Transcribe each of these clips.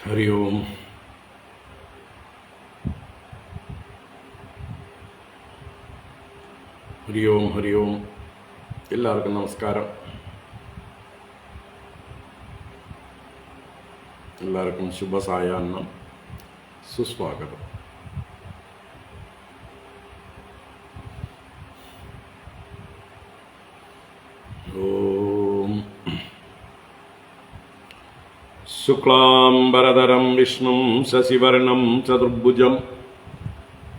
ഹരി ഓം. ഹരി ഓം. ഹരി ഓം. എല്ലാവർക്കും നമസ്കാരം. എല്ലാവർക്കും ശുഭസായാഹ്നം, സുസ്വാഗതം. ഓം. ശുക്ലാംബരധരം വിഷ്ണും ശശിവർണം ചതുർഭുജം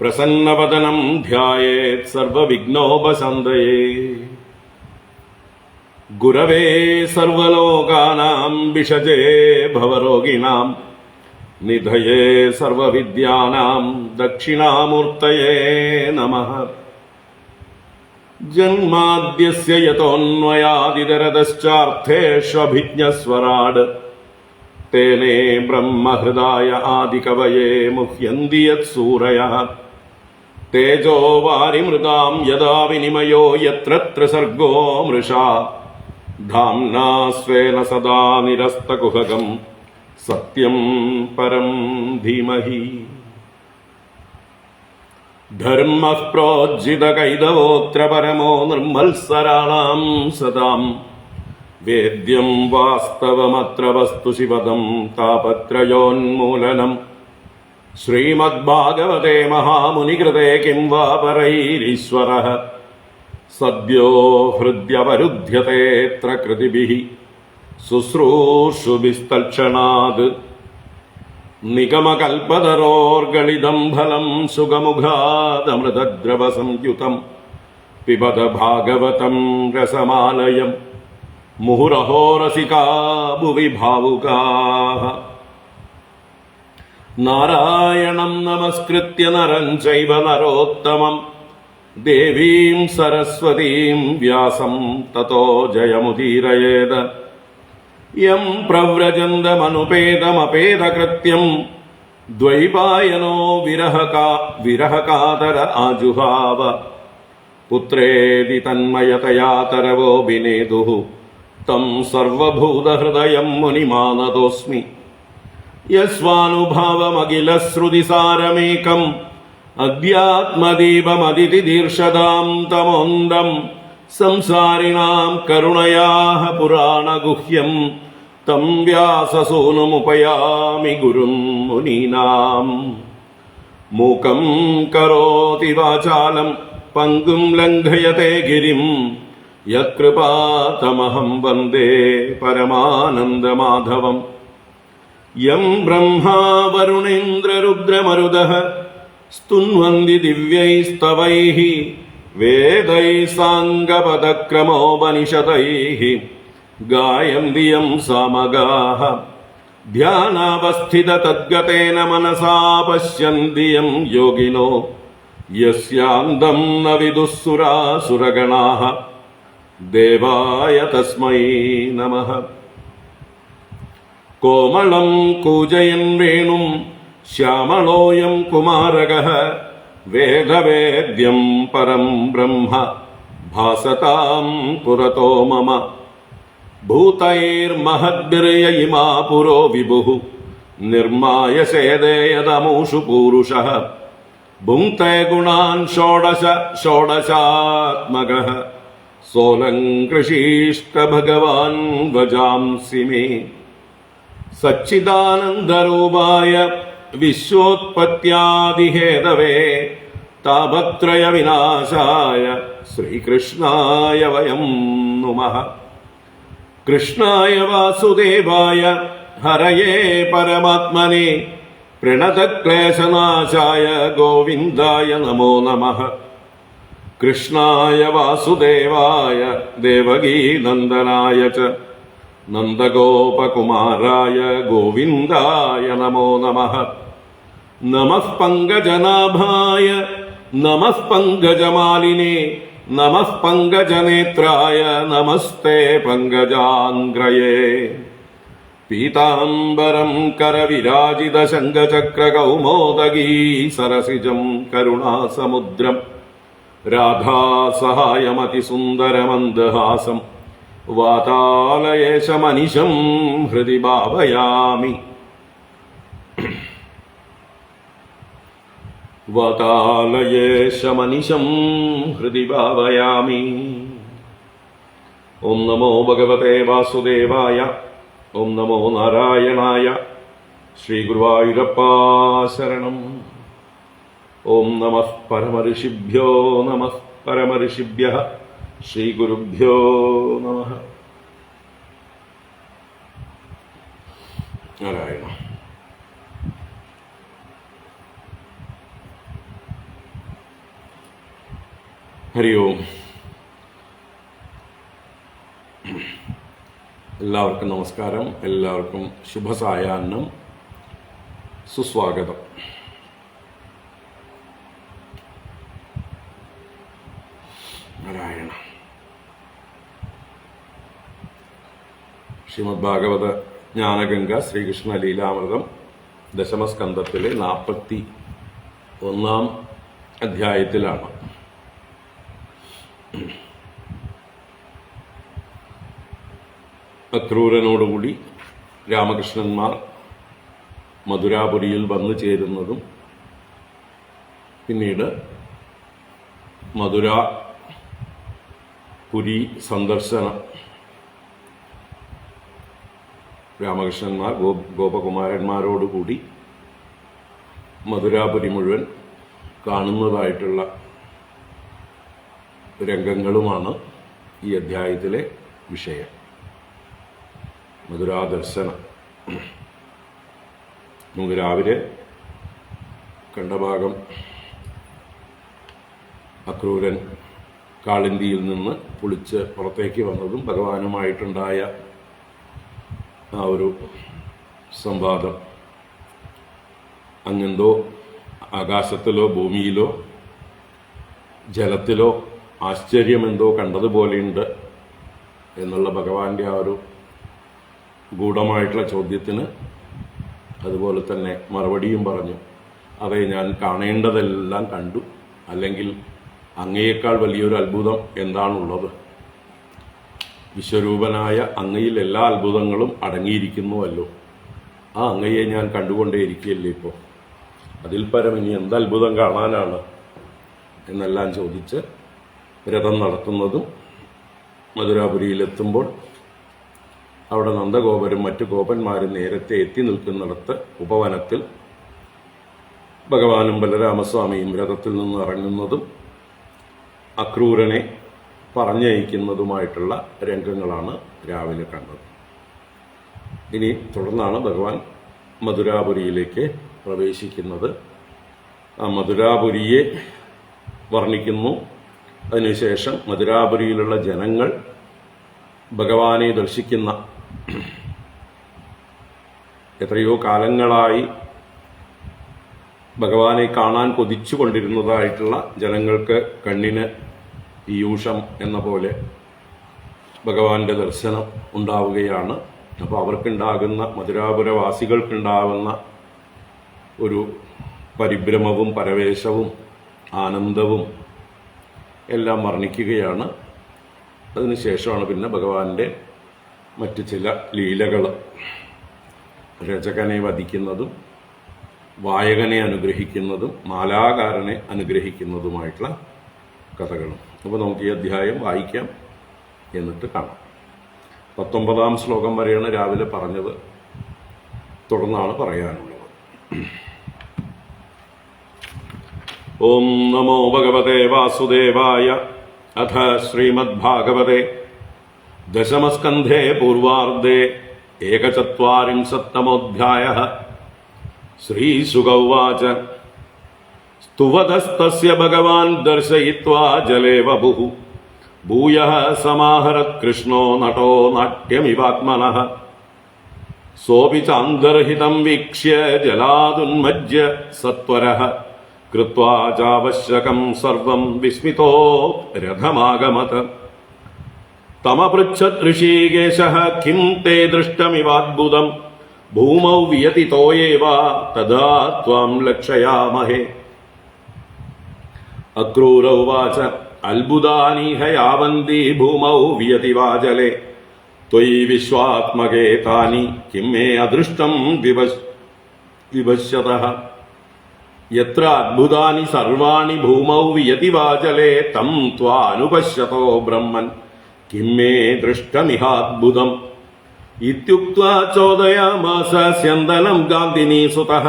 പ്രസന്നവദനം ധ്യായേത് സർവവിഘ്നോപശാന്തയേ. ഗുരവേ സർവലോകാനാം വിഷജേ ഭവരോഗിണാം നിധയേ സർവവിദ്യാനാം ദക്ഷിണാമൂർത്തയേ നമഃ. ജന്മാദ്യസ്യ യതോന്വയാദിതരതശ്ചാർത്ഥേഷ്വഭിജ്ഞസ്വരാട് തേനേ ബ്രഹ്മഹൃദായ ആദികവയേ മുഹ്യന്തി യത്സൂരയഃ. തേജോ വാരിമൃതാം യദാ വിനിമയോ യത്ര ത്രിസർഗോ മൃഷാ ധാംനാ സ്വേന സദാ നിരസ്തകുഹകം സത്യം പരം ധീമഹി. ധർമ്മഃ പ്രോജ്ജിതകൈതവോത്ര പരമോ നിർമ്മത്സരാണാം സദാം വേദ്യം വാസ്തവമത്ര വസ്തു ശിവദം താപത്രയോന്മൂലനം. ശ്രീമദ്ഭാഗവതേ മഹാമുനികൃതേ കിം വാ പരൈരീശ്വരഃ സദ്യോ ഹൃദ്യവരുധ്യതേത്ര കൃതിഭിഃ ശുശ്രൂഷുഭിസ്തൽക്ഷണാത്. നിഗമകൽപതരോർഗളിതം ഫലം സുഖമുഖാദമൃതദ്രവസംയുതം പിബത ഭാഗവതം രസമാലയം. മുഹുരഹോ രസികാ ഭുവി ഭാവുകാഃ. നാരായണം നമസ്കൃത്യ നരം ചൈവ നരോത്തമം ദേവീം സരസ്വതീം വ്യാസം തതോ ജയമുദീരയേത്. യം പ്രവ്രജന്തമനുപേതമപേതകൃത്യം ദ്വൈപായനോ വിരഹകാതര ആജുഹാവ. പുത്രേതി തന്മയതയാ തരവോഭിനേതുഃ തം സർവഭൂതഹൃദയം മുനിമാനതോസ്മി. യസ്വാനുഭാവമഖിലശ്രുതിസാരമേകം അധ്യാത്മദീപമതിഥിദീർഷതാം തമോന്തം സംസാരിണാം കരുണയാഃ പുരാണഗുഹ്യം തം വ്യാസസൂനുമുപയാമി ഗുരും മുനീനാം. മൂകം കരോതി വാചാലം പങ്കും ലംഘയത്തെ ഗിരിം യത്കൃപാതമഹം വന്ദേ പരമാനന്ദമാധവം. യം ബ്രഹ്മാ വരുണേന്ദ്രരുദ്രമരുതഃ സ്തുന്വന്തി ദിവ്യൈസ്തവൈഃ വേദൈഃ സാംഗപദക്രമോപനിഷദൈഃ ഗായന്തി യം സാമഗാഃ. ധ്യാനാവസ്ഥിതതദ്ഗതേന മനസാ പശ്യന്തി യം യോഗിനോ യസ്യാന്തം ന വിദുഃ സുരാസുരഗണാഃ. ദേവായ തസ്മൈ നമഃ. കോമളം കൂജയൻ വേണും ശ്യാമളോയം കുമാരകഃ വേദവേദ്യം പരം ബ്രഹ്മ ഭാസതാം പുരതോ മമ. ഭൂതൈർമഹദ്ഭിർയ ഇമാ പുരോ വിഭുഃ നിർമ്മായ സേദേയതമൂഷു പൂരുഷഃ. ഭുങ്ക്തേ ഗുണാൻ ഷോഡശ ഷോഡശാത്മകഃ സോലങ്കൃഷീഷ്ട ഭഗവാൻ വജാംസി മേ. സച്ചിദാനന്ദരൂപായ വിശ്വോത്പത്യാദിഹേതവേ താപത്രയ വിനാശായ ശ്രീകൃഷ്ണായ വയം നുമഃ. കൃഷ്ണായ വാസുദേവായ ഹരയേ പരമാത്മനെ പ്രണതക്ലേശനാശായ ഗോവിന്ദായ നമോ നമഃ. കൃഷ്ണായ വാസുദേവായ ദേവകീനന്ദനായ ച നന്ദഗോപകുമാരായ ഗോവിന്ദായ നമോ നമഃ. നമഃ പങ്കജനാഭായ നമഃ പങ്കജമാലിനേ നമഃ പങ്കജനേത്രായ നമസ്തേ പങ്കജാംഗ്രയേ. പീതാംബരം കരവിരാജിത ശംഖചക്രകൗമോദഗീ സരസിജം കരുണാസമുദ്രം രാധാസഹായമതിസുന്ദരമന്ദഹാസം വാതാലയേശമനിശം ഹൃദി ഭാവയാമി. വാതാലയേശമനിശം ഹൃദി ഭാവയാമി. ഓം നമോ ഭഗവതേ വാസുദേവായ. ഓം നമോ നാരായണായ. ശ്രീ ഗുരുവായൂരപ്പാ ശരണം. ഓം നമഃ പരമഋഷിഭ്യോ നമഃ പരമഋഷിഭ്യഃ. ശ്രീ ഗുരുഭ്യോ നമഃ. നാരായണ. ഹരി ഓം. എല്ലാവർക്കും നമസ്കാരം. എല്ലാവർക്കും ശുഭസായാഹ്നം, സുസ്വാഗതം. നാരായണ. ശ്രീമദ് ഭാഗവത ജ്ഞാനഗംഗ ശ്രീകൃഷ്ണ ലീലാമൃതം ദശമസ്കന്ധത്തിലെ 41 അധ്യായത്തിലാണ്. അക്രൂരനോടുകൂടി രാമകൃഷ്ണന്മാർ മധുരാപുരിയിൽ വന്നു ചേരുന്നതും പിന്നീട് മധുരാപുരി സന്ദർശനം, രാമകൃഷ്ണന്മാർ ഗോപകുമാരന്മാരോടുകൂടി മധുരാപുരി മുഴുവൻ കാണുന്നതായിട്ടുള്ള രംഗങ്ങളുമാണ് ഈ അധ്യായത്തിലെ വിഷയം. മധുരാദർശനം. നമുക്ക് രാവിലെ കണ്ട ഭാഗം അക്രൂരൻ കാളിന്തിയിൽ നിന്ന് കുളിച്ച് പുറത്തേക്ക് വന്നതും ഭഗവാനുമായിട്ടുണ്ടായ ആ ഒരു സംവാദം. അങ്ങെന്തോ ആകാശത്തിലോ ഭൂമിയിലോ ജലത്തിലോ ആശ്ചര്യമെന്തോ കണ്ടതുപോലെയുണ്ട് എന്നുള്ള ഭഗവാന്റെ ആ ഒരു ഗൂഢമായിട്ടുള്ള ചോദ്യത്തിന് അതുപോലെ തന്നെ മറുപടിയും പറഞ്ഞു. അതെ, ഞാൻ കാണേണ്ടതെല്ലാം കണ്ടു. അല്ലെങ്കിൽ അങ്ങയേക്കാൾ വലിയൊരു അത്ഭുതം എന്താണുള്ളത്? വിശ്വരൂപനായ അങ്ങയിൽ എല്ലാ അത്ഭുതങ്ങളും അടങ്ങിയിരിക്കുന്നുവല്ലോ. ആ അങ്ങയെ ഞാൻ കണ്ടുകൊണ്ടേയിരിക്കുകയല്ലേ ഇപ്പോൾ. അതിൽ പരം ഇനി എന്ത് അത്ഭുതം കാണാനാണ് എന്നെല്ലാം ചോദിച്ച് രഥം നടത്തുന്നതും മധുരാപുരിയിലെത്തുമ്പോൾ അവിടെ നന്ദഗോപരും മറ്റു ഗോപന്മാരും നേരത്തെ എത്തി നിൽക്കുന്നിടത്ത് ഉപവനത്തിൽ ഭഗവാനും ബലരാമസ്വാമിയും രഥത്തിൽ നിന്ന് ഇറങ്ങുന്നതും അക്രൂരനെ പറഞ്ഞയക്കുന്നതുമായിട്ടുള്ള രംഗങ്ങളാണ് രാവിലെ കണ്ടത്. ഇനി തുടർന്നാണ് ഭഗവാൻ മധുരാപുരിയിലേക്ക് പ്രവേശിക്കുന്നത്. ആ മധുരാപുരിയെ വർണ്ണിക്കുന്നു. അതിനുശേഷം മധുരാപുരിയിലുള്ള ജനങ്ങൾ ഭഗവാനെ ദർശിക്കുന്ന, എത്രയോ കാലങ്ങളായി ഭഗവാനെ കാണാൻ കൊതിച്ചുകൊണ്ടിരുന്നതായിട്ടുള്ള ജനങ്ങൾക്ക് കണ്ണിന് പീയൂഷം എന്ന പോലെ ഭഗവാന്റെ ദർശനം ഉണ്ടാവുകയാണ്. അപ്പോൾ അവർക്കുണ്ടാകുന്ന, മധുരാപുരവാസികൾക്കുണ്ടാകുന്ന ഒരു പരിഭ്രമവും പരവേശവും ആനന്ദവും എല്ലാം വർണ്ണിക്കുകയാണ്. അതിനുശേഷമാണ് പിന്നെ ഭഗവാന്റെ മറ്റ് ചില ലീലകൾ, രചകനെ വധിക്കുന്നതും വായകനെ അനുഗ്രഹിക്കുന്നതും മാലാകാരനെ അനുഗ്രഹിക്കുന്നതുമായിട്ടുള്ള കഥകളും. അപ്പോൾ നമുക്ക് ഈ അധ്യായം വായിക്കാം, എന്നിട്ട് കാണാം. 19 ശ്ലോകം വരെയാണ് രാവിലെ പറഞ്ഞത്. തുടർന്നാണ് പറയാനുള്ളത്. ഓം നമോ ഭഗവതേ വാസുദേവായ. അഥ ശ്രീമദ്ഭാഗവതേ ദശമസ്കന്ധേ പൂർവാർദ്ധേ 41-തമോऽധ്യായഃ. ശ്രീശുക ഉവാച. സ്തുവതസ്തസ്യ ഭഗവാൻ ദർശയിത്വാ ജലേ വപുഃ ഭൂയഃ സമാഹരത് കൃഷ്ണോ നട്ടോ നാട്യമിവാത്മനഃ. സോപി ചാന്തർഹിതം വീക്ഷ്യ ജലാദുന്മജ്യ സത്വരഃ കൃത്വാ ചാവശ്യകം സർവം വിസ്മിതോ രഥമാഗമത്. തമപൃച്ഛത് ഋഷീകേശഃ കിം തേ ദൃഷ്ടമിവാദ്ഭുതം ഭൂമൗ വിയതിതോയേവ തദാ ത്വാം ലക്ഷയാമഹേ. അക്രൂര ഉവാച. അത്ഭുതാനീഹ യാവന്തി ഭൂമൗ വിയതി വാ ജലേ ത്വയി വിശ്വാത്മകേ താനി കിം മേ അദൃഷ്ടം വിപശ്യതഃ. യത്ര അദ്ഭുതാനി സർവാണി ഭൂമൗ വിയതി വാചലേ തം ത്വാനുപശ്യതോ ബ്രഹ്മൻ കിം മേ ദൃഷ്ടമിഹാദ്ഭുതം ഇത്യുക്ത്വാ ചോദയാമാസ സ്യന്തനം ഗാന്ധിനീ സുതഃ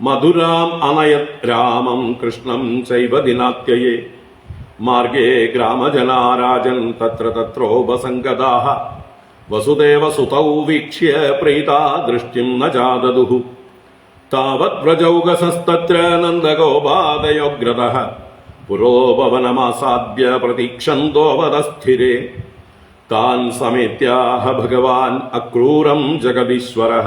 മധുരാം അനയത് രാമം കൃഷ്ണം ചൈവ ദിനാത്യയേ മാർഗേ ഗ്രാമജനാരാജൻ തത്ര തത്രോപസംഗതാഃ വസുദേവ സുതൗ വീക്ഷ്യ പ്രീതാ ദൃഷ്ടിം ന ജാദദുഃ താവത് വ്രജൗകസസ്തത്ര നന്ദഗോപാദയോഗ്രതഃ പുരോപവനമാസാദ്യ പ്രതീക്ഷന്തോവതസ്ഥിരേ താൻ സമേത്യാഹ ഭഗവാൻ അക്രൂരം ജഗദീശ്വരഃ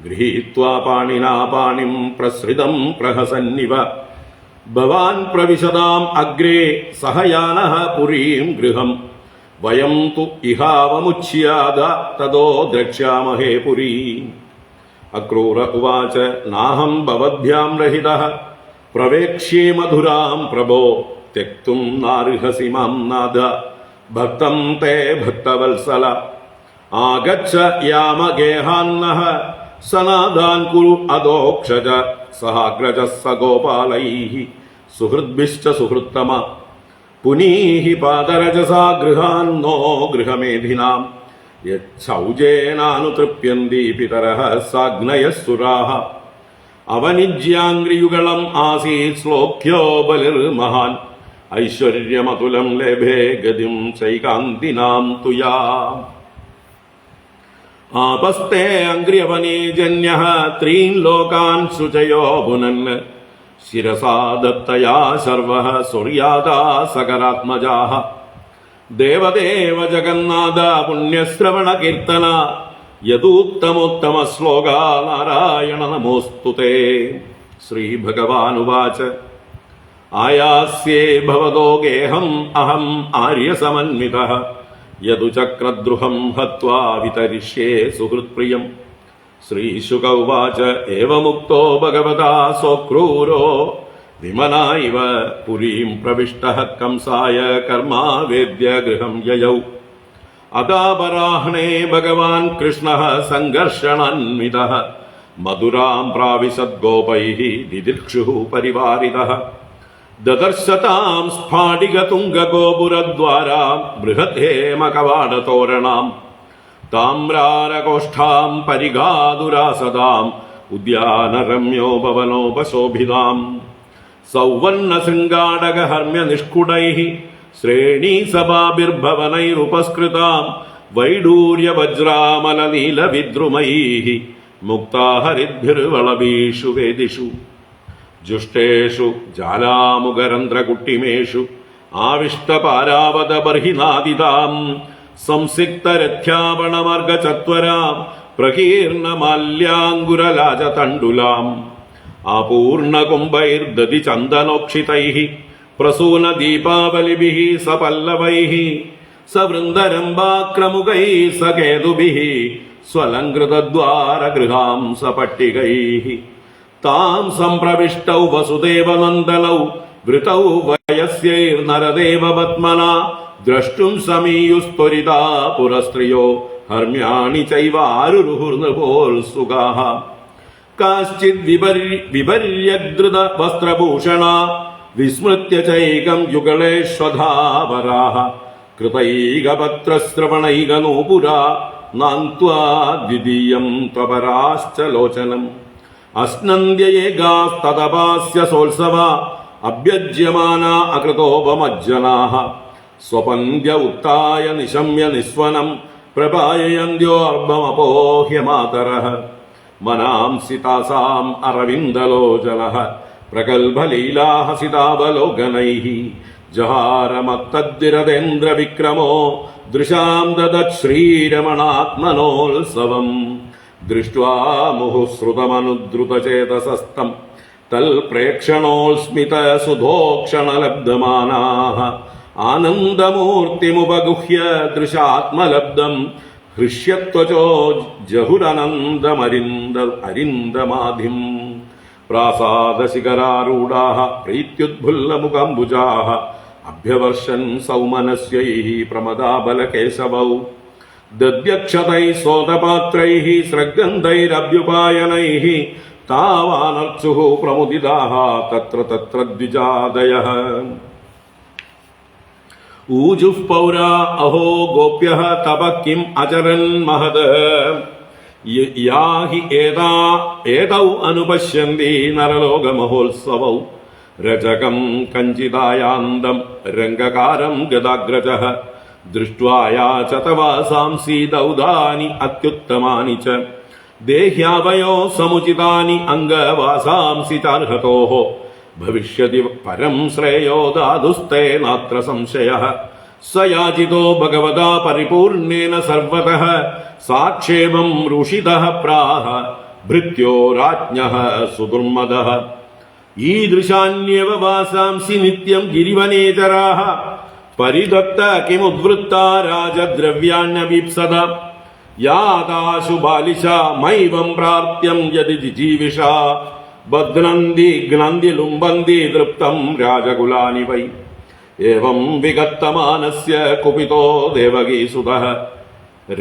ഗൃഹീത്വാ പാണിനാ പാണിം പ്രസൃതം പ്രഹസന്നിവ ഭവാൻ പ്രവിശതാം അഗ്രേ സഹയാനഃ പുരീം ഗൃഹം വയം തു ഇഹാവമുച്ച്യാദ തതോ ദ്രക്ഷ്യാമഹേ പുരീം. അക്രൂര ഉവാച നാഹം ഭവദ്ഭ്യാം രഹിതഃ പ്രവേക്ഷ്യേ മധുരാം പ്രഭോ ത്യക്തും നാർഹസി മാം നാഥ ഭക്തം തേ ഭക്തവത്സല ആഗച്ഛ യാമഗേഹാന്നഃ സനാദാൻ കുരു അദോക്ഷജ സഹാഗ്രജ സഗോപാലൈഃ സുഹൃദ്ഭിശ്ച സുഹൃത്തമ പുനീഹി പാദരജസാ ഗൃഹാന്നോ ഗൃഹമേധിനാം യച്ഛൗജേനാനുതൃപ്യന്തി പിതരഃ സാഗ്നയസുരാഃ അവനിജ്യാംഗ്രിയുഗളം ആസീത് ശ്ലോക്യോ ബലിർമഹാൻ ഐശ്വര്യമതുലം ലേഭേ ഗതിം ചൈകാന്തിനാം തുയാ ആപസ്തേ അംഗ്ര്യവനീജന്യഃ ത്രീൻ ലോകാൻ ശുചയോ ഭുനൻ ശിരസാ ദത്തയാ ശർവഃ സൂര്യാദാ സകരാത്മജാഃ ദേവദേവ ജഗന്നാഥ പുണ്യശ്രവണ കീർത്തന യദൂത്തമോത്തമ ശ്ലോക നാരായണ നമോസ്തുതേ. ശ്രീ ഭഗവാനുവാച ആയാസ്യേ ഭവതോ ഗേഹം അഹം ആര്യസമന്വിതഃ യദുചക്രദ്രുഹം ഹത്വാ വിതരിഷ്യേ സുഹൃത്പ്രിയം. ശ്രീശുക ഉവാച ഏവമുക്തോ ഭഗവതാ സോക്രൂരോ വിമനായിവ പുരീം പ്രവിഷ്ടഃ കംസായ കർമാവേദ്യ ഗൃഹം യയൗ. അദാപരാഹ്ണേ ഭഗവാൻ കൃഷ്ണഃ സംഘർഷണാന്വിതഃ മധുരാം പ്രാവിശത് ഗോപൈഃ ദിദിക്ഷുഃ പരിവാരിതഃ. ദദർശതാം സ്ഫാടികതുംഗഗോപുരദ്വാരാം ബൃഹദ്ദേമകവാടതോരണാം താമ്രാരകോഷ്ഠാം പരിഗാതുരാസദാം ഉദ്യാനരമ്യോപവനോപശോഭിതാം സൗവർണശൃംഗാടകഹർമ്മ്യനിഷ്കുടൈഃ ശ്രേണീസഭാഭിർഭവനൈരുപസ്കൃതാം വൈഡൂര്യവജ്രാമലനീലവിദ്രുമൈഃ മുക്താഹരിദ്ഭിർവളഭീഷു വേദിഷു ജുഷ്ടേഷു ജാലാമുഖരന്ധ്രകുട്ടിമേഷു ആവിഷ്ടപാരാവതബർഹിനാദിതാം സംസിക്തരഥ്യാപണമാർഗചത്വരാം പ്രകീർണമാല്യാങ്കുരലാജതണ്ഡുലാം ആപൂർണകുംഭൈർദതി ചന്ദനോക്ഷിതൈഃ പ്രസൂനദീപാവലിഭിഃ സപല്ലവൈഃ സവൃന്ദരംഭാക്രമുകൈഃ സകേതുഭിഃ സ്വലങ്കൃതദ്വാരഗൃഹാം സപട്ടികൈഃ താം സംപ്രവിഷ്ടൗ വസുദേവനന്ദനൗ വൃതൗ വയസ്യൈർനരദേവപത്മനാ ദ്രഷ്ടും സമീയുസ്ത്വരിതാ പുരസ്ത്രിയോ ഹർമ്യാണി ചൈവാരുരുഹുർനൃപോത്സുകാഃ കാശ്ചിത് വിപര്യദ്രുത വസ്ത്രഭൂഷണാ വിസ്മൃത്യ ചൈകം യുഗളേഷ്വധാവരാഃ കൃതൈകപത്രശ്രവണൈകനൂപുരാ നാന്ത്വാ ദ്വിതീയം ത്വപരാശ്ച ലോചനം അസ്നന്ദ്യേകാസ്തതപാസ്യ സോത്സവ അഭ്യജ്യമാനാ അകൃതോപമജ്ജനാഃ സ്വപന്ധ്യ ഉത്തായ നിശമ്യ നിസ്വനം പ്രപായയന്ത്യോർഭമപോഹ്യമാതരഃ മനാംസി താസാം അരവിന്ദലോചനഃ പ്രഗൽഭലീലാഹസിതാവലോകനൈഃ ജഹാരമത്തദ്വിരതേന്ദ്രവിക്രമോ ദൃശാം ദദത് ശ്രീരമണാത്മനോത്സവം ദൃഷ്ട്വാ മുഹുശ്രുതമനുദ്രുതചേതസസ്തം തൽപ്രേക്ഷണോസ്മിതസുധോക്ഷണലബ്ധമാനാഃ ആനന്ദമൂർത്തിമുപഗുഹ്യ ദൃശാത്മലബ്ധം ഹൃഷ്യത്വചോ ജഹുരനന്ദമരിന്ദമാധിം പ്രാസാദശിഖരാരൂഢാഃ പ്രീത്യുദ്ഭുല്ലമുഖാംബുജാഃ അഭ്യവർഷൻ സൗമനസ്യൈഃ പ്രമദാബലകേശവൗ ദദ്യക്ഷതൈः സോതപാത്രൈः സ്രഗ്ഗന്ധൈരഭ്യുപായനൈः താവാനർച്ചുഃ പ്രമുദിതാഃ തത്ര തത്ര ദ്വിജാദയഃ ഊജുഃ പൗരാ അഹോ ഗോപ്യഃ തപ കിം അചരൻ മഹത് യാഹി ഏതൗ അനുപശ്യന്തി നരലോകമഹോത്സവൗ രജകം കഞ്ചിദായാന്തം രംഗകാരം ഗദാഗ്രജഃ ദൃഷ്ട്വാ യാച തവാസാംസി ദൗദാനി അത്യുത്തമാനി ച ദേഹ്യാവയോ സമുചിതാനി അംഗവാസാംസി ചാർഹതോഃ ഭവിഷ്യതി പരം ശ്രേയോ ദാതുസ്തേ നാത്ര സംശയഃ സ യാചിതോ ഭഗവതാ പരിപൂർണേന സർവതഃ സാക്ഷേപം ഋഷിതഃ പ്രാഹ ഭൃത്യോ രാജ്ഞഃ സുദുർമദഃ ഈദൃശാന്യേവ വാസാംസി നിത്യം ഗിരിവനേചരാഃ പരിദത്ത കിമുദ്വൃത്ത രാജദ്രവ്യാണ്യവീപ്സത യാതാശു ബാലിശ മൈവം പ്രാർത്യം യതി ജിജീവിഷ ബധ്നന്തി ഗ്നന്തി ലുംബന്തി തൃപ്തം രാജകുലാനി വൈ ഏവം വിഗത്തമാനസ്യ കുപിതോ ദേവകീസുതഃ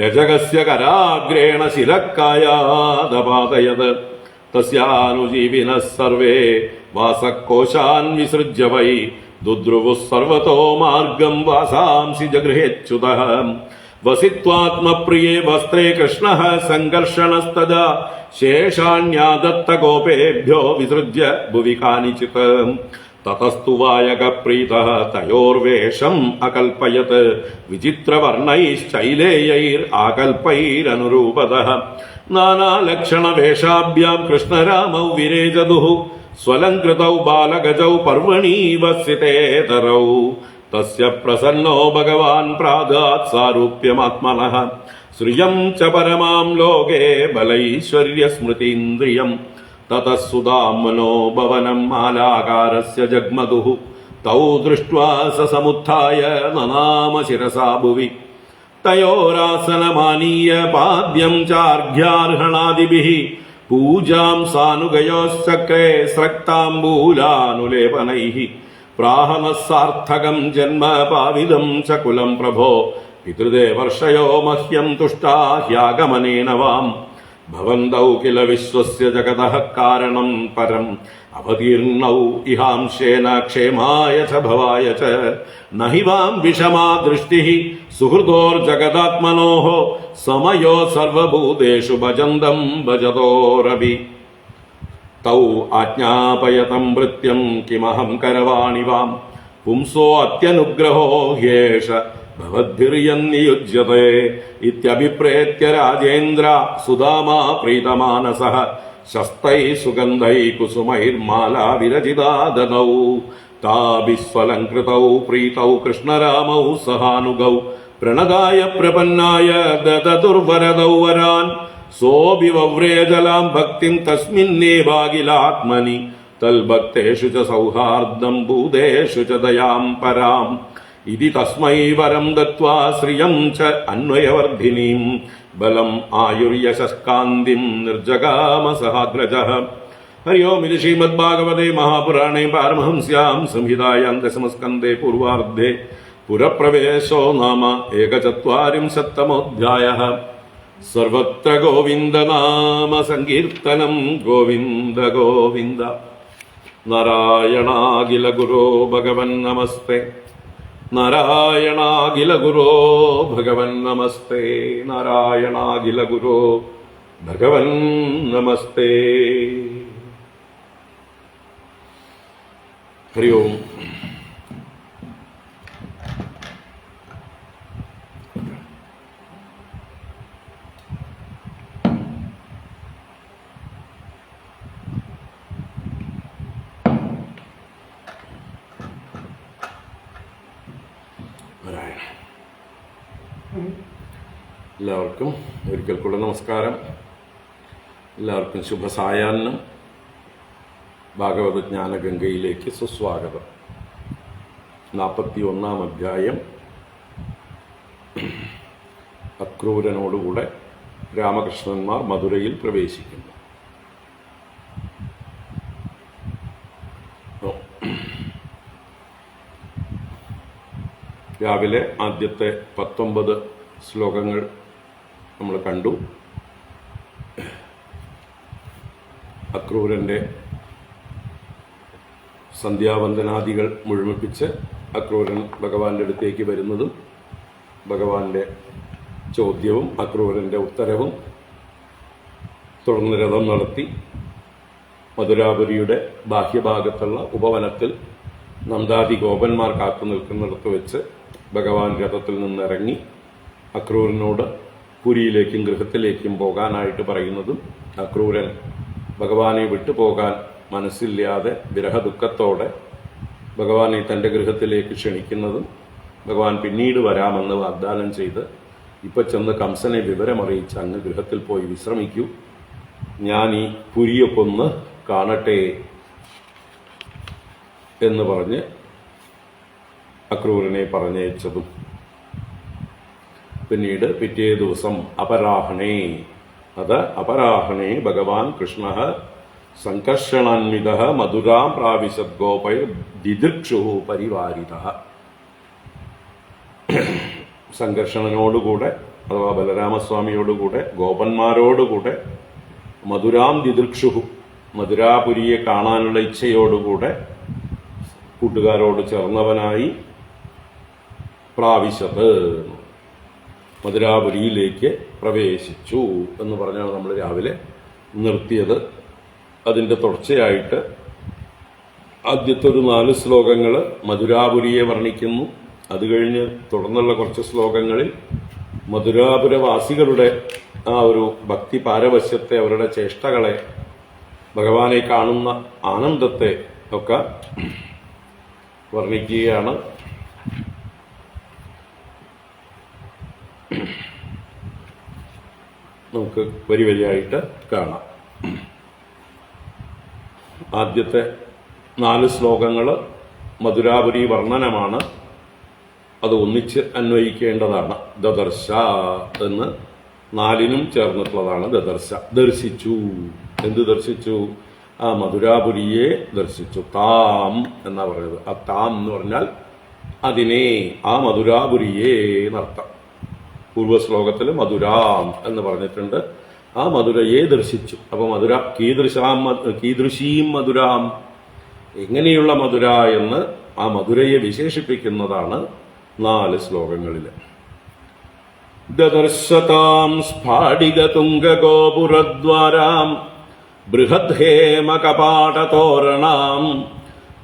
രജകസ്യ കരാഗ്രേണ ശിലക്കായാദപാതയത് തസ്യാനുജീവിനഃ സർവേ വാസകോശാൻ വിസൃജ്യ വൈ ദുദ്രുവുഃ സർവതോ മാർഗം വാസാംസി ജഗൃഹേച്യുതഃ വസിത്വാത്മപ്രിയേ വസ്ത്രേ കൃഷ്ണഃ സംഘർഷണസ്തദാ ശേഷാണ്യാദത്ത ഗോപേഭ്യോ വിസൃജ്യ ഭുവി കാനിചിത് തതസ്തു വായകപ്രീതഃ തയോർവേഷം അകൽപ്പയത് വിചിത്രവർണ്ണൈശ്ചൈലേയൈർ ആകൽപ്പൈരനുരൂപതഃ നാനാലക്ഷണവേഷാഭ്യാം കൃഷ്ണരാമൗ വിരേജതുഃ സ്വലംകൃതൗ ബാലഗജൗ പർവണീ വസിതേതരൗ തസ്യ പ്രസന്നോ ഭഗവാൻ പ്രാദാത് സാരൂപ്യമാത്മനഃ ശ്രിയം ച പരമാം ലോകേ ബലൈശ്വര്യസ്മൃതീന്ദ്രിയം തതഃ സുധാമനോ ഭവനം മാലാകാരസ്യ ജഗ്മതുഃ തൗ ദൃഷ്ട്വാ സ സമുത്ഥായ നനാമ ശിരസാ ഭുവി തയോരാസനമാനീയ പാദ്യം ചാർഘ്യാർഹണാദിഭിഃ പൂജാം സാനുഗയോശ്ചക്രേ സ്രക്താംബൂലാനുലേപനൈഃ പ്രാഹനഃ സാർത്ഥകം ജന്മ പാവിദം ച കുലം പ്രഭോ പിതൃദേവർഷയോ മഹ്യം തുഷ്ടാ ഹ്യാഗമനേന വാം ഭവന്തൗ കില വിശ്വസ്യ ജഗതഃ കാരണം പരം അവതീർണൗ ഇഹാംശേന ക്ഷേമായ ച ഭവായ ച നഹി വാം വിഷമാ ദൃഷ്ടിഃ സുഹൃദോർജഗദാത്മനോഃ സമയോ സർവഭൂതേഷു ഭജന്തം ഭജതോരപി തൗ ആജ്ഞാപയതം ഭൃത്യം കിമഹം കരവാണി വാം പുംസോ അത്യനുഗ്രഹോ ഹ്യേഷ ഭവദ്ഭിർയന്നിയുജ്യതേ ഇത്യഭിപ്രേത്യ രാജേന്ദ്ര സുദാമാ പ്രീതമാനസഃ ശസ്തൈ സുഗന്ധൈ കുസുമൈർമാലാ വിരചിതാ ദദൗ താഭിസ്വലംകൃതൗ പ്രീതൗ കൃഷ്ണരാമൗ സഹാനുഗൗ പ്രണതായ പ്രപന്നായ ദദതുർവരദൗ വരാൻ സോऽപി വവ്രേജലാം ഭക്തിം തസ്മിന്നേവാഖിലാത്മനി തൽഭക്തേഷു ച സൗഹാർദ്ദം ഭൂതേഷു ച ദയാം പരാം ഇതി തസ്മൈ വരം ദത്വാ ശ്രിയം ച അന്വയവർദ്ധിനീം ബലം ആയുർയശസ്കാന്തിം നിർജഗാമ സഹാഗ്രജഃ. ഹരി ഓം. ഇത് ശ്രീമദ്ഭാഗവതേ മഹാപുരാണേ പാരമഹംസ്യാം സംഹിതായാം ദശമസ്കന്ധേ പൂർവാർദ്ധേ പുരപ്രവേശോ നാമ ഏകചത്വാരിംശത്തമോऽധ്യായഃ. സർവത്ര ഗോവിന്ദനാമ സങ്കീർത്തനം. ഗോവിന്ദ ഗോവിന്ദ. നാരായണാഖില ഗുരോ ഭഗവൻ നമസ്തേ. നാരായണാഖില ഗുരോ ഭഗവൻ നമസ്തേ. നാരായണാഖില ഗുരോ ഭഗവൻ നമസ്തേ. ഹരി ഓം. എല്ലാവർക്കും ഒരിക്കൽ കൂടെ നമസ്കാരം. എല്ലാവർക്കും ശുഭസായാഹ്നം. ഭാഗവത ജ്ഞാനഗംഗയിലേക്ക് സുസ്വാഗതം. 41-ാം അധ്യായം. അക്രൂരനോടുകൂടെ രാമകൃഷ്ണന്മാർ മധുരയിൽ പ്രവേശിക്കുന്നു. രാവിലെ ആദ്യത്തെ 19 ശ്ലോകങ്ങൾ നമ്മൾ കണ്ടു. അക്രൂരൻ്റെ സന്ധ്യാവന്ദനാദികൾ മുഴുമിപ്പിച്ച് അക്രൂരൻ ഭഗവാന്റെ അടുത്തേക്ക് വരുന്നതും ഭഗവാന്റെ ചോദ്യവും അക്രൂരൻ്റെ ഉത്തരവും, തുടർന്ന് രഥം നടത്തി മധുരാപുരിയുടെ ബാഹ്യഭാഗത്തുള്ള ഉപവനത്തിൽ നന്ദാദി ഗോപന്മാർ കാത്തു നിൽക്കുന്നിടത്ത് വെച്ച് ഭഗവാൻ രഥത്തിൽ നിന്നിറങ്ങി അക്രൂരനോട് പുരിയിലേക്കും ഗൃഹത്തിലേക്കും പോകാനായിട്ട് പറയുന്നതും അക്രൂരൻ ഭഗവാനെ വിട്ടുപോകാൻ മനസ്സില്ലാതെ വിരഹദുഃഖത്തോടെ ഭഗവാനെ തൻ്റെ ഗൃഹത്തിലേക്ക് ക്ഷണിക്കുന്നതും ഭഗവാൻ പിന്നീട് വരാമെന്ന് വാഗ്ദാനം ചെയ്ത് ഇപ്പം ചെന്ന് കംസനെ വിവരമറിയിച്ച് അങ്ങ് ഗൃഹത്തിൽ പോയി വിശ്രമിക്കൂ, ഞാൻ ഈ പുരിയൊക്കെ ഒന്ന് കാണട്ടെ എന്ന് പറഞ്ഞ് അക്രൂരനെ പറഞ്ഞയച്ചതും പിന്നീട് പിറ്റേ ദിവസം അപരാഹണേ ഭഗവാൻ കൃഷ്ണ സംകർഷണാന്വിത മധുരാം പ്രാവിശത് ഗോപൈർ ദിദൃക്ഷു പരിവാരിത. സംകർഷണനോടുകൂടെ അഥവാ ബലരാമസ്വാമിയോടുകൂടെ ഗോപന്മാരോടുകൂടെ മധുരാം ദിദൃക്ഷു മധുരാപുരിയെ കാണാനുള്ള ഇച്ഛയോടുകൂടെ കൂട്ടുകാരോട് ചേർന്നവനായി പ്രാവിശത് മധുരാപുരിയിലേക്ക് പ്രവേശിച്ചു എന്ന് പറഞ്ഞാണ് നമ്മൾ രാവിലെ നിർത്തിയത്. അതിൻ്റെ തുടർച്ചയായിട്ട് ആദ്യത്തെ ഒരു 4 ശ്ലോകങ്ങൾ മധുരാപുരിയെ വർണ്ണിക്കുന്നു. അത് കഴിഞ്ഞ് തുടർന്നുള്ള കുറച്ച് ശ്ലോകങ്ങളിൽ മധുരാപുരവാസികളുടെ ആ ഒരു ഭക്തി പാരവശ്യത്തെ, അവരുടെ ചേഷ്ടകളെ, ഭഗവാനെ കാണുന്ന ആനന്ദത്തെ ഒക്കെ വർണ്ണിക്കുകയാണ്. നമുക്ക് വരി വരിയായിട്ട് കാണാം. ആദ്യത്തെ 4 ശ്ലോകങ്ങൾ മധുരാപുരി വർണ്ണനമാണ്. അത് ഒന്നിച്ച് അന്വയിക്കേണ്ടതാണ്. ദദർശ എന്ന് 4നും ചേർന്നിട്ടുള്ളതാണ്. ദദർശ ദർശിച്ചു. എന്ത് ദർശിച്ചു? ആ മധുരാപുരിയെ ദർശിച്ചു. താം എന്നാ പറയുന്നത്. ആ താം എന്ന് പറഞ്ഞാൽ അതിനെ, ആ മധുരാപുരിയെ എന്നർത്ഥം. പൂർവ്വശ്ലോകത്തിൽ മധുരാം എന്ന് പറഞ്ഞിട്ടുണ്ട്. ആ മധുരയെ ദർശിച്ചു. അപ്പൊ മധുര കീദൃശീം മധുരാം, എങ്ങനെയുള്ള മധുര എന്ന് ആ മധുരയെ വിശേഷിപ്പിക്കുന്നതാണ് 4 ശ്ലോകങ്ങളിൽ. ദദർശതാം സ്ഫാടികതുംഗഗോപുരദ്വാരാം ബൃഹദ്ഹേമകപാടതോരണാം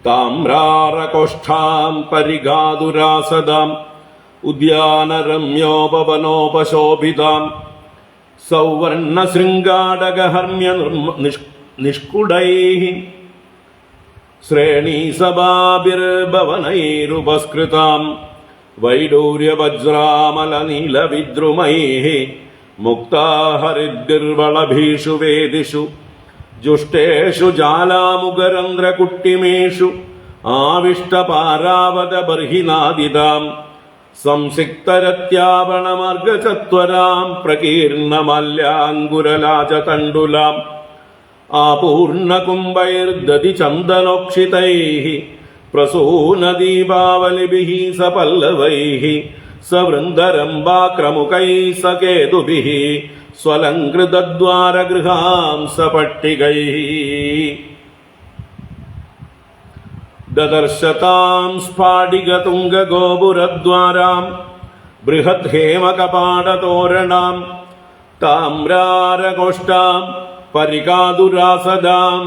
താമ്രാരകോഷ്ഠാം പരിഗാതുരാസദാം ഉദ്യാനരമ്യോപവനോപശോഭിതാം സൗവർണശൃംഗാടകഹർമ്മ്യ നിഷ്കുടൈഃ ശ്രേണീസഭാഭിർഭവനൈരുപസ്കൃതാം വൈഡൂര്യവജ്രാമലനീലവിദ്രുമൈഃ മുക്താഹരിദ്ഭിർവളഭീഷു വേദിഷു ജുഷ്ടേഷു ജാലാമുഖരന്ധ്രകുട്ടിമേഷു ആവിഷ്ടപാരാവതബർഹിനാദിതാം സംസിക്തരത്യാപണമാർഗചത്വരാം പ്രകീർണമല്യാങ്കുരലാചതണ്ഡുലാം ആപൂർണകുംഭൈർദതിചന്ദനോക്ഷിതൈഃ പ്രസൂനദീപാവലിഭിः സപല്ലവൈः സവൃന്ദരംബാക്രമുകൈः സകേതുഭിः സ്വലങ്കൃതദ്വാരഗൃഹാം സപട്ടികൈः. ദദർശതാം സ്ഫാടികതുംഗഗോപുരദ്വാരാം ബൃഹദ്ഹേമകപാടതോരണാം താമ്രാരകോഷ്ഠാം പരികാതുരാസദാം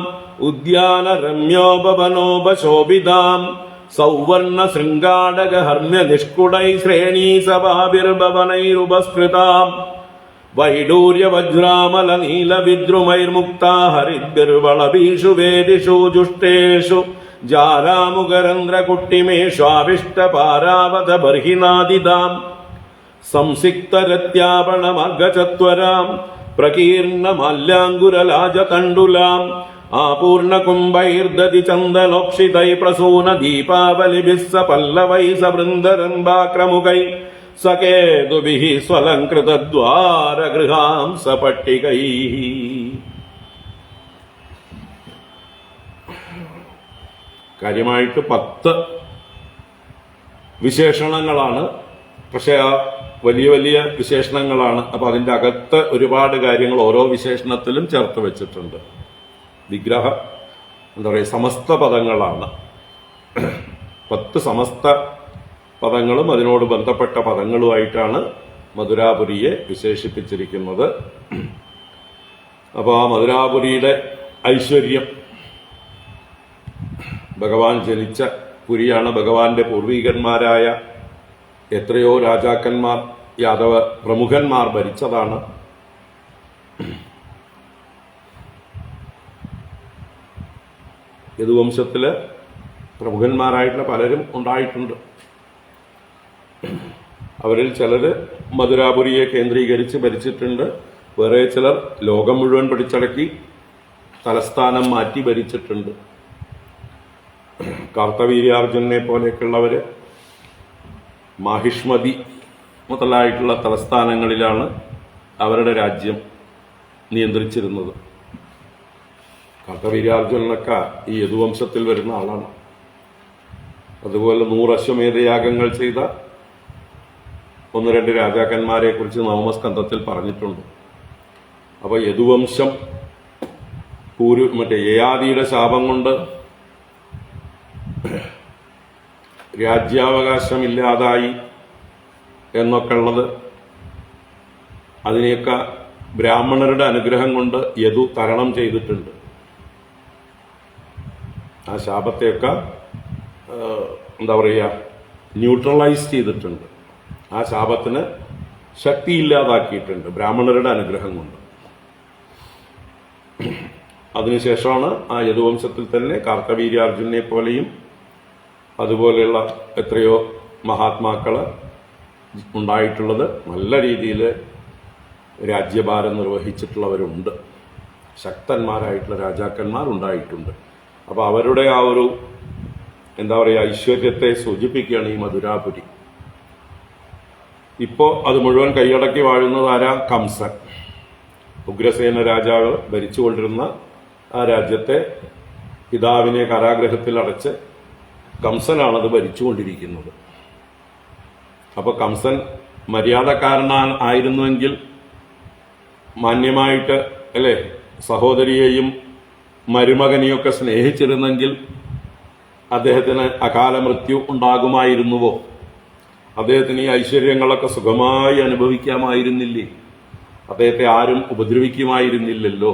ഉദ്യാനരമ്യോപവനോപശോഭിതാം സൗവർണശൃംഗാടകഹർമ്മ്യ നിഷ്കുടൈ ശ്രേണീസഭാഭിർഭവനൈരുപസ്കൃതാം വൈഡൂര്യവജ്രാമലനീലവിദ്രുമൈർമുക്താഹരിദ്ഭിർവളഭീഷു വേദിഷു ജുഷ്ടേഷു ജാരാമുഖരന്ധ്രകുട്ടിമേഷു ആവിഷ്ടപാരാവതബർഹിനാദിതാം സംസിക്തരത്യാപണമാർഗചത്വരാം പ്രകീർണമല്യാങ്കുരലാജതണ്ഡുലാം ആപൂർണകുംഭൈർദതിചന്ദനോക്ഷിതൈ പ്രസൂനദീപാവലിഭിः സപല്ലവൈः സവൃന്ദരംബാക്രമുകൈः സകേതുഭിः സ്വലങ്കൃതദ്വാരഗൃഹാം സപട്ടികൈഃ. കാര്യമായിട്ട് 10 വിശേഷണങ്ങളാണ്. പക്ഷെ ആ വലിയ വലിയ വിശേഷണങ്ങളാണ്. അപ്പൊ അതിൻ്റെ അകത്ത് ഒരുപാട് കാര്യങ്ങൾ ഓരോ വിശേഷണത്തിലും ചേർത്ത് വെച്ചിട്ടുണ്ട്. വിഗ്രഹ എന്താ പറയുക സമസ്ത പദങ്ങളാണ്. 10 സമസ്ത പദങ്ങളും അതിനോട് ബന്ധപ്പെട്ട പദങ്ങളുമായിട്ടാണ് മധുരാപുരിയെ വിശേഷിപ്പിച്ചിരിക്കുന്നത്. അപ്പോൾ ആ മധുരാപുരിയുടെ ഐശ്വര്യം, ഭഗവാൻ ജനിച്ച പുരിയാണ്. ഭഗവാന്റെ പൂർവികന്മാരായ എത്രയോ രാജാക്കന്മാർ, യാദവ പ്രമുഖന്മാർ ഭരിച്ചതാണ്. യദുവംശത്തില് പ്രമുഖന്മാരായിട്ടുള്ള പലരും ഉണ്ടായിട്ടുണ്ട്. അവരിൽ ചിലർ മധുരാപുരിയെ കേന്ദ്രീകരിച്ച് ഭരിച്ചിട്ടുണ്ട്. വേറെ ചിലർ ലോകം മുഴുവൻ പിടിച്ചടക്കി തലസ്ഥാനം മാറ്റി ഭരിച്ചിട്ടുണ്ട്. കാർത്തവീര്യാർജുനെ പോലെയൊക്കെയുള്ളവര് മാഹിഷ്മതി മുതലായിട്ടുള്ള തലസ്ഥാനങ്ങളിലാണ് അവരുടെ രാജ്യം നിയന്ത്രിച്ചിരുന്നത്. കാർത്തവീര്യാർജുനൊക്കെ ഈ യദുവംശത്തിൽ വരുന്ന ആളാണ്. അതുപോലെ 100 അശ്വമേധയാഗങ്ങൾ ചെയ്ത 1-2 രാജാക്കന്മാരെ കുറിച്ച് നവമസ്കന്ധത്തിൽ പറഞ്ഞിട്ടുണ്ട്. അപ്പൊ യദുവംശം യയാതിയുടെ ശാപം കൊണ്ട് രാജ്യാവകാശമില്ലാതായി എന്നൊക്കെ ഉള്ളത്, അതിനെയൊക്കെ ബ്രാഹ്മണരുടെ അനുഗ്രഹം കൊണ്ട് യദു തരണം ചെയ്തിട്ടുണ്ട്. ആ ശാപത്തെയൊക്കെ എന്താ പറയുക, ന്യൂട്രലൈസ് ചെയ്തിട്ടുണ്ട്. ആ ശാപത്തിന് ശക്തിയില്ലാതാക്കിയിട്ടുണ്ട് ബ്രാഹ്മണരുടെ അനുഗ്രഹം കൊണ്ട്. അതിനുശേഷമാണ് ആ യദുവംശത്തിൽ തന്നെ കാർത്തവീര്യാർജുനെ പോലെയും അതുപോലെയുള്ള എത്രയോ മഹാത്മാക്കള് ഉണ്ടായിട്ടുള്ളത്. നല്ല രീതിയിൽ രാജ്യഭാരം നിർവഹിച്ചിട്ടുള്ളവരുണ്ട്. ശക്തന്മാരായിട്ടുള്ള രാജാക്കന്മാർ ഉണ്ടായിട്ടുണ്ട്. അപ്പോൾ അവരുടെ ആ ഒരു എന്താ പറയുക ഐശ്വര്യത്തെ സൂചിപ്പിക്കുകയാണ് ഈ മധുരാപുരി. ഇപ്പോ അത് മുഴുവൻ കൈയടക്കി വാഴുന്നത് ആരാ? കംസൻ. ഉഗ്രസേന രാജാവ് ഭരിച്ചുകൊണ്ടിരുന്ന ആ രാജ്യത്തെ പിതാവിനെ കാരാഗ്രഹത്തിൽ അടച്ച് കംസനാണത് ഭരിച്ചുകൊണ്ടിരിക്കുന്നത്. അപ്പൊ കംസൻ മര്യാദക്കാരനായിരുന്നുവെങ്കിൽ, മാന്യമായിട്ട് അല്ലെ സഹോദരിയെയും മരുമകനെയൊക്കെ സ്നേഹിച്ചിരുന്നെങ്കിൽ അദ്ദേഹത്തിന് അകാല മൃത്യു ഉണ്ടാകുമായിരുന്നുവോ? അദ്ദേഹത്തിന് ഈ ഐശ്വര്യങ്ങളൊക്കെ സുഖമായി അനുഭവിക്കാമായിരുന്നില്ലേ? അദ്ദേഹത്തെ ആരും ഉപദ്രവിക്കുമായിരുന്നില്ലല്ലോ.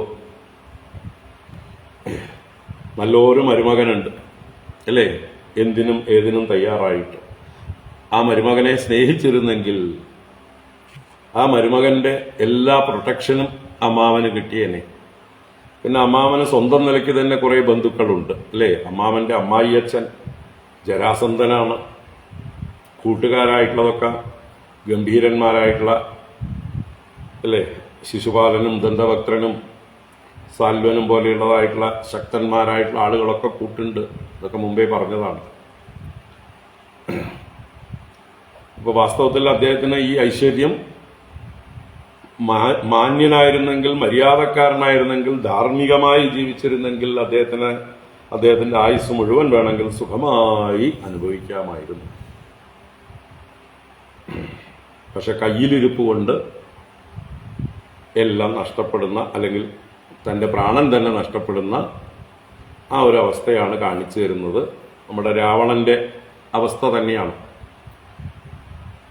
നല്ലൊരു മരുമകനുണ്ട് അല്ലേ, എന്തിനും ഏതിനും തയ്യാറായിട്ട്. ആ മരുമകനെ സ്നേഹിച്ചിരുന്നെങ്കിൽ ആ മരുമകന്റെ എല്ലാ പ്രൊട്ടക്ഷനും അമ്മാവന് കിട്ടിയേനെ. പിന്നെ അമ്മാവന് സ്വന്തം നിലയ്ക്ക് തന്നെ കുറെ ബന്ധുക്കളുണ്ട് അല്ലേ. അമ്മാവന്റെ അമ്മായിയച്ഛൻ ജരാസന്ധനാണ്. കൂട്ടുകാരായിട്ടുള്ളതൊക്കെ ഗംഭീരന്മാരായിട്ടുള്ള അല്ലേ, ശിശുപാലനും ദന്തവക്ത്രനും സാൽവനും പോലെയുള്ളതായിട്ടുള്ള ശക്തന്മാരായിട്ടുള്ള ആളുകളൊക്കെ കൂട്ടുണ്ട്. ഇതൊക്കെ മുമ്പേ പറഞ്ഞതാണ്. അപ്പൊ വാസ്തവത്തിൽ അദ്ദേഹത്തിന് ഈ ഐശ്വര്യം മാന്യനായിരുന്നെങ്കിൽ, മര്യാദക്കാരനായിരുന്നെങ്കിൽ, ധാർമ്മികമായി ജീവിച്ചിരുന്നെങ്കിൽ അദ്ദേഹത്തിന്റെ ആയുസ് മുഴുവൻ വേണമെങ്കിൽ സുഖമായി അനുഭവിക്കാമായിരുന്നു. പക്ഷെ കയ്യിലിരിപ്പ് കൊണ്ട് എല്ലാം നഷ്ടപ്പെടുന്ന, അല്ലെങ്കിൽ തന്റെ പ്രാണൻ തന്നെ നഷ്ടപ്പെടുന്ന ആ ഒരു അവസ്ഥയാണ് കാണിച്ചു തരുന്നത്. നമ്മുടെ രാവണന്റെ അവസ്ഥ തന്നെയാണ്.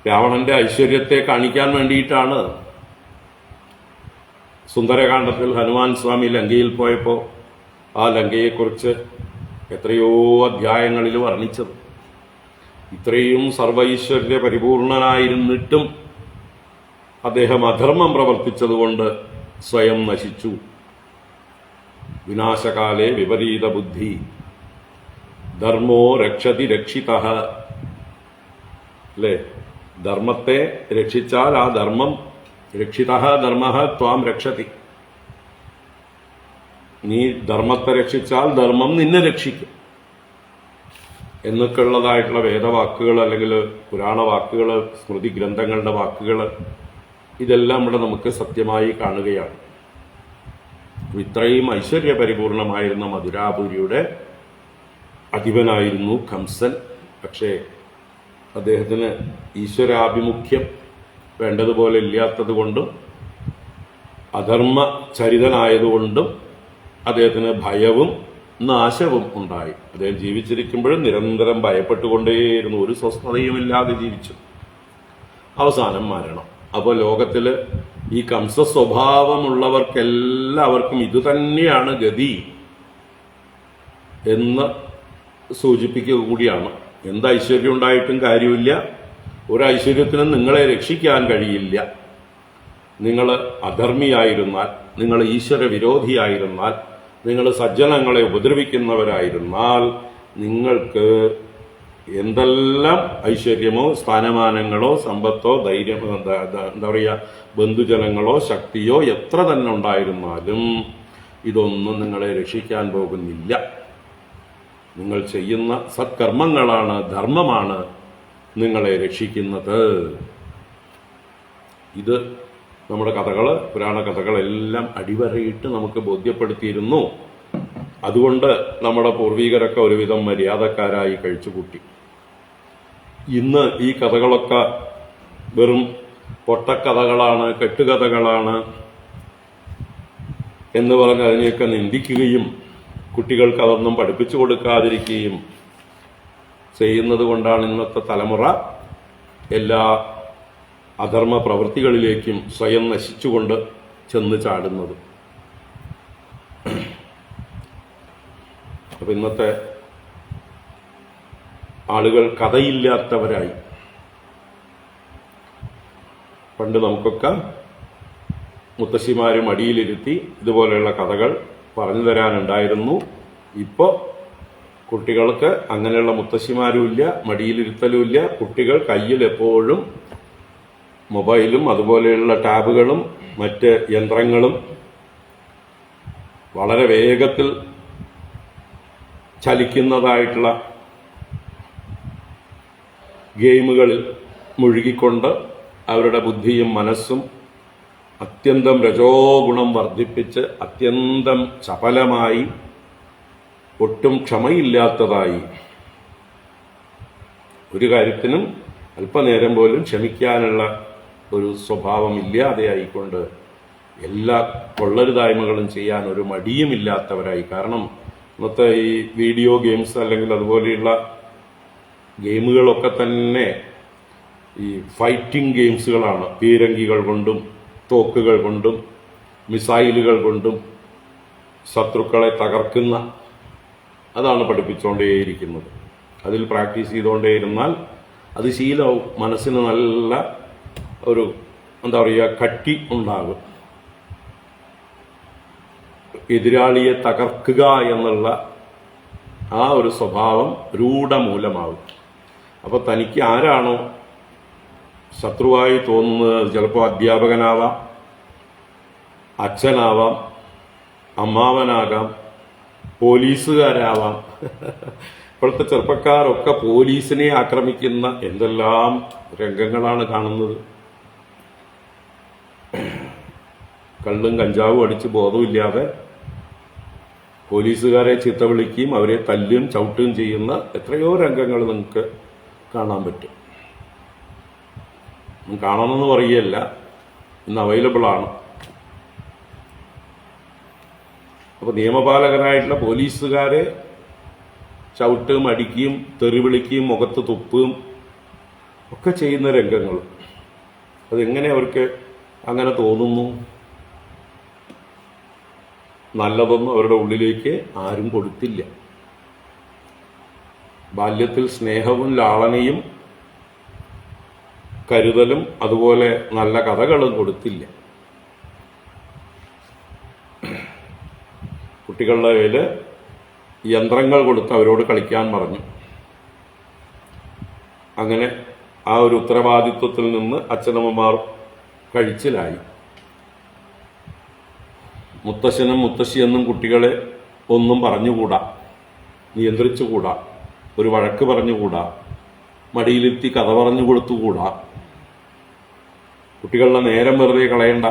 രാവണന്റെ ഐശ്വര്യത്തെ കാണിക്കാൻ വേണ്ടിയിട്ടാണ് സുന്ദരകാന്ഡത്തിൽ ഹനുമാൻ സ്വാമി ലങ്കയിൽ പോയപ്പോൾ ആ ലങ്കയെക്കുറിച്ച് എത്രയോ അധ്യായങ്ങളിൽ വർണ്ണിച്ചത്. ഇത്രയും സർവൈശ്വര്യ പരിപൂർണനായിരുന്നിട്ടും അദ്ദേഹം അധർമ്മം പ്രവർത്തിച്ചതുകൊണ്ട് സ്വയം നശിച്ചു. വിനാശകാലേ വിപരീത ബുദ്ധി ധർമ്മോ രക്ഷതി രക്ഷിതഃ. അല്ലേ, ധർമ്മത്തെ രക്ഷിച്ചാൽ ആ ധർമ്മം, രക്ഷിതഃ ധർമ്മഃ ത്വാം രക്ഷതി. നീ ധർമ്മത്തെ രക്ഷിച്ചാൽ ധർമ്മം നിന്നെ രക്ഷിക്കും എന്നൊക്കെയുള്ളതായിട്ടുള്ള വേദവാക്കുകൾ, അല്ലെങ്കിൽ പുരാണ വാക്കുകൾ, സ്മൃതി ഗ്രന്ഥങ്ങളുടെ വാക്കുകൾ, ഇതെല്ലാം ഇവിടെ നമുക്ക് സത്യമായി കാണുകയാണ്. ഇത്രയും ഐശ്വര്യ പരിപൂർണമായിരുന്ന മധുരാപുരിയുടെ അധിപനായിരുന്നു കംസൻ. പക്ഷേ അദ്ദേഹത്തിന് ഈശ്വരാഭിമുഖ്യം വേണ്ടതുപോലെ ഇല്ലാത്തത് കൊണ്ടും അധർമ്മ ചരിതനായതുകൊണ്ടും അദ്ദേഹത്തിന് ഭയവും നാശവും ഉണ്ടായി. അദ്ദേഹം ജീവിച്ചിരിക്കുമ്പോഴും നിരന്തരം ഭയപ്പെട്ടുകൊണ്ടേയിരുന്നു, ഒരു സ്വസ്ഥതയുമില്ലാതെ ജീവിച്ചു. അവസാനം മരണം. അപ്പോൾ ലോകത്തിൽ ഈ കംസ സ്വഭാവമുള്ളവർക്കെല്ലാവർക്കും ഇതുതന്നെയാണ് ഗതി എന്ന് സൂചിപ്പിക്കുക കൂടിയാണ്. എന്ത് ഐശ്വര്യം ഉണ്ടായിട്ടും കാര്യമില്ല, ഒരു ഐശ്വര്യത്തിനും നിങ്ങളെ രക്ഷിക്കാൻ കഴിയില്ല. നിങ്ങൾ അധർമ്മിയായിരുന്നാൽ, നിങ്ങൾ ഈശ്വര വിരോധിയായിരുന്നാൽ, നിങ്ങൾ സജ്ജനങ്ങളെ ഉപദ്രവിക്കുന്നവരായിരുന്നാൽ, നിങ്ങൾക്ക് എന്തെല്ലാം ഐശ്വര്യമോ സ്ഥാനമാനങ്ങളോ സമ്പത്തോ ധൈര്യമോ എന്താ പറയുക ബന്ധുജനങ്ങളോ ശക്തിയോ എത്ര തന്നെ ഉണ്ടായിരുന്നാലും ഇതൊന്നും നിങ്ങളെ രക്ഷിക്കാൻ പോകുന്നില്ല. നിങ്ങൾ ചെയ്യുന്ന സത്കർമ്മങ്ങളാണ്, ധർമ്മമാണ് നിങ്ങളെ രക്ഷിക്കുന്നത്. ഇത് നമ്മുടെ കഥകൾ, പുരാണ കഥകളെല്ലാം അടിവരയിട്ട് നമുക്ക് ബോധ്യപ്പെടുത്തിയിരുന്നു. അതുകൊണ്ട് നമ്മുടെ പൂർവികരൊക്കെ ഒരുവിധം മര്യാദക്കാരായി കഴിച്ചുകൂട്ടി. ഇന്ന് ഈ കഥകളൊക്കെ വെറും പൊട്ടക്കഥകളാണ്, കെട്ടുകഥകളാണ് എന്ന് പറഞ്ഞ് അതിനെയൊക്കെ നിന്ദിക്കുകയും കുട്ടികൾക്ക് അതൊന്നും പഠിപ്പിച്ചു കൊടുക്കാതിരിക്കുകയും ചെയ്യുന്നത് കൊണ്ടാണ് ഇന്നത്തെ തലമുറ എല്ലാ അധർമ്മ പ്രവൃത്തികളിലേക്കും സ്വയം നശിച്ചുകൊണ്ട് ചെന്ന് ചാടുന്നത്. അപ്പൊ ഇന്നത്തെ ആളുകൾ കഥയില്ലാത്തവരായി. പണ്ട് നമുക്കൊക്കെ മുത്തശ്ശിമാരും മടിയിലിരുത്തി ഇതുപോലെയുള്ള കഥകൾ പറഞ്ഞു തരാനുണ്ടായിരുന്നു. ഇപ്പോൾ കുട്ടികൾക്ക് അങ്ങനെയുള്ള മുത്തശ്ശിമാരുമില്ല, മടിയിലിരുത്തലുമില്ല. കുട്ടികൾ കയ്യിൽ എപ്പോഴും മൊബൈലും അതുപോലെയുള്ള ടാബുകളും മറ്റ് യന്ത്രങ്ങളും വളരെ വേഗത്തിൽ ചലിക്കുന്നതായിട്ടുള്ള ഗെയിമുകളിൽ മുഴുകിക്കൊണ്ട് അവരുടെ ബുദ്ധിയും മനസ്സും അത്യന്തം രജോഗുണം വർദ്ധിപ്പിച്ച് അത്യന്തം ചപലമായി, ഒട്ടും ക്ഷമയില്ലാത്തതായി, ഒരു കാര്യത്തിനും അല്പനേരം പോലും ക്ഷമിക്കാനുള്ള ഒരു സ്വഭാവം ഇല്ലാതെയായിക്കൊണ്ട് എല്ലാ കൊള്ളരുതായ്മകളും ചെയ്യാൻ ഒരു മടിയുമില്ലാത്തവരായി. കാരണം ഇന്നത്തെ ഈ വീഡിയോ ഗെയിംസ് അല്ലെങ്കിൽ അതുപോലെയുള്ള ഗെയിമുകളൊക്കെ തന്നെ ഈ ഫൈറ്റിംഗ് ഗെയിംസുകളാണ്. പീരങ്കികൾ കൊണ്ടും തോക്കുകൾ കൊണ്ടും മിസൈലുകൾ കൊണ്ടും ശത്രുക്കളെ തകർക്കുന്ന അതാണ് പഠിപ്പിച്ചുകൊണ്ടേയിരിക്കുന്നത്. അതിൽ പ്രാക്ടീസ് ചെയ്തുകൊണ്ടേയിരുന്നാൽ അത് ശീലവും. മനസ്സിന് നല്ല ഒരു എന്താ പറയുക കട്ടി ഉണ്ടാകും. എതിരാളിയെ തകർക്കുക എന്നുള്ള ആ ഒരു സ്വഭാവം രൂഢമൂലമാകും. അപ്പോൾ തനിക്ക് ആരാണോ ശത്രുവായി തോന്നുന്നത്, ചിലപ്പോൾ അധ്യാപകനാവാം, അച്ഛനാവാം, അമ്മാവനാകാം, പോലീസുകാരാവാം. ഇപ്പോഴത്തെ ചെറുപ്പക്കാരൊക്കെ പോലീസിനെ ആക്രമിക്കുന്ന എന്തെല്ലാം രംഗങ്ങളാണ് കാണുന്നത്. കള്ളും കഞ്ചാവും അടിച്ച് ബോധമില്ലാതെ പോലീസുകാരെ ചീത്ത വിളിക്കുകയും അവരെ തല്ലുകയും ചവിട്ടുകയും ചെയ്യുന്ന എത്രയോ രംഗങ്ങൾ നിങ്ങൾക്ക് കാണാൻ പറ്റും. കാണണമെന്ന് പറയുകയല്ല, ഇന്ന് അവൈലബിൾ ആണ്. അപ്പോൾ നിയമപാലകരായിട്ടുള്ള പോലീസുകാരെ ചവിട്ടുകയും അടിക്കുകയും തെറി വിളിക്കുകയും മുഖത്ത് തുപ്പുകയും ഒക്കെ ചെയ്യുന്ന രംഗങ്ങൾ, അതെങ്ങനെ അവർക്ക് അങ്ങനെ തോന്നുന്നു? നല്ലതൊന്നും അവരുടെ ഉള്ളിലേക്ക് ആരും കൊടുത്തില്ല. ബാല്യത്തിൽ സ്നേഹവും ലാളനയും കരുതലും അതുപോലെ നല്ല കഥകളും കൊടുത്തില്ല. കുട്ടികളുടെ കയ്യിൽ യന്ത്രങ്ങൾ കൊടുത്ത് അവരോട് കളിക്കാൻ പറഞ്ഞു. അങ്ങനെ ആ ഒരു ഉത്തരവാദിത്വത്തിൽ നിന്ന് അച്ഛനമ്മമാർ കഴിച്ചിലായി. മുത്തശ്ശനും മുത്തശ്ശിയെന്നും കുട്ടികളെ ഒന്നും പറഞ്ഞുകൂടാ, നിയന്ത്രിച്ചുകൂടാ, ഒരു വഴക്ക് പറഞ്ഞുകൂടാ, മടിയിലെത്തി കഥ പറഞ്ഞു കൊടുത്തുകൂടാ. കുട്ടികളുടെ നേരം വെറുതെ കളയണ്ട,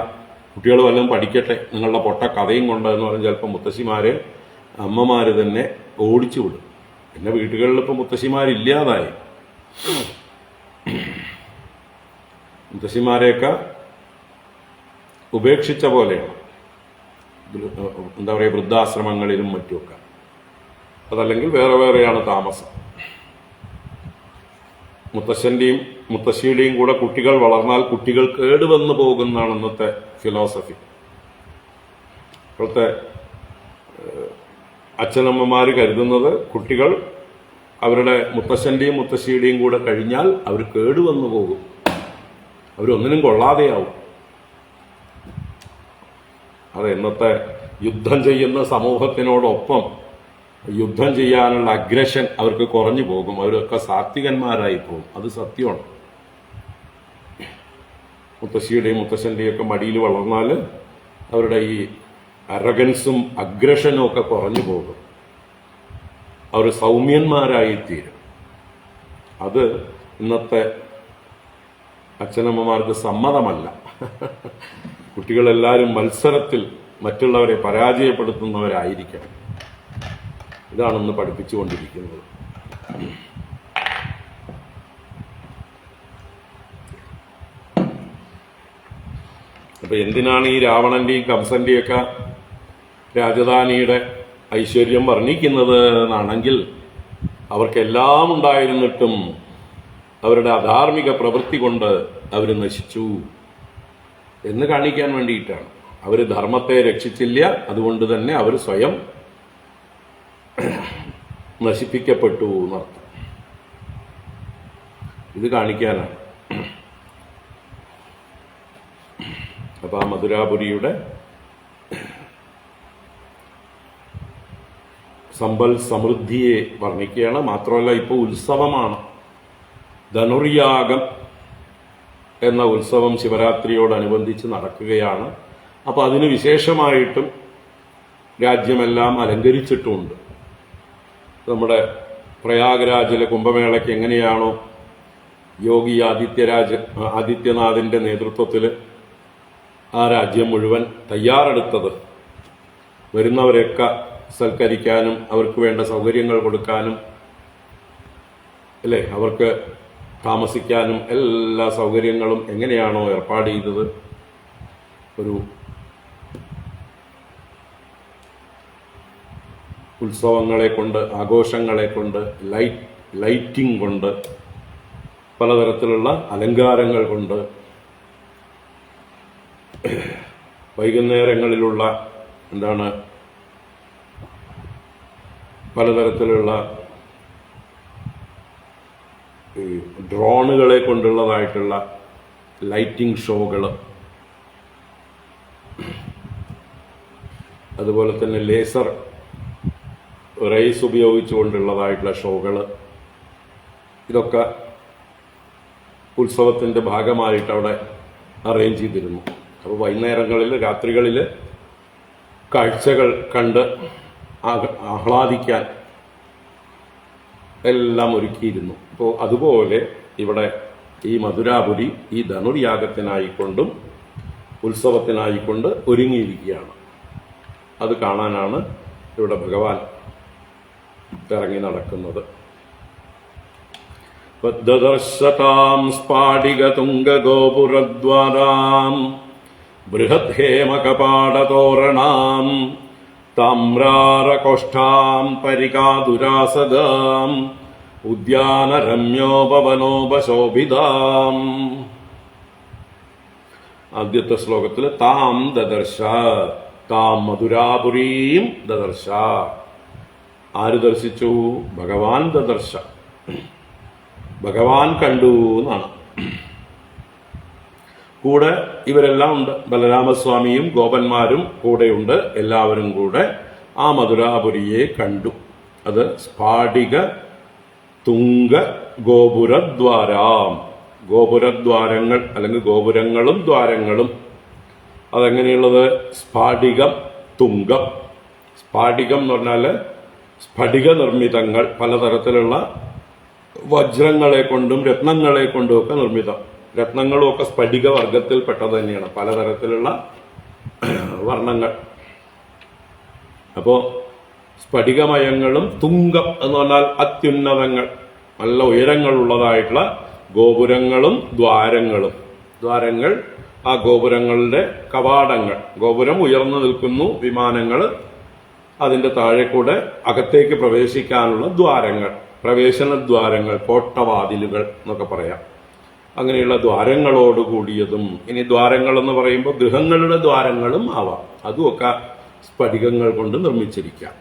കുട്ടികൾ വല്ലതും പഠിക്കട്ടെ, നിങ്ങളുടെ പൊട്ട കഥയും കൊണ്ട് എന്ന് പറഞ്ഞ് ചിലപ്പോൾ മുത്തശ്ശിമാരെ അമ്മമാർ തന്നെ ഓടിച്ചു വിടും. പിന്നെ വീടുകളിൽ ഇപ്പോൾ മുത്തശ്ശിമാരില്ലാതായി. മുത്തശ്ശിമാരെയൊക്കെ ഉപേക്ഷിച്ച പോലെയാണ്. എന്താ പറയുക, വൃദ്ധാശ്രമങ്ങളിലും മറ്റുമൊക്കെ. അതല്ലെങ്കിൽ വേറെ വേറെയാണ് താമസം. മുത്തശ്ശൻ്റെയും മുത്തശ്ശിയുടെയും കൂടെ കുട്ടികൾ വളർന്നാൽ കുട്ടികൾ കേടുവന്നു പോകുന്നതാണ് ഇന്നത്തെ ഫിലോസഫി. ഇപ്പോഴത്തെ അച്ഛനമ്മമാർ കരുതുന്നത് കുട്ടികൾ അവരുടെ മുത്തശ്ശൻ്റെയും മുത്തശ്ശിയുടെയും കൂടെ കഴിഞ്ഞാൽ അവർ കേടുവന്നു പോകും, അവരൊന്നിനും കൊള്ളാതെയാവും. അത് ഇന്നത്തെ യുദ്ധം ചെയ്യുന്ന സമൂഹത്തിനോടൊപ്പം യുദ്ധം ചെയ്യാനുള്ള അഗ്രഷൻ അവർക്ക് കുറഞ്ഞു പോകും, അവരൊക്കെ സാത്വികന്മാരായി പോകും. അത് സത്യമാണ്. മുത്തശ്ശിയുടെയും മുത്തശ്ശൻ്റെയും ഒക്കെ മടിയിൽ വളർന്നാൽ അവരുടെ ഈ അറഗൻസും അഗ്രഷനും ഒക്കെ കുറഞ്ഞു പോകും, അവർ സൗമ്യന്മാരായിത്തീരും. അത് ഇന്നത്തെ അച്ഛനമ്മമാർക്ക് സമ്മതമല്ല. കുട്ടികളെല്ലാവരും മത്സരത്തിൽ മറ്റുള്ളവരെ പരാജയപ്പെടുത്തുന്നവരായിരിക്കണം. ഇതാണ് ഇന്ന് പഠിപ്പിച്ചുകൊണ്ടിരിക്കുന്നത്. അപ്പൊ എന്തിനാണ് ഈ രാവണന്റെയും കംസന്റെയും ഒക്കെ രാജധാനിയുടെ ഐശ്വര്യം വർണ്ണിക്കുന്നത് എന്നാണെങ്കിൽ, അവർക്കെല്ലാം ഉണ്ടായിരുന്നിട്ടും അവരുടെ അധാർമിക പ്രവൃത്തി കൊണ്ട് അവർ നശിച്ചു എന്ന് കാണിക്കാൻ വേണ്ടിയിട്ടാണ്. അവർ ധർമ്മത്തെ രക്ഷിച്ചില്ല, അതുകൊണ്ട് തന്നെ അവർ സ്വയം നശിപ്പിക്കപ്പെട്ടു എന്നർത്ഥം. ഇത് കാണിക്കാനാണ്. അപ്പൊ ആ മധുരാപുരിയുടെ സമ്പൽ സമൃദ്ധിയെ വർണ്ണിക്കുകയാണ്. മാത്രമല്ല ഇപ്പോൾ ഉത്സവമാണ്, ധനുർയാഗം എന്ന ഉത്സവം ശിവരാത്രിയോടനുബന്ധിച്ച് നടക്കുകയാണ്. അപ്പൊ അതിന് വിശേഷമായിട്ടും രാജ്യമെല്ലാം അലങ്കരിച്ചിട്ടുമുണ്ട്. നമ്മുടെ പ്രയാഗ്രാജിലെ കുംഭമേളയ്ക്ക് എങ്ങനെയാണോ യോഗി ആദിത്യനാഥിന്റെ നേതൃത്വത്തിൽ ആ രാജ്യം മുഴുവൻ തയ്യാറെടുത്തത്, വരുന്നവരെയൊക്കെ സൽക്കരിക്കാനും അവർക്ക് വേണ്ട സൗകര്യങ്ങൾ കൊടുക്കാനും അല്ലേ, അവർക്ക് താമസിക്കാനും എല്ലാ സൗകര്യങ്ങളും എങ്ങനെയാണോ ഏർപ്പാട് ചെയ്തത്, ഒരു ഉത്സവങ്ങളെ കൊണ്ട്, ആഘോഷങ്ങളെ കൊണ്ട്, ലൈറ്റിംഗ് കൊണ്ട്, പലതരത്തിലുള്ള അലങ്കാരങ്ങൾ കൊണ്ട്, വൈകുന്നേരങ്ങളിലുള്ള പലതരത്തിലുള്ള ഡ്രോണുകളെ കൊണ്ടുള്ളതായിട്ടുള്ള ലൈറ്റിംഗ് ഷോകൾ, അതുപോലെ തന്നെ ലേസർ റേസ് ഉപയോഗിച്ചുകൊണ്ടുള്ളതായിട്ടുള്ള ഷോകൾ, ഇതൊക്കെ ഉത്സവത്തിൻ്റെ ഭാഗമായിട്ട് അവിടെ അറേഞ്ച് ചെയ്തിരുന്നു. അപ്പോൾ വൈകുന്നേരങ്ങളിൽ, രാത്രികളിൽ കാഴ്ചകൾ കണ്ട് ആഹ്ലാദിക്കാൻ എല്ലാം ഒരുക്കിയിരുന്നു. അപ്പോൾ അതുപോലെ ഇവിടെ ഈ മധുരാപുരി ഈ ധനുർയാഗത്തിനായിക്കൊണ്ടും ഉത്സവത്തിനായിക്കൊണ്ട് ഒരുങ്ങിയിരിക്കുകയാണ്. അത് കാണാനാണ് ഇവിടെ ഭഗവാൻ ഇറങ്ങി നടക്കുന്നത്. ദദർശതാം സ്ഫാടികതുംഗഗോപുരദ്വാരാം ബൃഹദ്ഹേമകപാടതോരണാം താമ്രാരകോഷ്ഠാം പരികാതുരാസദാം ഉദ്യാനരമ്യോപവനോപശോഭിതാം. ആദ്യത്തെ ശ്ലോകത്തിൽ താം ദദർശ, താം മധുരാപുരീം ദദർശ. ആര് ദർശിച്ചു? ഭഗവാൻ ദദർശ, ഭഗവാൻ കണ്ടു എന്നാണ്. കൂടെ ഇവരെല്ലാം ഉണ്ട്, ബലരാമസ്വാമിയും ഗോപന്മാരും കൂടെയുണ്ട്. എല്ലാവരും കൂടെ ആ മധുരാപുരിയെ കണ്ടു. അത് സ്ഫാടിക തുംഗ ഗോപുരദ്വാരാം, ഗോപുരദ്വാരങ്ങൾ അല്ലെങ്കിൽ ഗോപുരങ്ങളും ദ്വാരങ്ങളും. അതെങ്ങനെയുള്ളത്? സ്ഫാടികം, തുംഗം. സ്ഫാടികം എന്ന് പറഞ്ഞാൽ സ്ഫടിക നിർമ്മിതങ്ങൾ, പലതരത്തിലുള്ള വജ്രങ്ങളെ കൊണ്ടും രത്നങ്ങളെ കൊണ്ടും ഒക്കെ നിർമ്മിതം. രത്നങ്ങളും ഒക്കെ സ്ഫടിക വർഗത്തിൽ പെട്ടത് തന്നെയാണ്, പലതരത്തിലുള്ള വർണ്ണങ്ങൾ. അപ്പോ സ്ഫടികമയങ്ങളും തുംഗം എന്ന് പറഞ്ഞാൽ അത്യുന്നതങ്ങൾ, നല്ല ഉയരങ്ങളുള്ളതായിട്ടുള്ള ഗോപുരങ്ങളും ദ്വാരങ്ങളും. ദ്വാരങ്ങൾ ആ ഗോപുരങ്ങളുടെ കവാടങ്ങൾ. ഗോപുരം ഉയർന്നു നിൽക്കുന്നു, വിമാനങ്ങൾ അതിന്റെ താഴെ കൂടെ അകത്തേക്ക് പ്രവേശിക്കാനുള്ള ദ്വാരങ്ങൾ, പ്രവേശന ദ്വാരങ്ങൾ, കോട്ടവാതിലുകൾ എന്നൊക്കെ പറയാം. അങ്ങനെയുള്ള ദ്വാരങ്ങളോട് കൂടിയതും. ഇനി ദ്വാരങ്ങൾ എന്ന് പറയുമ്പോൾ ഗൃഹങ്ങളുടെ ദ്വാരങ്ങളും ആവാം, അതുമൊക്കെ സ്ഫടികങ്ങൾ കൊണ്ട് നിർമ്മിച്ചിരിക്കാം.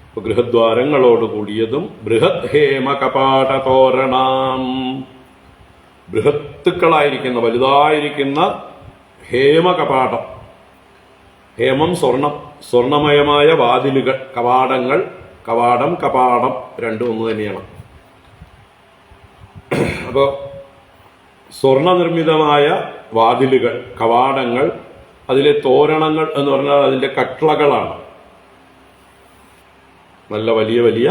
അപ്പൊ ഗൃഹദ്വാരങ്ങളോട് കൂടിയതും. ബൃഹത് ഹേമ കപാട തോരണം, ബൃഹത്തുക്കളായിരിക്കുന്ന വലുതായിരിക്കുന്ന ഹേമ കപാടം. ഹേമം സ്വർണം, സ്വർണമയമായ വാതിലുകൾ, കവാടങ്ങൾ. കവാടം കപാടം രണ്ടും ഒന്ന് തന്നെയാണ്. അപ്പോൾ സ്വർണ നിർമ്മിതമായ വാതിലുകൾ, കവാടങ്ങൾ. അതിലെ തോരണങ്ങൾ എന്ന് പറഞ്ഞാൽ അതിന്റെ കട്ട്ളകളാണ്. നല്ല വലിയ വലിയ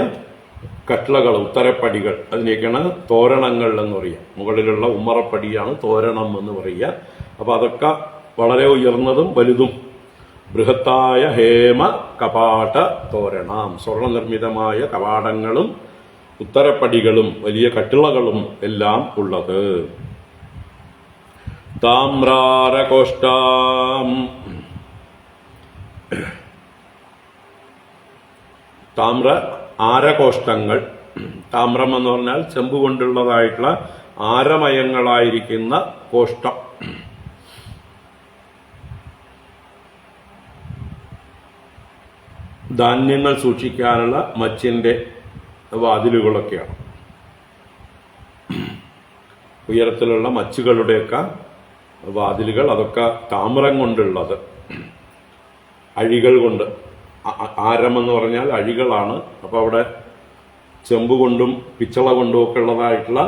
കട്ട്ളകൾ, ഉത്തരപ്പടികൾ, അതിനേക്കാണ് തോരണങ്ങൾ എന്ന് പറയുക. മുകളിലുള്ള ഉമ്മറപ്പടിയാണ് തോരണം എന്ന് പറയുക. അപ്പൊ അതൊക്കെ വളരെ ഉയർന്നതും വലുതും. ബൃഹത്തായ ഹേമ കപാട തോരണം, സ്വർണ്ണ നിർമ്മിതമായ കവാടങ്ങളും ഉത്തരപ്പടികളും വലിയ കട്ടിളകളും എല്ലാം ഉള്ളത്. താമ്രാരകോഷ്ഠം, താമ്ര ആരകോഷ്ഠങ്ങൾ. താമ്രം എന്ന് പറഞ്ഞാൽ ചെമ്പ് കൊണ്ടുള്ളതായിട്ടുള്ള ആരമയങ്ങളായിരിക്കുന്ന കോഷ്ഠം. ധാന്യങ്ങൾ സൂക്ഷിക്കാനുള്ള മച്ചിന്റെ വാതിലുകളൊക്കെയാണ്. ഉയരത്തിലുള്ള മച്ചുകളുടെയൊക്കെ വാതിലുകൾ, അതൊക്കെ താമ്രം കൊണ്ടുള്ളത്. അഴികൾ കൊണ്ട്, ആരം എന്ന് പറഞ്ഞാൽ അഴികളാണ്. അപ്പൊ അവിടെ ചെമ്പ് കൊണ്ടും പിച്ചള കൊണ്ടും ഒക്കെ ഉള്ളതായിട്ടുള്ള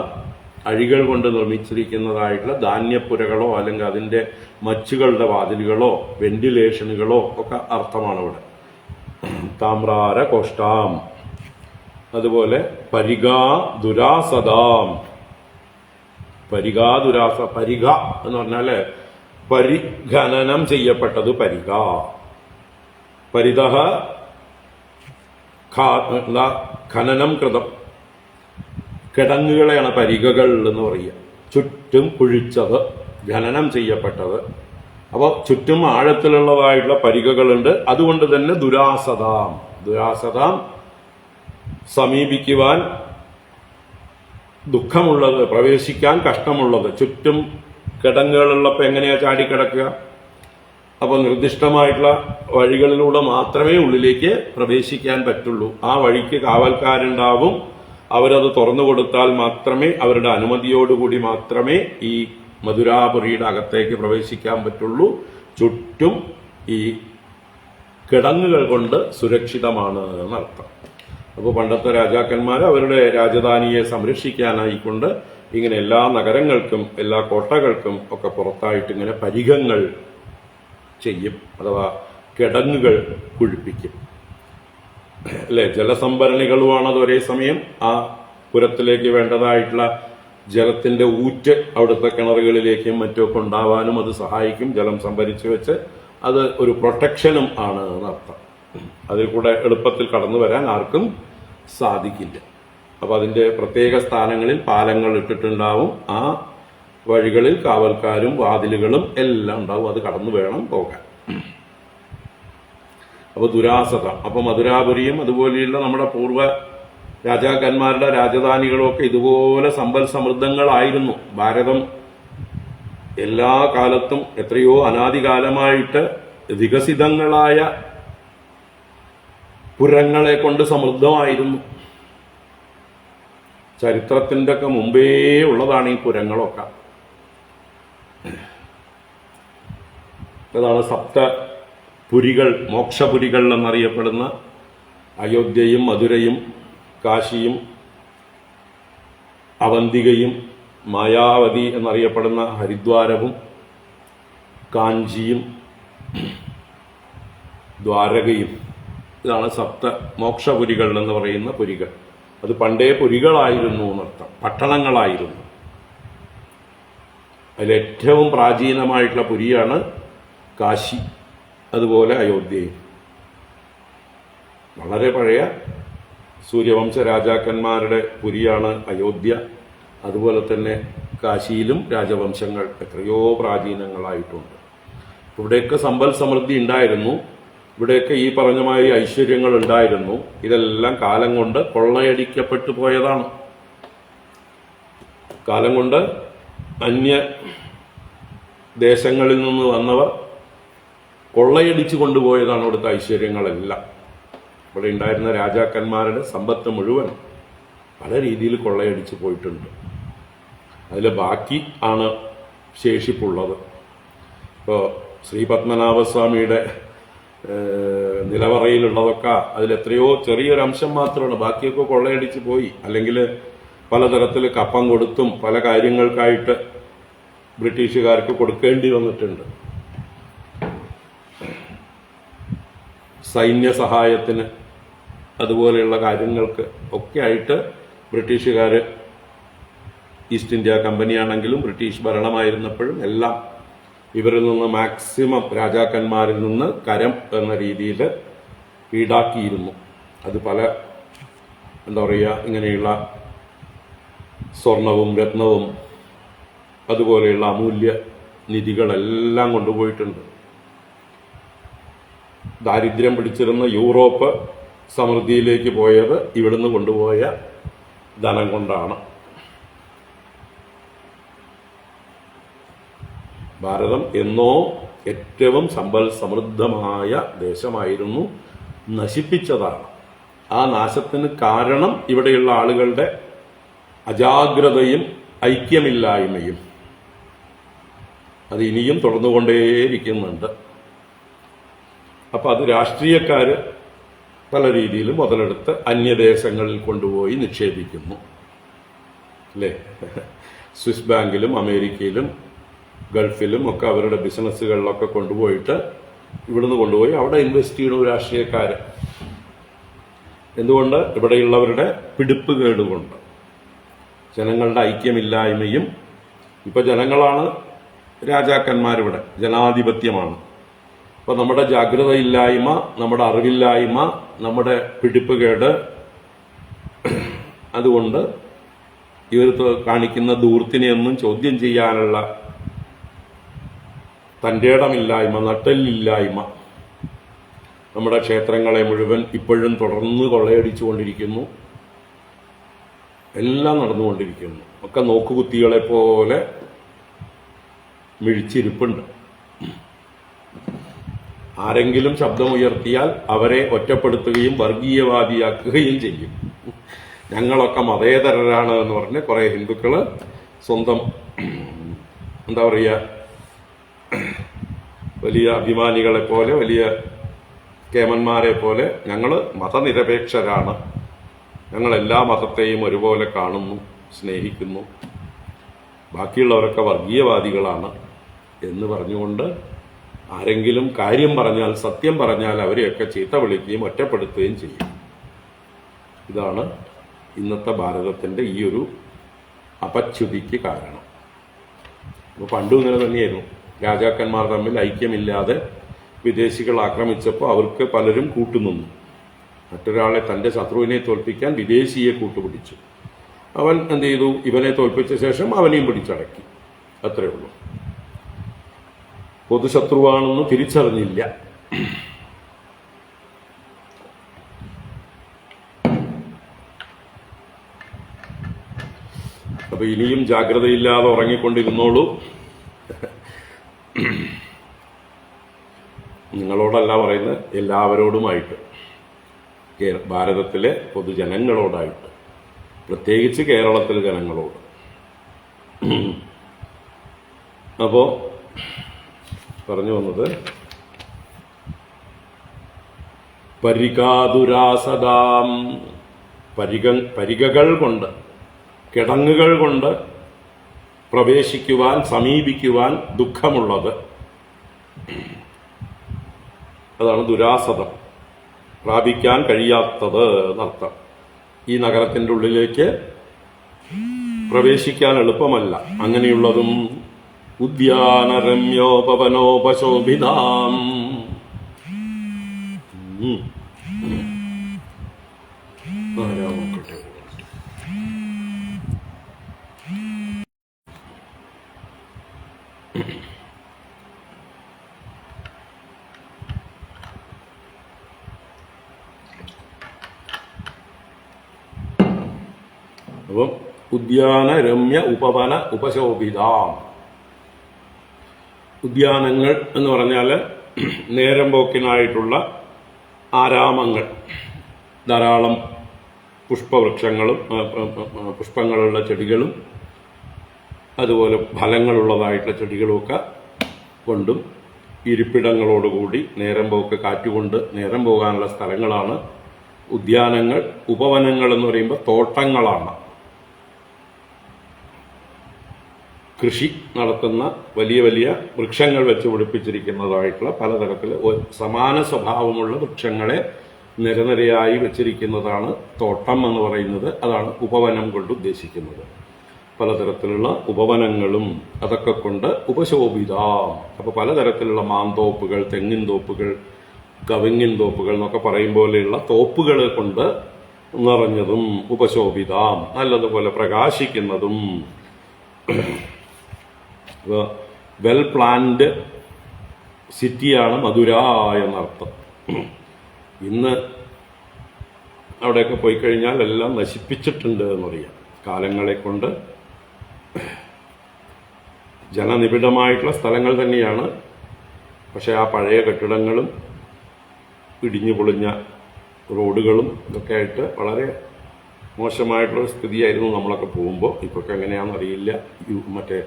അഴികൾ കൊണ്ട് നിർമ്മിച്ചിരിക്കുന്നതായിട്ടുള്ള ധാന്യപ്പുരകളോ അല്ലെങ്കിൽ അതിന്റെ മച്ചുകളുടെ വാതിലുകളോ വെന്റിലേഷനുകളോ ഒക്കെ അർത്ഥമാണ് ഇവിടെ. താമ്രാര കോഷ്ഠാം. അതുപോലെ പരിഗാ ദുരാസദാം. പരിഗാ ദുരാസ, പരിഗ എന്ന് പറഞ്ഞാല് പരിഖനനം ചെയ്യപ്പെട്ടത്. പരിഗ പരിതഃ ഖനനം കൃതം. കിടങ്ങുകളെയാണ് പരിഗകൾ എന്ന് പറയുക. ചുറ്റും കുഴിച്ചത്, ഖനനം ചെയ്യപ്പെട്ടത്. അപ്പോൾ ചുറ്റും ആഴത്തിലുള്ളതായിട്ടുള്ള പരിഗകളുണ്ട്. അതുകൊണ്ട് തന്നെ ദുരാസതാം, ദുരാസതാം സമീപിക്കുവാൻ ദുഃഖമുള്ളത്, പ്രവേശിക്കാൻ കഷ്ടമുള്ളത്. ചുറ്റും കിടങ്ങുകളുള്ളപ്പോൾ എങ്ങനെയാ ചാടിക്കിടക്കുക? അപ്പോൾ നിർദ്ദിഷ്ടമായിട്ടുള്ള വഴികളിലൂടെ മാത്രമേ ഉള്ളിലേക്ക് പ്രവേശിക്കാൻ പറ്റുള്ളൂ. ആ വഴിക്ക് കാവൽക്കാരുണ്ടാവും. അവരത് തുറന്നു കൊടുത്താൽ മാത്രമേ, അവരുടെ അനുമതിയോടുകൂടി മാത്രമേ ഈ മധുരാപുരിയുടെ അകത്തേക്ക് പ്രവേശിക്കാൻ പറ്റുള്ളൂ. ചുറ്റും ഈ കിടങ്ങുകൾ കൊണ്ട് സുരക്ഷിതമാണ് എന്നർത്ഥം. അപ്പോൾ പണ്ടത്തെ രാജാക്കന്മാർ അവരുടെ രാജധാനിയെ സംരക്ഷിക്കാനായിക്കൊണ്ട് ഇങ്ങനെ എല്ലാ നഗരങ്ങൾക്കും എല്ലാ കോട്ടകൾക്കും ഒക്കെ പുറത്തായിട്ട് ഇങ്ങനെ പരിഘങ്ങൾ ചെയ്യും, അഥവാ കിടങ്ങുകൾ കുഴിപ്പിക്കും. അല്ലെ, ജലസംഭരണികളുമാണത്. ഒരേ സമയം ആ പുരത്തിലേക്ക് വേണ്ടതായിട്ടുള്ള ജലത്തിന്റെ ഊറ്റ് അവിടുത്തെ കിണറുകളിലേക്കും മറ്റുമൊക്കെ ഉണ്ടാവാനും അത് സഹായിക്കും. ജലം സംഭരിച്ചു വെച്ച് അത് ഒരു പ്രൊട്ടക്ഷനും ആണ് എന്നർത്ഥം. അതിൽ കൂടെ എളുപ്പത്തിൽ കടന്നു വരാൻ ആർക്കും സാധിക്കില്ല. അപ്പൊ അതിന്റെ പ്രത്യേക സ്ഥാനങ്ങളിൽ പാലങ്ങൾ ഇട്ടിട്ടുണ്ടാവും. ആ വഴികളിൽ കാവൽക്കാരും വാതിലുകളും എല്ലാം ഉണ്ടാവും. അത് കടന്നു വേണം പോകാൻ. അപ്പൊ ദുരാസത. അപ്പൊ മധുരാപുരിയും അതുപോലെയുള്ള നമ്മുടെ പൂർവ്വ രാജാക്കന്മാരുടെ രാജധാനികളും ഒക്കെ ഇതുപോലെ സമ്പൽ സമൃദ്ധങ്ങളായിരുന്നു. ഭാരതം എല്ലാ കാലത്തും എത്രയോ അനാദികാലമായിട്ട് വികസിതങ്ങളായ പുരങ്ങളെ കൊണ്ട് സമൃദ്ധമായിരുന്നു. ചരിത്രത്തിന്റെ ഒക്കെ മുമ്പേ ഉള്ളതാണ് ഈ പുരങ്ങളൊക്കെ. അതാണ് സപ്തപുരികൾ, മോക്ഷപുരികൾ എന്നറിയപ്പെടുന്ന അയോധ്യയും മധുരയും കാശിയും അവന്തികയും മായാവതി എന്നറിയപ്പെടുന്ന ഹരിദ്വാരവും കാഞ്ചിയും ദ്വാരകയും. ഇതാണ് സപ്ത മോക്ഷപുരികൾ എന്ന് പറയുന്ന പുരികൾ. അത് പണ്ടേ പുരികളായിരുന്നു എന്നർത്ഥം, പട്ടണങ്ങളായിരുന്നു. അതിലേറ്റവും പ്രാചീനമായിട്ടുള്ള പുരിയാണ് കാശി, അതുപോലെ അയോധ്യയും. വളരെ പഴയ സൂര്യവംശ രാജാക്കന്മാരുടെ പുരിയാണ് അയോധ്യ. അതുപോലെ തന്നെ കാശിയിലും രാജവംശങ്ങൾ എത്രയോ പ്രാചീനങ്ങളായിട്ടുണ്ട്. ഇവിടെയൊക്കെ സമ്പൽ സമൃദ്ധി ഉണ്ടായിരുന്നു, ഇവിടെയൊക്കെ ഈ പറഞ്ഞമാതിരി ഐശ്വര്യങ്ങൾ ഉണ്ടായിരുന്നു. ഇതെല്ലാം കാലം കൊണ്ട് കൊള്ളയടിക്കപ്പെട്ടു പോയതാണ്. കാലം കൊണ്ട് അന്യ ദേശങ്ങളിൽ നിന്ന് വന്നവർ കൊള്ളയടിച്ചു കൊണ്ടുപോയതാണ് ഇവിടുത്തെ ഐശ്വര്യങ്ങളെല്ലാം. ഇവിടെ ഉണ്ടായിരുന്ന രാജാക്കന്മാരുടെ സമ്പത്ത് മുഴുവൻ പല രീതിയിൽ കൊള്ളയടിച്ചു പോയിട്ടുണ്ട്. അതിൽ ബാക്കി ആണ് ശേഷിപ്പുള്ളത്. ഇപ്പോൾ ശ്രീ പത്മനാഭസ്വാമിയുടെ നിലവറയിലുള്ളതൊക്കെ അതിലെത്രയോ ചെറിയൊരു അംശം മാത്രമാണ്, ബാക്കിയൊക്കെ കൊള്ളയടിച്ച് പോയി. അല്ലെങ്കിൽ പലതരത്തിൽ കപ്പം കൊടുത്തും പല കാര്യങ്ങൾക്കായിട്ട് ബ്രിട്ടീഷുകാർക്ക് കൊടുക്കേണ്ടി വന്നിട്ടുണ്ട്. സൈന്യ സഹായത്തിന് അതുപോലെയുള്ള കാര്യങ്ങൾക്ക് ഒക്കെ ആയിട്ട് ബ്രിട്ടീഷുകാർ, ഈസ്റ്റ് ഇന്ത്യ കമ്പനിയാണെങ്കിലും ബ്രിട്ടീഷ് ഭരണമായിരുന്നപ്പോഴും എല്ലാം ഇവരിൽ നിന്ന് മാക്സിമം രാജാക്കന്മാരിൽ നിന്ന് കരം എന്ന രീതിയിൽ ഈടാക്കിയിരുന്നു. അത് പല എന്താ പറയുക, ഇങ്ങനെയുള്ള സ്വർണവും രത്നവും അതുപോലെയുള്ള അമൂല്യ നിധികളെല്ലാം കൊണ്ടുപോയിട്ടുണ്ട്. ദാരിദ്ര്യം പിടിച്ചിരുന്ന യൂറോപ്പ് സമൃദ്ധിയിലേക്ക് പോയത് ഇവിടുന്ന് കൊണ്ടുപോയ ധനം കൊണ്ടാണ്. ഭാരതം എന്നോ ഏറ്റവും സമ്പൽ സമൃദ്ധമായ ദേശമായിരുന്നു, നശിപ്പിച്ചതാണ്. ആ നാശത്തിന് കാരണം ഇവിടെയുള്ള ആളുകളുടെ അജാഗ്രതയും ഐക്യമില്ലായ്മയും. അത് ഇനിയും തുടർന്നുകൊണ്ടേയിരിക്കുന്നുണ്ട്. അപ്പം അത് രാഷ്ട്രീയക്കാർ പല രീതിയിൽ മുതലെടുത്ത് അന്യദേശങ്ങളിൽ കൊണ്ടുപോയി നിക്ഷേപിക്കുന്നു, അല്ലേ? സ്വിസ് ബാങ്കിലും അമേരിക്കയിലും ഗൾഫിലും ഒക്കെ അവരുടെ ബിസിനസ്സുകളിലൊക്കെ കൊണ്ടുപോയിട്ട് ഇവിടുന്ന് കൊണ്ടുപോയി അവിടെ ഇൻവെസ്റ്റ് ചെയ്യുന്ന രാഷ്ട്രീയക്കാർ. എന്തുകൊണ്ട്? ഇവിടെയുള്ളവരുടെ പിടിപ്പ് കേടുകൊണ്ട്, ജനങ്ങളുടെ ഐക്യമില്ലായ്മയും. ഇപ്പൊ ജനങ്ങളാണ് രാജാക്കന്മാരിവിടെ, ജനാധിപത്യമാണ്. അപ്പൊ നമ്മുടെ ജാഗ്രതയില്ലായ്മ, നമ്മുടെ അറിവില്ലായ്മ, നമ്മുടെ പിടിപ്പ് കേട്, അതുകൊണ്ട് ഇവർ കാണിക്കുന്ന ധൂർത്തിനെയൊന്നും ചോദ്യം ചെയ്യാനുള്ള തൻ്റെ ഇടമില്ലായ്മ, നട്ടെല്ലില്ലായ്മ നമ്മുടെ ക്ഷേത്രങ്ങളെ മുഴുവൻ ഇപ്പോഴും തുടർന്ന് കൊള്ളയടിച്ചുകൊണ്ടിരിക്കുന്നു. എല്ലാം നടന്നുകൊണ്ടിരിക്കുന്നു. ഒക്കെ നോക്കുകുത്തികളെ പോലെ മിഴിച്ചിരിപ്പുണ്ട്. ആരെങ്കിലും ശബ്ദമുയർത്തിയാൽ അവരെ ഒറ്റപ്പെടുത്തുകയും വർഗീയവാദിയാക്കുകയും ചെയ്യും. ഞങ്ങളൊക്കെ മതേതരരാണ് എന്ന് പറഞ്ഞ് കുറെ ഹിന്ദുക്കള് സ്വന്തം എന്താ പറയുക, വലിയ അഭിമാനികളെ പോലെ, വലിയ കേമന്മാരെ പോലെ ഞങ്ങൾ മതനിരപേക്ഷരാണ്, ഞങ്ങൾ എല്ലാ മതത്തെയും ഒരുപോലെ കാണുന്നു, സ്നേഹിക്കുന്നു, ബാക്കിയുള്ളവരൊക്കെ വർഗീയവാദികളാണ് എന്ന് പറഞ്ഞുകൊണ്ട് ആരെങ്കിലും കാര്യം പറഞ്ഞാൽ, സത്യം പറഞ്ഞാൽ അവരെയൊക്കെ ചീത്ത വിളിക്കുകയും ഒറ്റപ്പെടുത്തുകയും ചെയ്യും. ഇതാണ് ഇന്നത്തെ ഭാരതത്തിൻ്റെ ഈ ഒരു അപച്യുതിക്ക് കാരണം. അപ്പോൾ പണ്ടും ഇങ്ങനെ തന്നെയായിരുന്നു. രാജാക്കന്മാർ തമ്മിൽ ഐക്യമില്ലാതെ വിദേശികൾ ആക്രമിച്ചപ്പോൾ അവർക്ക് പലരും കൂട്ടുനിന്നു. മറ്റൊരാളെ, തൻ്റെ ശത്രുവിനെ തോൽപ്പിക്കാൻ വിദേശിയെ കൂട്ടുപിടിച്ചു. അവൻ എന്ത് ചെയ്തു? ഇവനെ തോൽപ്പിച്ച ശേഷം അവനെയും പിടിച്ചടക്കി. അത്രയേ ഉള്ളൂ. പൊതുശത്രുവാണെന്ന് തിരിച്ചറിഞ്ഞില്ല. അപ്പൊ ഇനിയും ജാഗ്രതയില്ലാതെ ഉറങ്ങിക്കൊണ്ടിരുന്നോളൂ. നിങ്ങളോടല്ല പറയുന്നത്, എല്ലാവരോടുമായിട്ട്, ഭാരതത്തിലെ പൊതുജനങ്ങളോടായിട്ട്, പ്രത്യേകിച്ച് കേരളത്തിലെ ജനങ്ങളോട്. അപ്പോ പറഞ്ഞു വന്നത്, പരികാതുരാസദാം, പരികകൾ കൊണ്ട്, കിടങ്ങുകൾ കൊണ്ട് പ്രവേശിക്കുവാൻ, സമീപിക്കുവാൻ ദുഃഖമുള്ളത്. അതാണ് ദുരാസദം, പ്രാപിക്കാൻ കഴിയാത്തത് എന്നർത്ഥം. ഈ നഗരത്തിൻ്റെ ഉള്ളിലേക്ക് പ്രവേശിക്കാൻ എളുപ്പമല്ല. അങ്ങനെയുള്ളതും ഉദ്യാനരമ്യോപവനോപശോഭിതാം. അപ്പം ഉദ്യാന രമ്യ ഉപവന ഉപശോഭിതാം. ഉദ്യാനങ്ങൾ എന്ന് പറഞ്ഞാൽ നേരം പോക്കിനായിട്ടുള്ള ആരാമങ്ങൾ, ധാരാളം പുഷ്പവൃക്ഷങ്ങളും പുഷ്പങ്ങളുള്ള ചെടികളും അതുപോലെ ഫലങ്ങളുള്ളതായിട്ടുള്ള ചെടികളുമൊക്കെ കൊണ്ടും ഇരിപ്പിടങ്ങളോടുകൂടി നേരം പോക്ക് കാറ്റുകൊണ്ട് നേരം പോകാനുള്ള സ്ഥലങ്ങളാണ് ഉദ്യാനങ്ങൾ. ഉപവനങ്ങൾ എന്ന് പറയുമ്പോൾ തോട്ടങ്ങളാണ്. കൃഷി നടത്തുന്ന വലിയ വലിയ വൃക്ഷങ്ങൾ വെച്ച് പിടിപ്പിച്ചിരിക്കുന്നതായിട്ടുള്ള പലതരത്തിൽ സമാന സ്വഭാവമുള്ള വൃക്ഷങ്ങളെ നിരനിരയായി വെച്ചിരിക്കുന്നതാണ് തോട്ടം എന്ന് പറയുന്നത്. അതാണ് ഉപവനം കൊണ്ട് ഉദ്ദേശിക്കുന്നത്. പലതരത്തിലുള്ള ഉപവനങ്ങളും അതൊക്കെ കൊണ്ട് ഉപശോഭിതാം. അപ്പോൾ പലതരത്തിലുള്ള മാന്തോപ്പുകൾ, തെങ്ങിൻ തോപ്പുകൾ, കവിങ്ങിൻ തോപ്പുകൾ എന്നൊക്കെ പറയും പോലെയുള്ള തോപ്പുകൾ കൊണ്ട് നിറഞ്ഞതും ഉപശോഭിതാം, നല്ലതുപോലെ പ്രകാശിക്കുന്നതും. വെൽ പ്ലാൻഡ് സിറ്റിയാണ് മധുര എന്നർത്ഥം. ഇന്ന് അവിടെയൊക്കെ പോയി കഴിഞ്ഞാൽ എല്ലാം നശിപ്പിച്ചിട്ടുണ്ട് എന്നറിയാം. കാലങ്ങളെ കൊണ്ട് ജനനിബിഡമായിട്ടുള്ള സ്ഥലങ്ങൾ തന്നെയാണ്. പക്ഷെ ആ പഴയ കെട്ടിടങ്ങളും ഇടിഞ്ഞു പൊളിഞ്ഞ റോഡുകളും ഇതൊക്കെ ആയിട്ട് വളരെ മോശമായിട്ടുള്ള സ്ഥിതിയായിരുന്നു നമ്മളൊക്കെ പോകുമ്പോൾ. ഇപ്പൊക്കെ എങ്ങനെയാണെന്ന് അറിയില്ല. മറ്റേ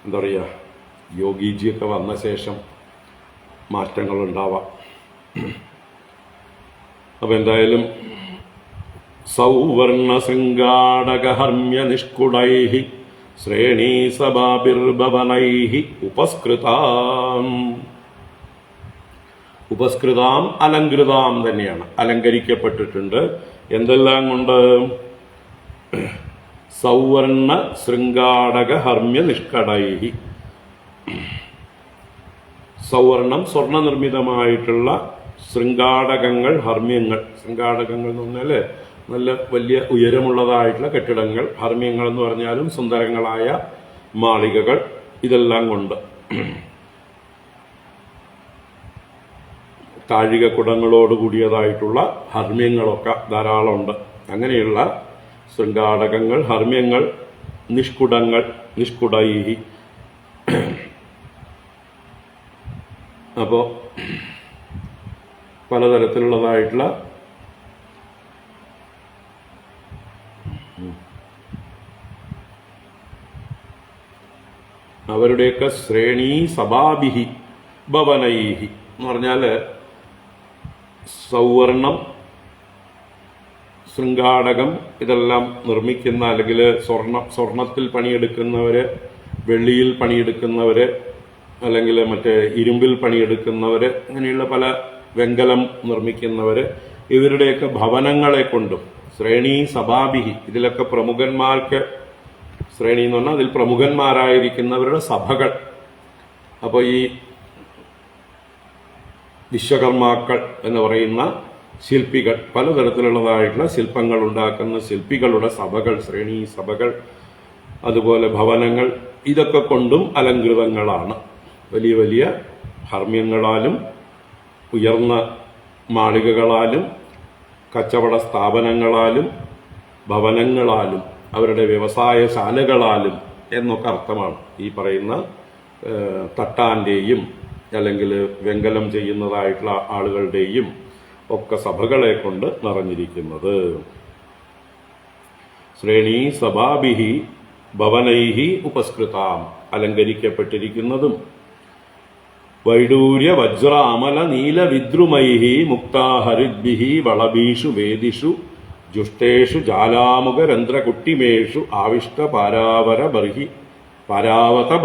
എന്താ പറയുക, യോഗിജിയൊക്കെ വന്ന ശേഷം മാറ്റങ്ങളുണ്ടാവാം. അപ്പം എന്തായാലും സൗവർണ ശൃംഗാടകഹർമ്യ നിഷ്കുടൈഹി ശ്രേണീ സഭാഭിർഭവനൈഹി ഉപസ്കൃതാം. ഉപസ്കൃതാം അലങ്കൃതാം തന്നെയാണ്, അലങ്കരിക്കപ്പെട്ടിട്ടുണ്ട്. എന്തെല്ലാം കൊണ്ട്? സൗവർണ ശൃംഗാടക ഹർമ്യ നിഷ്കടൈഹി. സൗവർണം സ്വർണ്ണ നിർമ്മിതമായിട്ടുള്ള ശൃംഗാടകങ്ങൾ, ഹർമ്യങ്ങൾ. ശൃംഗാടകങ്ങൾ എന്ന് പറഞ്ഞാൽ നല്ല വലിയ ഉയരമുള്ളതായിട്ടുള്ള കെട്ടിടങ്ങൾ. ഹർമ്യങ്ങൾ എന്ന് പറഞ്ഞാലും സുന്ദരങ്ങളായ മാളികകൾ. ഇതെല്ലാം കൊണ്ട് താഴികക്കുടങ്ങളോട് കൂടിയതായിട്ടുള്ള ഹർമ്യങ്ങളൊക്കെ ധാരാളമുണ്ട്. അങ്ങനെയുള്ള ശൃംഗാടകങ്ങൾ, ഹർമ്യങ്ങൾ, നിഷ്കുടങ്ങൾ, നിഷ്കുടൈഹി. അപ്പോൾ പലതരത്തിലുള്ളതായിട്ടുള്ള അവരുടെയൊക്കെ ശ്രേണീ സഭാഭിഹി ഭവനൈഹി എന്ന് പറഞ്ഞാൽ സൗവർണം, ശൃംഗാടകം ഇതെല്ലാം നിർമ്മിക്കുന്ന, അല്ലെങ്കിൽ സ്വർണത്തിൽ പണിയെടുക്കുന്നവര്, വെള്ളിയിൽ പണിയെടുക്കുന്നവര്, അല്ലെങ്കിൽ മറ്റേ ഇരുമ്പിൽ പണിയെടുക്കുന്നവര്, അങ്ങനെയുള്ള പല വെങ്കലം നിർമ്മിക്കുന്നവര്, ഇവരുടെയൊക്കെ ഭവനങ്ങളെ കൊണ്ടും ശ്രേണീ സഭാഭിഹി. ഇതിലൊക്കെ പ്രമുഖന്മാർക്ക്, ശ്രേണി എന്ന് പറഞ്ഞാൽ അതിൽ പ്രമുഖന്മാരായിരിക്കുന്നവരുടെ സഭകൾ. അപ്പോൾ ഈ വിശ്വകർമാക്കൾ എന്ന് പറയുന്ന ശില്പികൾ, പലതരത്തിലുള്ളതായിട്ടുള്ള ശില്പങ്ങൾ ഉണ്ടാക്കുന്ന ശില്പികളുടെ സഭകൾ, ശ്രേണീ സഭകൾ, അതുപോലെ ഭവനങ്ങൾ, ഇതൊക്കെ കൊണ്ടും അലങ്കൃതങ്ങളാണ്. വലിയ വലിയ ഹർമ്യങ്ങളാലും ഉയർന്ന മാളികകളാലും കച്ചവട സ്ഥാപനങ്ങളാലും ഭവനങ്ങളാലും അവരുടെ വ്യവസായശാലകളാലും എന്നൊക്കെ അർത്ഥമാണ് ഈ പറയുന്ന തട്ടാന്റെയും അല്ലെങ്കിൽ വെങ്കലം ചെയ്യുന്നതായിട്ടുള്ള ആളുകളുടെയും ഒക്കെ സഭകളെ കൊണ്ട് നിറഞ്ഞിരിക്കുന്നത്. ശ്രേണീ സഭാഭിഹി ഭവനൈഹി ഉപസ്കൃതാം, അലങ്കരിക്കപ്പെട്ടിരിക്കുന്നതും. വൈഡൂര്യ വജ്ര അമല നീല വിദ്രുമൈഹി മുക്താഹരിദ്ഭിഹി വളഭീഷു വേദിഷു ജുഷ്ടേഷു ജാലാമുഖരന്ധ്രകുട്ടിമേഷു ആവിഷ്ട പാരാവത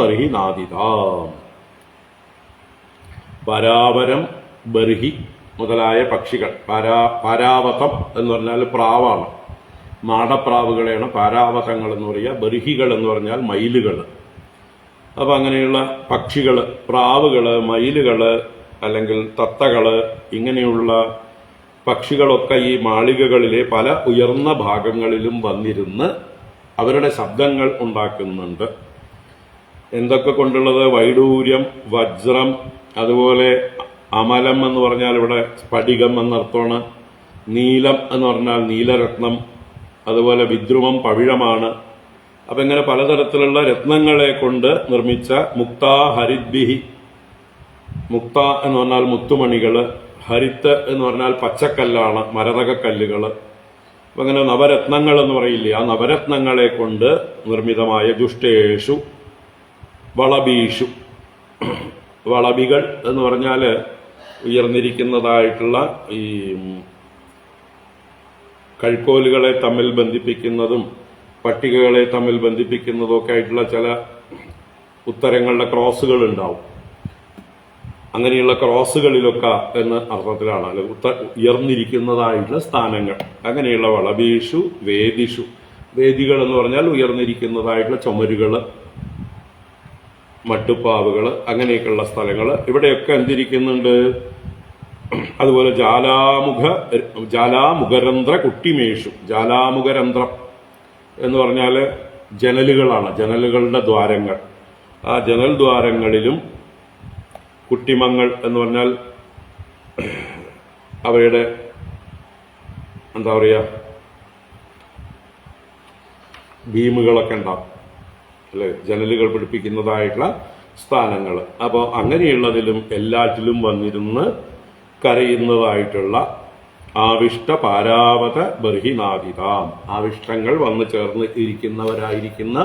ബർഹി നാദിതാം. പരാവരം, ബർഹി മുതലായ പക്ഷികൾ. പാരാവതം എന്ന് പറഞ്ഞാൽ പ്രാവാണ്. മാടപ്രാവുകളെയാണ് പാരാവതങ്ങൾ എന്ന് പറയുക. ബർഹികൾ എന്ന് പറഞ്ഞാൽ മയിലുകൾ. അപ്പം അങ്ങനെയുള്ള പക്ഷികൾ, പ്രാവുകൾ, മയിലുകൾ അല്ലെങ്കിൽ തത്തകൾ, ഇങ്ങനെയുള്ള പക്ഷികളൊക്കെ ഈ മാളികകളിലെ പല ഉയർന്ന ഭാഗങ്ങളിലും വന്നിരുന്ന് അവരുടെ ശബ്ദങ്ങൾ ഉണ്ടാക്കുന്നുണ്ട്. എന്തൊക്കെ കൊണ്ടുള്ളത്? വൈഡൂര്യം, വജ്രം, അതുപോലെ അമലം എന്ന് പറഞ്ഞാൽ ഇവിടെ സ്ഫടികം എന്നർത്ഥമാണ്. നീലം എന്ന് പറഞ്ഞാൽ നീലരത്നം, അതുപോലെ വിദ്രുമം പവിഴമാണ്. അപ്പൊ ഇങ്ങനെ പലതരത്തിലുള്ള രത്നങ്ങളെ കൊണ്ട് നിർമ്മിച്ച മുക്താ ഹരിദ്ഭിഹി. മുക്ത എന്ന് പറഞ്ഞാൽ മുത്തുമണികള്, ഹരിത്ത് എന്ന് പറഞ്ഞാൽ പച്ചക്കല്ലാണ്, മരതകക്കല്ലുകള്. അപ്പൊ അങ്ങനെ നവരത്നങ്ങൾ എന്ന് പറയില്ലേ, ആ നവരത്നങ്ങളെ കൊണ്ട് നിർമ്മിതമായ ദുഷ്ടേഷു വളബീഷു. വളബികൾ എന്ന് പറഞ്ഞാൽ ഉയർന്നിരിക്കുന്നതായിട്ടുള്ള ഈ കഴുക്കോലുകളെ തമ്മിൽ ബന്ധിപ്പിക്കുന്നതും പട്ടികകളെ തമ്മിൽ ബന്ധിപ്പിക്കുന്നതും ഒക്കെ ആയിട്ടുള്ള ചില ഉത്തരങ്ങളുടെ ക്രോസുകൾ ഉണ്ടാവും. അങ്ങനെയുള്ള ക്രോസുകളിലൊക്കെ എന്ന അർത്ഥത്തിലാണ്, അല്ലെ ഉയർന്നിരിക്കുന്നതായിട്ടുള്ള സ്ഥാനങ്ങൾ. അങ്ങനെയുള്ള വളബീഷു വേദിഷു. വേദികൾ എന്ന് പറഞ്ഞാൽ ഉയർന്നിരിക്കുന്നതായിട്ടുള്ള ചുമരുകള്, മട്ടുപ്പാവുകള്, അങ്ങനെയൊക്കെയുള്ള സ്ഥലങ്ങള്. ഇവിടെയൊക്കെ എന്തിരിക്കുന്നുണ്ട്? അതുപോലെ ജാലാമുഖരന്ധ്ര കുട്ടിമേഷു. ജാലാമുഖരന്ധ്രം എന്ന് പറഞ്ഞാല് ജനലുകളാണ്, ജനലുകളുടെ ദ്വാരങ്ങൾ. ആ ജനൽ ദ്വാരങ്ങളിലും കുട്ടിമങ്ങൾ എന്ന് പറഞ്ഞാൽ അവയുടെ എന്താ പറയാ ഭീമുകളൊക്കെ ഉണ്ടാവും, അല്ലെ, ജനലുകൾ പിടിപ്പിക്കുന്നതായിട്ടുള്ള സ്ഥാനങ്ങൾ. അപ്പോൾ അങ്ങനെയുള്ളതിലും എല്ലാറ്റിലും വന്നിരുന്ന് കരയുന്നതായിട്ടുള്ള ആവിഷ്ട പാരാവത ബർഹിനാദിതാം. ആവിഷ്ടങ്ങൾ വന്നു ചേർന്ന് ഇരിക്കുന്നവരായിരിക്കുന്ന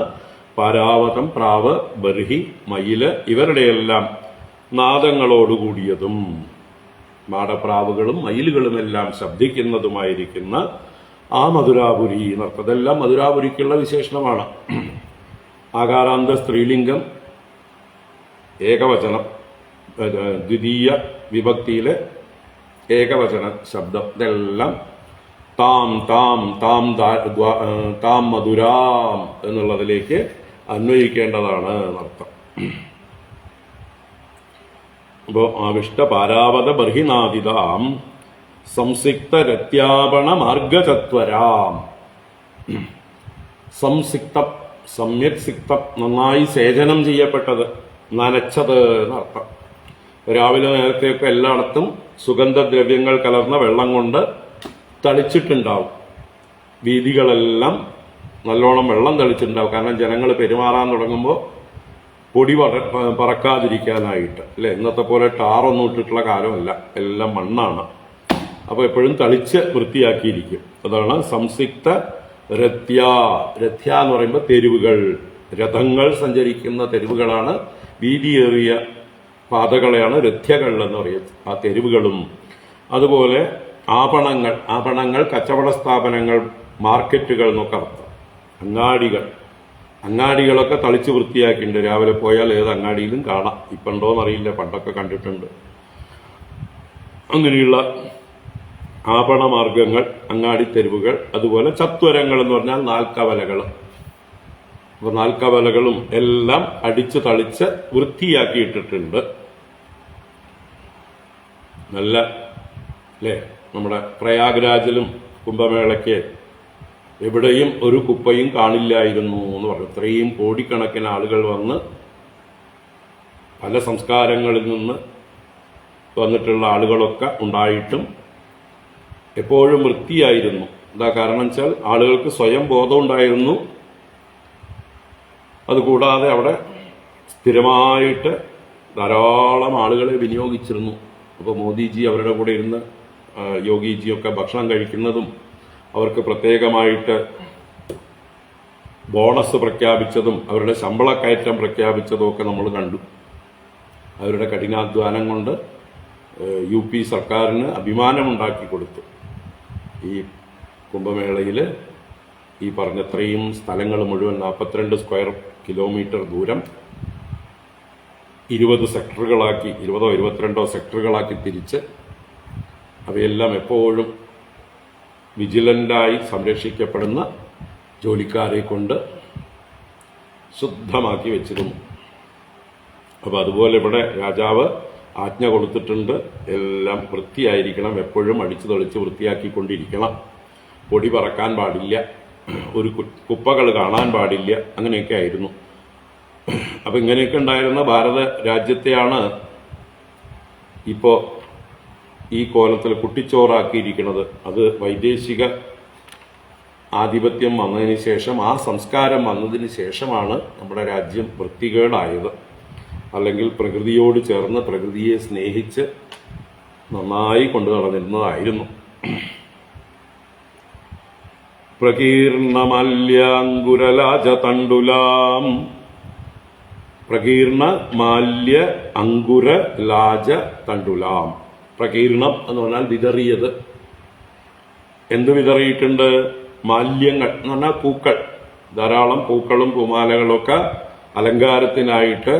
പാരാവതം, പ്രാവ്, ബർഹി, മയില്, ഇവരുടെയെല്ലാം നാദങ്ങളോടുകൂടിയതും മാടപ്രാവുകളും മയിലുകളുമെല്ലാം ശബ്ദിക്കുന്നതുമായിരിക്കുന്ന ആ മധുരാപുരി എന്നർത്ഥം. ഇതെല്ലാം മധുരാപുരിക്കുള്ള വിശേഷണമാണ്. ആകാരാന്ത സ്ത്രീലിംഗം, ഏകവചനം, ദ്വിതീയ വിഭക്തിയിലെ ഏകവചന ശബ്ദം, ഇതെല്ലാം താം താം താം താം മധുരാം എന്നുള്ളതിലേക്ക് അന്വയിക്കേണ്ടതാണ് എന്നർത്ഥം. അപ്പോ ആവിഷ്ട പാരാവത ബർഹിനാദിതാം സംസിക്ത രത്യാപണ മാർഗചത്വരാം. സംസിക്തം, സമ്യക് സിക്തം, നന്നായി സേചനം ചെയ്യപ്പെട്ടത്, നനച്ചത് എന്നർത്ഥം. രാവിലെ നേരത്തെയൊക്കെ എല്ലായിടത്തും സുഗന്ധദ്രവ്യങ്ങൾ കലർന്ന വെള്ളം കൊണ്ട് തളിച്ചിട്ടുണ്ടാവും. വീതികളെല്ലാം നല്ലോണം വെള്ളം തളിച്ചിട്ടുണ്ടാവും. കാരണം ജനങ്ങൾ പെരുമാറാൻ തുടങ്ങുമ്പോൾ പൊടി പറക്കാതിരിക്കാനായിട്ട്, അല്ലെ. ഇന്നത്തെ പോലെ ടാറൊന്നും ഇട്ടിട്ടുള്ള കാലമല്ല, എല്ലാം മണ്ണാണ്. അപ്പൊ എപ്പോഴും തളിച്ച് വൃത്തിയാക്കിയിരിക്കും. അതാണ് സംസിക്ത രഥ്യ. രഥ്യ എന്ന് പറയുമ്പോൾ തെരുവുകൾ, രഥങ്ങൾ സഞ്ചരിക്കുന്ന തെരുവുകളാണ്, വീതിയേറിയ പാതകളെയാണ് രഥ്യകൾ എന്ന് പറയുന്നത്, ആ തെരുവുകളും. അതുപോലെ ആപണങ്ങൾ, ആപണങ്ങൾ കച്ചവട സ്ഥാപനങ്ങൾ, മാർക്കറ്റുകൾ എന്നൊക്കെ അർത്ഥം. അങ്ങാടികൾ, അങ്ങാടികളൊക്കെ തളിച്ച് വൃത്തിയാക്കിയിട്ടുണ്ട്. രാവിലെ പോയാൽ ഏത് അങ്ങാടിയിലും കാണാം. ഇപ്പുണ്ടോന്നറിയില്ല, പണ്ടൊക്കെ കണ്ടിട്ടുണ്ട്. അങ്ങനെയുള്ള ആപണമാർഗങ്ങൾ, അങ്ങാടിത്തെരുവുകൾ. അതുപോലെ ചത്വരങ്ങൾ എന്ന് പറഞ്ഞാൽ നാൽക്കവലകൾ. അപ്പൊ നാൽക്കവലകളും എല്ലാം അടിച്ച് തളിച്ച് വൃത്തിയാക്കിയിട്ടിട്ടുണ്ട്. നല്ല, അല്ലേ, നമ്മുടെ പ്രയാഗ്രാജിലും കുംഭമേളയ്ക്ക് എവിടെയും ഒരു കുപ്പയും കാണില്ലായിരുന്നു എന്ന് പറഞ്ഞു. ഇത്രയും കോടിക്കണക്കിന് ആളുകൾ വന്ന് പല സംസ്കാരങ്ങളിൽ നിന്ന് വന്നിട്ടുള്ള ആളുകളൊക്കെ ഉണ്ടായിട്ടും എപ്പോഴും വൃത്തിയായിരുന്നു. എന്താ കാരണം വെച്ചാൽ ആളുകൾക്ക് സ്വയം ബോധമുണ്ടായിരുന്നു. അതുകൂടാതെ അവിടെ സ്ഥിരമായിട്ട് ധാരാളം ആളുകളെ വിനിയോഗിച്ചിരുന്നു. അപ്പോൾ മോദിജി അവരുടെ കൂടെ ഇരുന്ന് യോഗിജിയൊക്കെ ഭക്ഷണം കഴിക്കുന്നതും അവർക്ക് പ്രത്യേകമായിട്ട് ബോണസ് പ്രഖ്യാപിച്ചതും അവരുടെ ശമ്പളക്കയറ്റം പ്രഖ്യാപിച്ചതും ഒക്കെ നമ്മൾ കണ്ടു. അവരുടെ കഠിനാധ്വാനം കൊണ്ട് UP സർക്കാരിന് അഭിമാനമുണ്ടാക്കി കൊടുത്തു. ഈ കുംഭമേളയിൽ ഈ പറഞ്ഞത്രയും സ്ഥലങ്ങൾ മുഴുവൻ 42 സ്ക്വയർ കിലോമീറ്റർ ദൂരം 20 സെക്ടറുകളാക്കി, 20ഓ 22ഓ സെക്ടറുകളാക്കി തിരിച്ച് അവയെല്ലാം എപ്പോഴും വിജിലൻ്റായി സംരക്ഷിക്കപ്പെടുന്ന ജോലിക്കാരെ കൊണ്ട് ശുദ്ധമാക്കി വെച്ചിരുന്നു. അപ്പോൾ അതുപോലെ ഇവിടെ രാജാവ് ആജ്ഞ കൊടുത്തിട്ടുണ്ട്, എല്ലാം വൃത്തിയായിരിക്കണം, എപ്പോഴും അടിച്ചു തെളിച്ച് വൃത്തിയാക്കിക്കൊണ്ടിരിക്കണം. പൊടി പറക്കാൻ പാടില്ല, ഒരു കുപ്പകൾ കാണാൻ പാടില്ല, അങ്ങനെയൊക്കെ ആയിരുന്നു. അപ്പം ഇങ്ങനെയൊക്കെ ഉണ്ടായിരുന്ന ഭാരത രാജ്യത്തെയാണ് ഇപ്പോൾ ഈ കോലത്തിൽ കുട്ടിച്ചോറാക്കിയിരിക്കുന്നത്. അത് വൈദേശിക ആധിപത്യം വന്നതിന് ശേഷം, ആ സംസ്കാരം വന്നതിന് ശേഷമാണ് നമ്മുടെ രാജ്യം വൃത്തികേടായത്. അല്ലെങ്കിൽ പ്രകൃതിയോട് ചേർന്ന് പ്രകൃതിയെ സ്നേഹിച്ച് നന്നായി കൊണ്ടു നടന്നിരുന്നതായിരുന്നു. പ്രകീർണമാല്യാങ്കുരലാജ തണ്ടുലാം, പ്രകീർണ മാല്യ അങ്കുര ലാജ തണ്ടുലാം. പ്രകീർണം എന്ന് പറഞ്ഞാൽ വിതറിയത്. എന്ത് വിതറിയിട്ടുണ്ട്? മാല്യങ്ങൾ എന്ന് പറഞ്ഞാൽ പൂക്കൾ, ധാരാളം പൂക്കളും പൂമാലകളൊക്കെ അലങ്കാരത്തിനായിട്ട്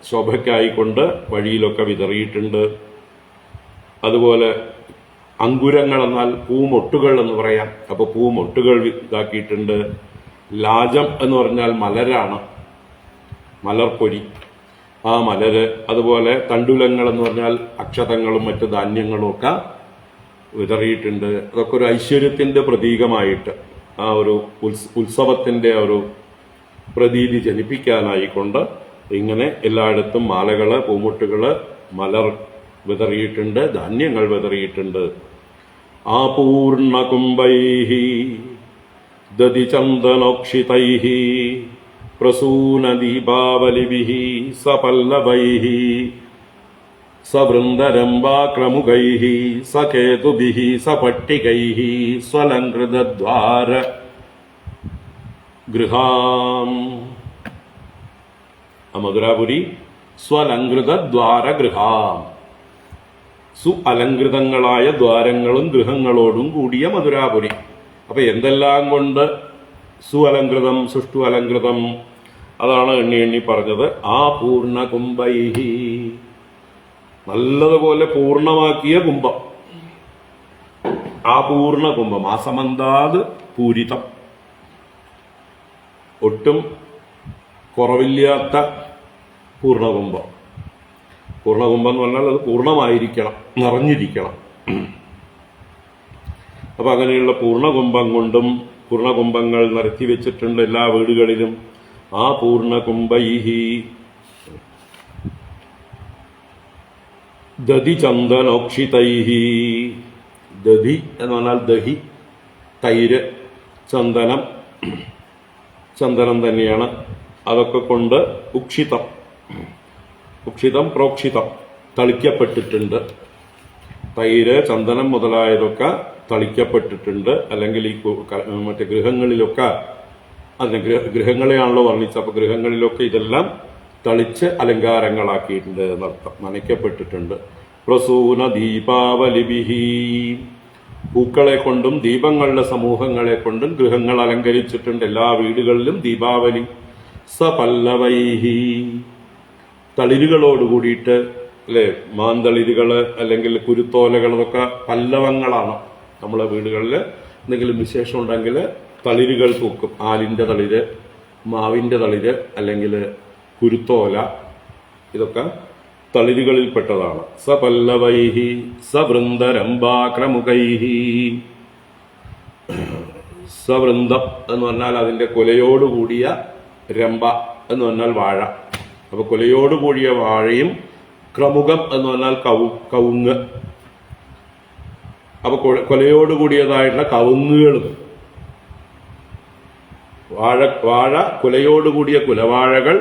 ശോഭയ്ക്കായിക്കൊണ്ട് വഴിയിലൊക്കെ വിതറിയിട്ടുണ്ട്. അതുപോലെ അങ്കുരങ്ങൾ എന്നാൽ പൂമൊട്ടുകൾ എന്ന് പറയാം. അപ്പോൾ പൂമൊട്ടുകൾ ഇതാക്കിയിട്ടുണ്ട്. ലാജം എന്ന് പറഞ്ഞാൽ മലരാണ്, മലർപ്പൊരി, ആ മലര്. അതുപോലെ തണ്ടുലങ്ങൾ എന്ന് പറഞ്ഞാൽ അക്ഷതങ്ങളും മറ്റ് ധാന്യങ്ങളും ഒക്കെ വിതറിയിട്ടുണ്ട്. അതൊക്കെ ഒരു ഐശ്വര്യത്തിന്റെ പ്രതീകമായിട്ട്, ആ ഒരു ഉത്സവത്തിന്റെ ഒരു പ്രതീതി ജനിപ്പിക്കാനായിക്കൊണ്ട് ഇങ്ങനെ എല്ലായിടത്തും മാലകള്, പൂമുട്ടുകള്, മലർ വിതറിയിട്ടുണ്ട്, ധാന്യങ്ങൾ വിതറിയിട്ടുണ്ട്. ആപൂർണകുംഭൈഹി ദതിചന്ദനോക്ഷിതൈഹി പ്രസൂനദീപാവലിഭിഃ സപല്ലവൈഃ സവൃന്ദരംഭാക്രമുകൈഃ സകേതുഭിഃ സപട്ടികൈഃ സ്വലങ്കൃതദ്വാര ഗൃഹാം. മധുരാപുരി സ്വലങ്കൃതദ്വാരഗൃഹാം, അലങ്കൃതങ്ങളായ ദ്വാരങ്ങളും ഗൃഹങ്ങളോടും കൂടിയ മധുരാപുരി. അപ്പൊ എന്തെല്ലാം കൊണ്ട് സുഅലങ്കൃതം, സുഷ്ടു അലങ്കൃതം, അതാണ് എണ്ണി എണ്ണി പറഞ്ഞത്. ആ പൂർണ്ണ കുംഭൈഹി, നല്ലതുപോലെ പൂർണ്ണമാക്കിയ കുംഭം. ആ പൂർണ്ണ കുംഭം, ആ സമന്താത് പൂരിതം, ഒട്ടും കുറവില്ലാത്ത പൂർണ്ണകുംഭം. പൂർണ്ണകുംഭം എന്ന് പറഞ്ഞാൽ അത് പൂർണ്ണമായിരിക്കണം, നിറഞ്ഞിരിക്കണം. അപ്പൊ അങ്ങനെയുള്ള പൂർണ്ണകുംഭം കൊണ്ടും, പൂർണ്ണകുംഭങ്ങൾ നിരത്തി വെച്ചിട്ടുണ്ട് എല്ലാ വീടുകളിലും. ആ പൂർണ്ണകുംഭൈഹി ദധി ചന്ദനോക്ഷിതൈഹി. ദധി എന്ന് പറഞ്ഞാൽ ദഹി, തൈര്, ചന്ദനം, ചന്ദനം തന്നെയാണ്. അതൊക്കെ കൊണ്ട് ഉക്ഷിതം, ഉക്ഷിതം പ്രോക്ഷിതം, തളിക്കപ്പെട്ടിട്ടുണ്ട്. തൈര്, ചന്ദനം മുതലായതൊക്കെ തളിക്കപ്പെട്ടിട്ടുണ്ട്. അല്ലെങ്കിൽ ഈ മറ്റേ ഗൃഹങ്ങളിലൊക്കെ, അതിന് ഗൃഹങ്ങളെയാണല്ലോ വർണ്ണിച്ചത്, അപ്പൊ ഗൃഹങ്ങളിലൊക്കെ ഇതെല്ലാം തളിച്ച് അലങ്കാരങ്ങളാക്കിയിട്ടുണ്ട് എന്നർത്ഥം, നനയ്ക്കപ്പെട്ടിട്ടുണ്ട്. പ്രസൂന ദീപാവലിഭിഹി, പൂക്കളെ കൊണ്ടും ദീപങ്ങളുടെ സമൂഹങ്ങളെ കൊണ്ടും ഗൃഹങ്ങൾ അലങ്കരിച്ചിട്ടുണ്ട്. എല്ലാ വീടുകളിലും ദീപാവലി. സപല്ലവൈഹി, തളിരുകളോട് കൂടിയിട്ട്, അല്ലെ, മാന്തളിരുകള് അല്ലെങ്കിൽ കുരുത്തോലകൾ, അതൊക്കെ പല്ലവങ്ങളാണ്. നമ്മളെ വീടുകളിൽ എന്തെങ്കിലും വിശേഷം ഉണ്ടെങ്കിൽ തളിരുകൾ തൂക്കും. ആലിന്റെ തളിര്, മാവിന്റെ തളിര്, അല്ലെങ്കിൽ കുരുത്തോല, ഇതൊക്കെ തളിരുകളിൽപ്പെട്ടതാണ്. സപല്ലവൈഹി സവൃന്ദരംഭാക്രമുകൈഹി. സവൃന്ദം എന്ന് പറഞ്ഞാൽ അതിന്റെ കുലയോടുകൂടിയ, രംഭ എന്ന് പറഞ്ഞാൽ വാഴ. അപ്പൊ കുലയോടുകൂടിയ വാഴയും, ക്രമുകം എന്ന് പറഞ്ഞാൽ കവുങ്ങ്. അപ്പൊ കൊലയോടുകൂടിയതായിട്ടുള്ള കവുങ്ങുകളും, വാഴ കുലയോടുകൂടിയ കുലവാഴകൾ,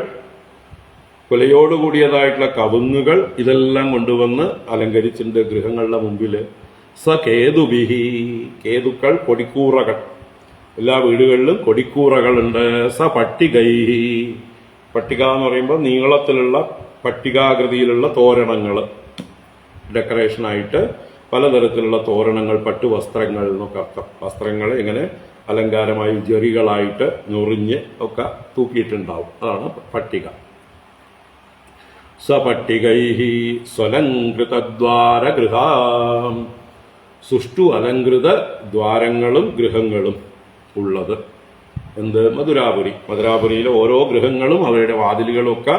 കുലയോടുകൂടിയതായിട്ടുള്ള കവുങ്ങുകൾ, ഇതെല്ലാം കൊണ്ടുവന്ന് അലങ്കരിച്ചിട്ടുണ്ട് ഗൃഹങ്ങളുടെ മുമ്പില്. കേതുബിഹി, കേതുക്കൾ, കൊടിക്കൂറകൾ, എല്ലാ വീടുകളിലും കൊടിക്കൂറകളുണ്ട്. പട്ടികൈഹി, പട്ടിക എന്ന് പറയുമ്പോൾ നീളത്തിലുള്ള പട്ടികാകൃതിയിലുള്ള തോരണങ്ങൾ, ഡെക്കറേഷനായിട്ട് പലതരത്തിലുള്ള തോരണങ്ങൾ, പട്ടുവസ്ത്രങ്ങൾ എന്നൊക്കെ അർത്ഥം. വസ്ത്രങ്ങൾ ഇങ്ങനെ അലങ്കാരമായി ജെറികളായിട്ട് ഞൊറിഞ്ഞ് ഒക്കെ തൂക്കിയിട്ടുണ്ടാവും. അതാണ് പട്ടിക. സപട്ടികൈഹി സ്വലങ്കൃതദ്വാര ഗൃഹാം, സുഷ്ടു അലങ്കൃത ദ്വാരങ്ങളും ഗൃഹങ്ങളും ഉള്ളത്. എന്ത്? മധുരാപുരി. മധുരാപുരിയിലെ ഓരോ ഗൃഹങ്ങളും അവരുടെ വാതിലുകളൊക്കെ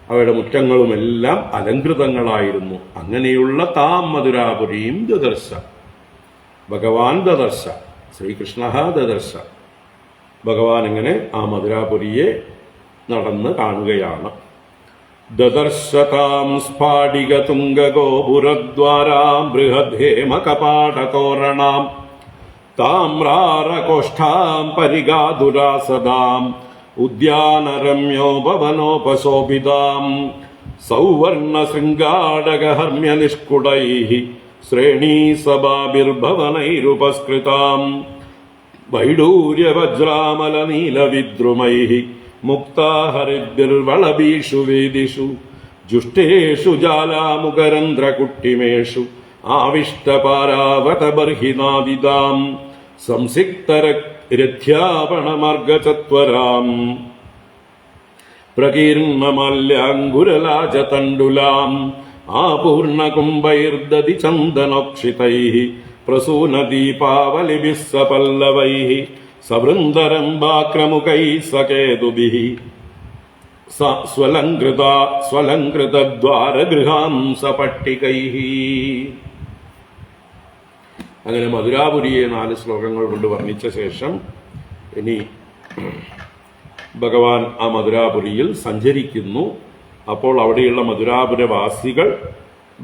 അവരുടെ മുറ്റങ്ങളുമെല്ലാം അലങ്കൃതങ്ങളായിരുന്നു. അങ്ങനെയുള്ള താം മധുരാപുരിയും ദദർശ, ഭഗവാൻ ദദർശ, ശ്രീകൃഷ്ണ ദദർശ. ഭഗവാൻ ഇങ്ങനെ ആ മധുരാപുരിയെ നടന്ന് കാണുകയാണ്. ദദർശതാം സ്ഫാടികതുംഗഗോപുരദ്വാരാം ബൃഹദ്ദേമകപാടതോരണാം താമ്രാരകോഷ്ഠാം പരിഗാതുരാസദാം ഉദ്യാനരമ്യോപവനോപശോഭിതാം സൗവർണശൃംഗാടകഹർമ്മ്യനിഷ്കുടൈഃ ശ്രേണീസഭാഭിർഭവനൈരുപസ്കൃതാം വൈഡൂര്യവജ്രാമലനീലവിദ്രുമൈഃ മുക്താഹരിദ്ഭിർവളഭീഷു വേദിഷു ജുഷ്ടേഷു ജാലാമുകരന്ധ്രകുട്ടിമേഷു ആവിഷ്ടപാരാവതബർഹിനാദിതാം സംസിക്തരഥ്യാപണമാർഗചത്വരാം പ്രകീർണമാല്യാങ്കുരലാജതണ്ഡുലാം ആപൂർണകുംഭൈർദതി ചന്ദനോക്ഷിതൈഃ പ്രസൂനദീപാവലിഭിः സപല്ലവൈഃ സവൃന്ദരംബാക്രമുകൈः സകേതുഭിः സ്വലങ്കൃതദ്വാരഗൃഹാം സപട്ടികൈഃ. അങ്ങനെ മധുരാപുരിയെ 4 ശ്ലോകങ്ങൾ കൊണ്ട് വർണ്ണിച്ച ശേഷം ഇനി ഭഗവാൻ ആ മധുരാപുരിയിൽ സഞ്ചരിക്കുന്നു. അപ്പോൾ അവിടെയുള്ള മധുരാപുരവാസികൾ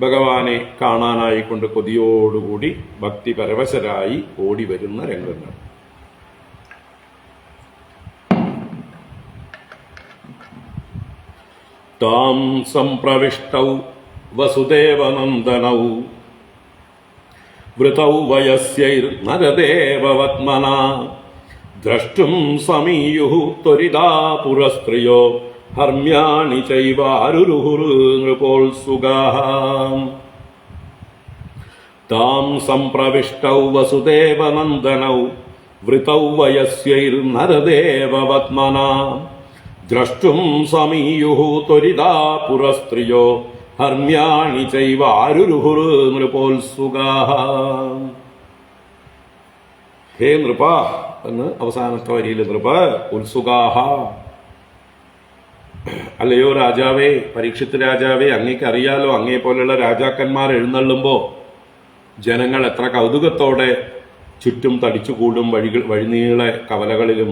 ഭഗവാനെ കാണാനായിക്കൊണ്ട് കൊതിയോടുകൂടി ഭക്തിപരവശരായി ഓടി വരുന്ന രംഗങ്ങൾ. താം സംപ്രവിഷ്ടൗ വസുദേവനന്ദനൗ വൃതൗ വയസ്യൈർനരദേവവത്മനാ ദ്രഷ്ടും സമീയുഃ ത്വരിതാ പുരസ്ത്രിയോ ഹർമ്യാണി ചൈവാരുരുഹുർനൃപോത്സുകാഃ. താം സംപ്രവിഷ്ടൗ വസുദേവനന്ദനൗ വൃതൗ വയസ്യൈർനരദേവവത്മനാ ദ്രഷ്ടും സമീയുഃ ത്വരിതാ പുരസ്ത്രിയോ ഹർമ്യാണി ചൈവാരുരുഹുർനൃപോത്സുകാഃ. ഹേ നൃപ എന്ന് അവസാനത്തെ വരിയിൽ നൃപ ഉത്സുകാഹ. അല്ലയോ രാജാവേ, പരീക്ഷിത് രാജാവേ, അങ്ങേക്ക് അറിയാലോ, അങ്ങേ പോലെയുള്ള രാജാക്കന്മാർ എഴുന്നള്ളുമ്പോ ജനങ്ങൾ എത്ര കൗതുകത്തോടെ ചുറ്റും തടിച്ചുകൂടും. വഴിനീളെ കവലകളിലും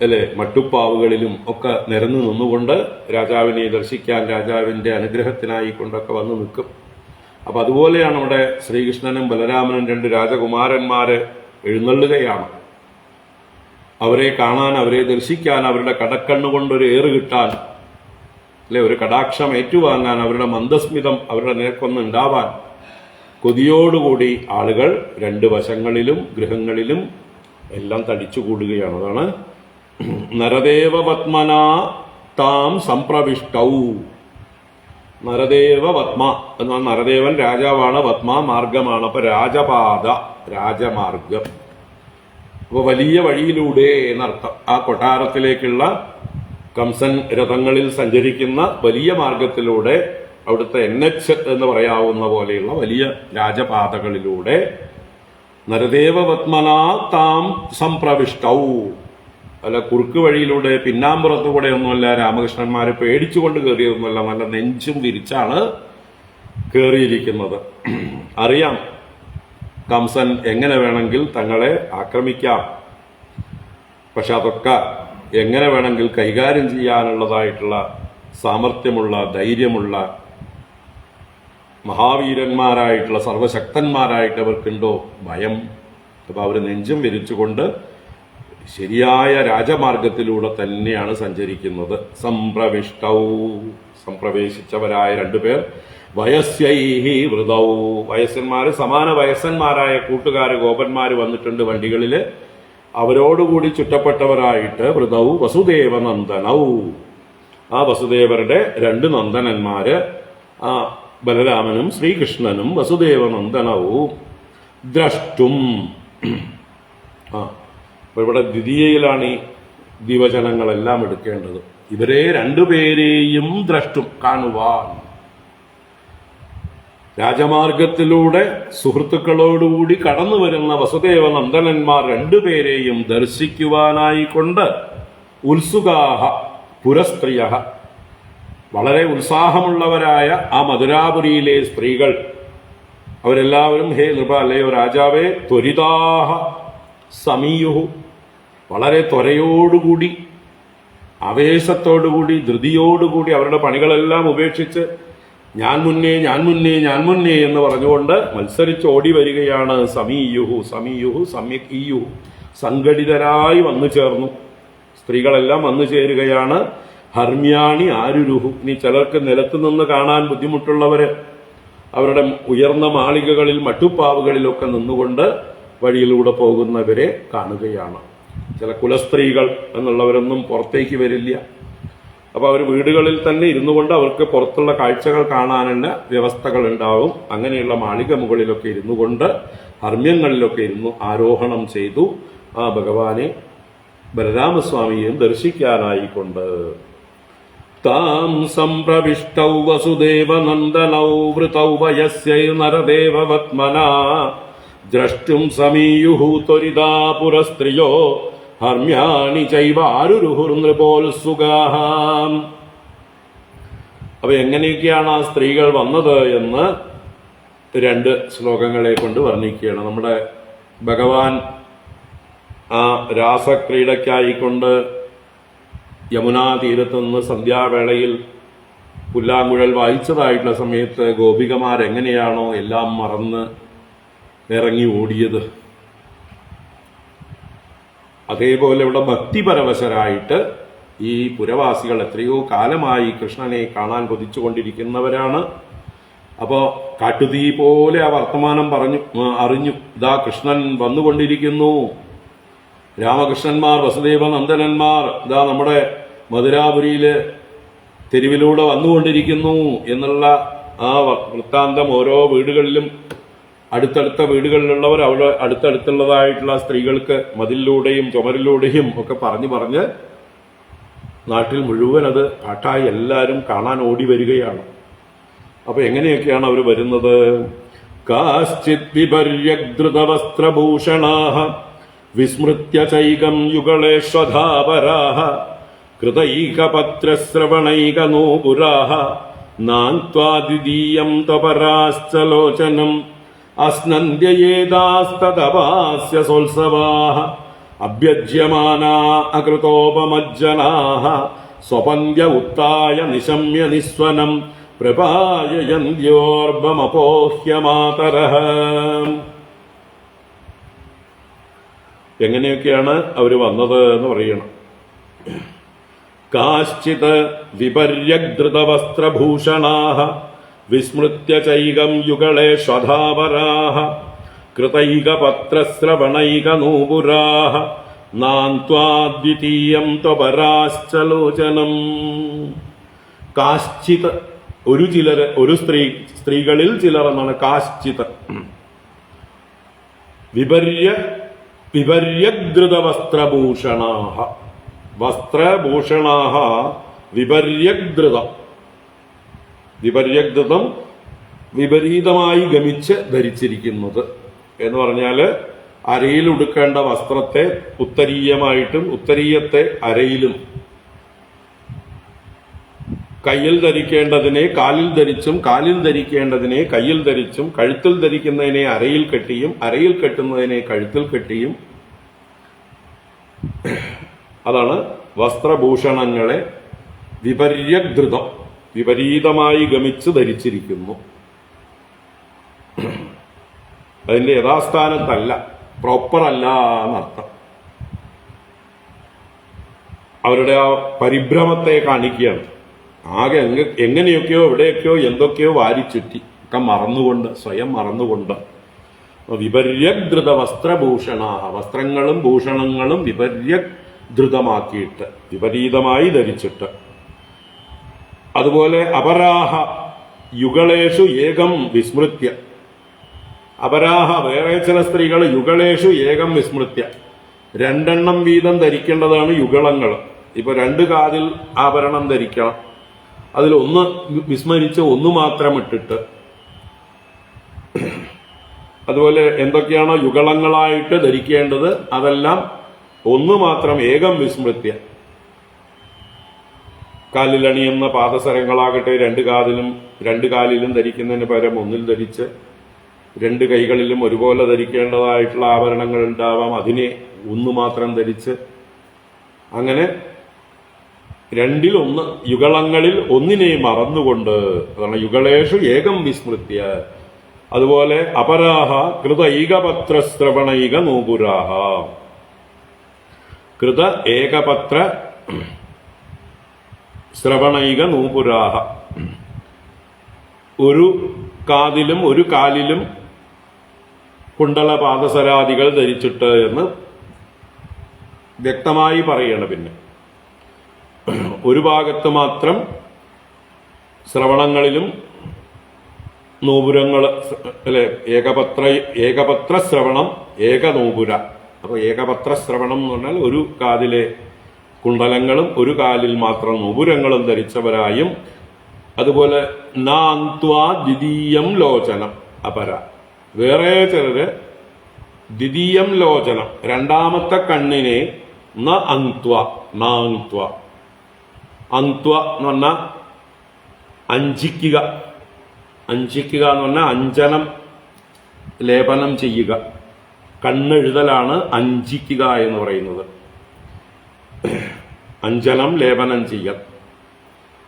അല്ലെ മട്ടുപ്പാവുകളിലും ഒക്കെ നിരന്നു നിന്നുകൊണ്ട് രാജാവിനെ ദർശിക്കാൻ, രാജാവിന്റെ അനുഗ്രഹത്തിനായി കൊണ്ടൊക്കെ വന്ന് നിൽക്കും. അപ്പൊ അതുപോലെയാണ് ഇവിടെ ശ്രീകൃഷ്ണനും ബലരാമനും 2 രാജകുമാരന്മാര് എഴുന്നള്ളുകയാണ്. അവരെ കാണാൻ, അവരെ ദർശിക്കാൻ, അവരുടെ കടക്കണ്ണുകൊണ്ടൊരു ഏറ് കിട്ടാൻ, അല്ലെ ഒരു കടാക്ഷം ഏറ്റുവാങ്ങാൻ, അവരുടെ മന്ദസ്മിതം അവരുടെ നേർക്കൊന്ന് ഉണ്ടാവാൻ കൊതിയോടുകൂടി ആളുകൾ 2 വശങ്ങളിലും ഗൃഹങ്ങളിലും എല്ലാം തടിച്ചുകൂടുകയാണ്. അതാണ് നരദേവ പത്മനാ താം സംപ്രവിഷ്ടൗ. നരദേവ പത്മ എന്നാൽ നരദേവൻ രാജാവാണ്, പത്മ മാർഗമാണ്. അപ്പൊ രാജപാത, രാജമാർഗം. അപ്പൊ വലിയ വഴിയിലൂടെ എന്നർത്ഥം. ആ കൊട്ടാരത്തിലേക്കുള്ള കംസൻ രഥങ്ങളിൽ സഞ്ചരിക്കുന്ന വലിയ മാർഗത്തിലൂടെ, അവിടുത്തെ NH എന്ന് പറയാവുന്ന പോലെയുള്ള വലിയ രാജപാതകളിലൂടെ നരദേവ പത്മനാ താം സംപ്രവിഷ്ടൗ. അല്ല കുറുക്ക് വഴിയിലൂടെ പിന്നാമ്പുറത്തുകൂടെ ഒന്നുമല്ല രാമകൃഷ്ണന്മാരെ പേടിച്ചുകൊണ്ട് കയറിയൊന്നുമല്ല, നല്ല നെഞ്ചും വിരിച്ചാണ് കയറിയിരിക്കുന്നത്. അറിയാം കംസൻ എങ്ങനെ വേണമെങ്കിൽ തങ്ങളെ ആക്രമിക്കാം, പക്ഷെ അതൊക്കെ എങ്ങനെ വേണമെങ്കിൽ കൈകാര്യം ചെയ്യാനുള്ളതായിട്ടുള്ള സാമർഥ്യമുള്ള, ധൈര്യമുള്ള മഹാവീരന്മാരായിട്ടുള്ള സർവശക്തന്മാരായിട്ട് അവർക്കുണ്ടോ ഭയം? അപ്പൊ അവർ നെഞ്ചും വിരിച്ചുകൊണ്ട് ശരിയായ രാജമാർഗത്തിലൂടെ തന്നെയാണ് സഞ്ചരിക്കുന്നത്. സംപ്രവിഷ്ടൗ, സംപ്രവേശിച്ചവരായ 2 പേർ. വയസ്യൈഹി വൃതൗ, വയസ്സന്മാര്, സമാന വയസ്സന്മാരായ കൂട്ടുകാര് ഗോപന്മാര് വന്നിട്ടുണ്ട് വണ്ടികളില്. അവരോടുകൂടി ചുറ്റപ്പെട്ടവരായിട്ട് വൃതൗ വസുദേവനന്ദനൗ. ആ വസുദേവരുടെ 2 നന്ദനന്മാര്, ആ ബലരാമനും ശ്രീകൃഷ്ണനും വസുദേവനന്ദനവും. ദ്രഷ്ടും, ഇവിടെ ദ്വിതീയയിലാണ് ഈ ദിവചനങ്ങളെല്ലാം എടുക്കേണ്ടത്. ഇവരെ 2 പേരെയും ദ്രഷ്ടും, കാണുവാൻ. രാജമാർഗത്തിലൂടെ സുഹൃത്തുക്കളോടുകൂടി കടന്നു വരുന്ന വസുദേവ നന്ദനന്മാർ 2 പേരെയും ദർശിക്കുവാനായിക്കൊണ്ട് ഉത്സുകാഹ പുരസ്ത്രീയ, വളരെ ഉത്സാഹമുള്ളവരായ ആ മധുരാപുരിയിലെ സ്ത്രീകൾ അവരെല്ലാവരും ഹേ നൃപ, അല്ലയോ രാജാവേ, ത്വരിതാഹ സമീയുഹു, വളരെ ത്വരയോടുകൂടി ആവേശത്തോടുകൂടി ധൃതിയോടുകൂടി അവരുടെ പണികളെല്ലാം ഉപേക്ഷിച്ച് ഞാൻ മുന്നേ ഞാൻ മുന്നേ ഞാൻ മുന്നേ എന്ന് പറഞ്ഞുകൊണ്ട് മത്സരിച്ച് ഓടി വരികയാണ്. സമീയുഹു സമീയുഹു സമ്യക് ഈയുഹു, സംഘടിതരായി വന്നു ചേർന്നു. സ്ത്രീകളെല്ലാം വന്നു ചേരുകയാണ്. ഹർമ്യാണി ആരുരുഹു, ഇനി ചിലർക്ക് നിലത്ത് നിന്ന് കാണാൻ ബുദ്ധിമുട്ടുള്ളവര് അവരുടെ ഉയർന്ന മാളികകളിൽ മട്ടുപ്പാവുകളിലൊക്കെ നിന്നുകൊണ്ട് വഴിയിലൂടെ പോകുന്നവരെ കാണുകയാണ്. ചില കുലസ്ത്രീകൾ എന്നുള്ളവരൊന്നും പുറത്തേക്ക് വരില്ല. അപ്പൊ അവർ വീടുകളിൽ തന്നെ ഇരുന്നു കൊണ്ട് അവർക്ക് പുറത്തുള്ള കാഴ്ചകൾ കാണാനുള്ള വ്യവസ്ഥകൾ ഉണ്ടാവും. അങ്ങനെയുള്ള മാളിക മുകളിലൊക്കെ ഇരുന്നു കൊണ്ട് ഹർമ്യങ്ങളിലൊക്കെ ഇരുന്നു ആരോഹണം ചെയ്തു ആ ഭഗവാനെ ബലരാമസ്വാമിയെയും ദർശിക്കാനായിക്കൊണ്ട്. താം സംപ്രവിഷ്ടൗ വസുദേവനന്ദനൗ വൃതൗ വയസ്യൈ നരദേവവത്മനാ ദ്രഷ്ടും സമീയുഹു ത്വരിതാ പുരസ്ത്രിയോ ഹർമ്യാണി ചൈവാരുരുഹുർനൃപോത്സുഗാം. അപ്പൊ എങ്ങനെയൊക്കെയാണ് ആ സ്ത്രീകൾ വന്നത് എന്ന് 2 ശ്ലോകങ്ങളെ കൊണ്ട് വർണ്ണിക്കുകയാണ്. നമ്മുടെ ഭഗവാൻ ആ രാസക്രീഡയ്ക്കായിക്കൊണ്ട് യമുനാ തീരത്ത് നിന്ന് സന്ധ്യാവേളയിൽ പുല്ലാങ്കുഴൽ വായിച്ചതായിട്ടുള്ള സമയത്ത് ഗോപികമാരെങ്ങനെയാണോ എല്ലാം മറന്ന് ഇറങ്ങി ഓടിയത്, അതേപോലെ ഇവിടെ ഭക്തിപരവശരായിട്ട് ഈ പുരവാസികൾ എത്രയോ കാലമായി കൃഷ്ണനെ കാണാൻ കൊതിച്ചുകൊണ്ടിരിക്കുന്നവരാണ്. അപ്പോ കാട്ടുതീ പോലെ ആ വർത്തമാനം അറിഞ്ഞു. ഇതാ കൃഷ്ണൻ വന്നുകൊണ്ടിരിക്കുന്നു, രാമകൃഷ്ണന്മാർ വസുദേവ നന്ദനന്മാർ ഇതാ നമ്മുടെ മധുരാപുരിയില് തെരുവിലൂടെ വന്നുകൊണ്ടിരിക്കുന്നു എന്നുള്ള ആ വൃത്താന്തം ഓരോ വീടുകളിലും അടുത്തടുത്ത വീടുകളിലുള്ളവർ അവിടെ അടുത്തടുത്തുള്ളതായിട്ടുള്ള സ്ത്രീകൾക്ക് മതിലിലൂടെയും ചുമരിലൂടെയും ഒക്കെ പറഞ്ഞ് നാട്ടിൽ മുഴുവൻ അത് പാട്ടായി എല്ലാവരും കാണാൻ ഓടി വരികയാണ്. അപ്പൊ എങ്ങനെയൊക്കെയാണ് അവർ വരുന്നത്? കാശ്ചിത് വിപര്യദ്രുതവസ്ത്രഭൂഷണാഃ വിസ്മൃത്യ ചൈകം യുഗളേഷ്വധാപരാഃ കൃതൈകപത്രശ്രവണൈകനൂപുരാഃ നാന്ത്വാദ്വിതീയം ത്വപരാശ്ച ലോചനം അസ്നന്ദ്യയേതാസ്തദപാസ്യ സോത്സവാഃ അഭ്യജ്യമാനാ അകൃതോപമജ്ജനാഃ സ്വപന്യ ഉത്തായ നിശമ്യ നിസ്വനം പ്രപായയന്ത്യോർഭമപോഹ്യമാതരഃ. എങ്ങനെയൊക്കെയാണ് അവര് വന്നത് എന്ന് പറയണം. കാശ്ചിത് വിപര്യദ്രുതവസ്ത്രഭൂഷണാഃ വിസ്മൃത്യ ചൈകം യുഗളേഷ്വധാപരാഃ കൃതൈകപത്രശ്രവണൈകനൂപുരാഃ നാന്ത്വാദ്വിതീയം ത്വപരാശ്ച ലോചനം. കാശ്ചിത് ഒരു സ്ത്രീകളിൽ ചിലർ എന്നാണ് കാശ്ചിത്. വിപര്യദ്രുതവസ്ത്രഭൂഷണാഃ വസ്ത്രഭൂഷണാഃ വിപര്യദ്രുതം വിപരീതമായി ഗമിച്ച് ധരിച്ചിരിക്കുന്നത് എന്ന് പറഞ്ഞാല് അരയിൽ ഉടുക്കേണ്ട വസ്ത്രത്തെ ഉത്തരീയമായിട്ടും ഉത്തരീയത്തെ അരയിലും, കയ്യിൽ ധരിക്കേണ്ടതിനെ കാലിൽ ധരിച്ചും കാലിൽ ധരിക്കേണ്ടതിനെ കയ്യിൽ ധരിച്ചും കഴുത്തിൽ ധരിക്കുന്നതിനെ അരയിൽ കെട്ടിയും അരയിൽ കെട്ടുന്നതിനെ കഴുത്തിൽ കെട്ടിയും, അതാണ് വസ്ത്രഭൂഷണങ്ങളെ വിപര്യദ്രുതം വിപരീതമായി ഗമിച്ച് ധരിച്ചിരിക്കുന്നു. അതിന്റെ യഥാസ്ഥാനത്തല്ല, പ്രോപ്പർ അല്ല എന്നർത്ഥം. അവരുടെ ആ പരിഭ്രമത്തെ കാണിക്കുകയാണ്. ആകെ എങ്ങനെയൊക്കെയോ എവിടെയൊക്കെയോ എന്തൊക്കെയോ വാരിച്ചുറ്റി ഒക്കെ മറന്നുകൊണ്ട്, സ്വയം മറന്നുകൊണ്ട്. വിപര്യദ്രുത വസ്ത്രഭൂഷണാഃ വസ്ത്രങ്ങളും ഭൂഷണങ്ങളും വിപര്യദ്രുതമാക്കിയിട്ട് വിപരീതമായി ധരിച്ചിട്ട്. അതുപോലെ അപരാഹ യുഗളേഷു ഏകം വിസ്മൃത്യ. അപരാഹ വേറെ ചില സ്ത്രീകൾ യുഗളേഷു ഏകം വിസ്മൃത്യ, 2 എണ്ണം വീതം ധരിക്കേണ്ടതാണ് യുഗളങ്ങൾ. ഇപ്പൊ 2 കാതിൽ ആഭരണം ധരിക്കണം, അതിൽ ഒന്ന് വിസ്മരിച്ച് ഒന്ന് മാത്രം ഇട്ടിട്ട്. അതുപോലെ എന്തൊക്കെയാണോ യുഗളങ്ങളായിട്ട് ധരിക്കേണ്ടത് അതെല്ലാം ഒന്ന് മാത്രം ഏകം വിസ്മൃത്യ. കാലിലണിയുന്ന പാദസരങ്ങളാകട്ടെ 2 കാലിലും ധരിക്കുന്നതിന് പകരം ഒന്നിൽ ധരിച്ച്, 2 കൈകളിലും ഒരുപോലെ ധരിക്കേണ്ടതായിട്ടുള്ള ആഭരണങ്ങൾ ഉണ്ടാവാം, അതിനെ ഒന്ന് മാത്രം ധരിച്ച്, അങ്ങനെ രണ്ടിലൊന്ന്, യുഗളങ്ങളിൽ ഒന്നിനെ മറന്നുകൊണ്ട്, അതാണ് യുഗളേഷു ഏകം വിസ്മൃത്യ. അതുപോലെ അപരാഹ കൃത ഏകപത്ര ശ്രവണൈക നൂപുരാഹ. കൃത ഏകപത്ര ശ്രവണൈക നൂപുരാഹ. ഒരു കാതിലും ഒരു കാലിലും കുണ്ടല പാദസരാദികൾ ധരിച്ചിട്ട് എന്ന് വ്യക്തമായി പറയണം. പിന്നെ ഒരു ഭാഗത്ത് മാത്രം ശ്രവണങ്ങളിലും നൂപുരങ്ങൾ അല്ലെ, ഏകപത്ര ശ്രവണം ഏകനൂപുര. അപ്പോൾ ഏകപത്ര ശ്രവണം എന്ന് പറഞ്ഞാൽ ഒരു കാതിലെ കുണ്ടലങ്ങളും ഒരു കാലിൽ മാത്രം നൂപുരങ്ങളും ധരിച്ചവരായും, അതുപോലെ നാന്ത്വാ ദ്വിതീയം ലോചനം അപര. വേറെ ചിലര് ദ്വിതീയം ലോചനം, രണ്ടാമത്തെ കണ്ണിനെ അന്ത്വ അന്ത്വ എന്ന് പറഞ്ഞാൽ അഞ്ചിക്കുക. അഞ്ചിക്കുക എന്ന് പറഞ്ഞാൽ അഞ്ജനം ലേപനം ചെയ്യുക. കണ്ണെഴുതലാണ് അഞ്ചിക്കുക എന്ന് പറയുന്നത്, അഞ്ജനം ലേപനം ചെയ്യൽ.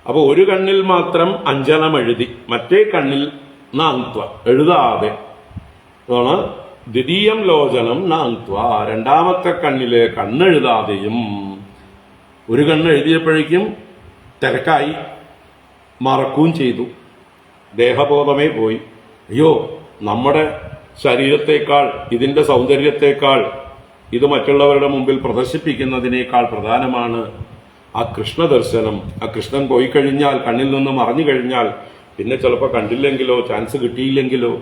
അപ്പൊ ഒരു കണ്ണിൽ മാത്രം അഞ്ജനം എഴുതി, മറ്റേ കണ്ണിൽ നാന്ത്വ എഴുതാതെ അതാണ് ദ്വിതീയം ലോചനം നാന്ത്വ. രണ്ടാമത്തെ കണ്ണിലെ കണ്ണെഴുതാതെയും. ഒരു കണ്ണ് എഴുതിയപ്പോഴേക്കും തിരക്കായി, മറക്കുകയും ചെയ്തു, ദേഹബോധമേ പോയി. അയ്യോ, നമ്മുടെ ശരീരത്തേക്കാൾ ഇതിന്റെ സൗന്ദര്യത്തേക്കാൾ ഇത് മറ്റുള്ളവരുടെ മുമ്പിൽ പ്രദർശിപ്പിക്കുന്നതിനേക്കാൾ പ്രധാനമാണ് ആ കൃഷ്ണദർശനം. ആ കൃഷ്ണൻ പോയി കഴിഞ്ഞാൽ, കണ്ണിൽ നിന്ന് മറഞ്ഞു കഴിഞ്ഞാൽ പിന്നെ ചിലപ്പോൾ കണ്ടില്ലെങ്കിലോ, ചാൻസ് കിട്ടിയില്ലെങ്കിലോ.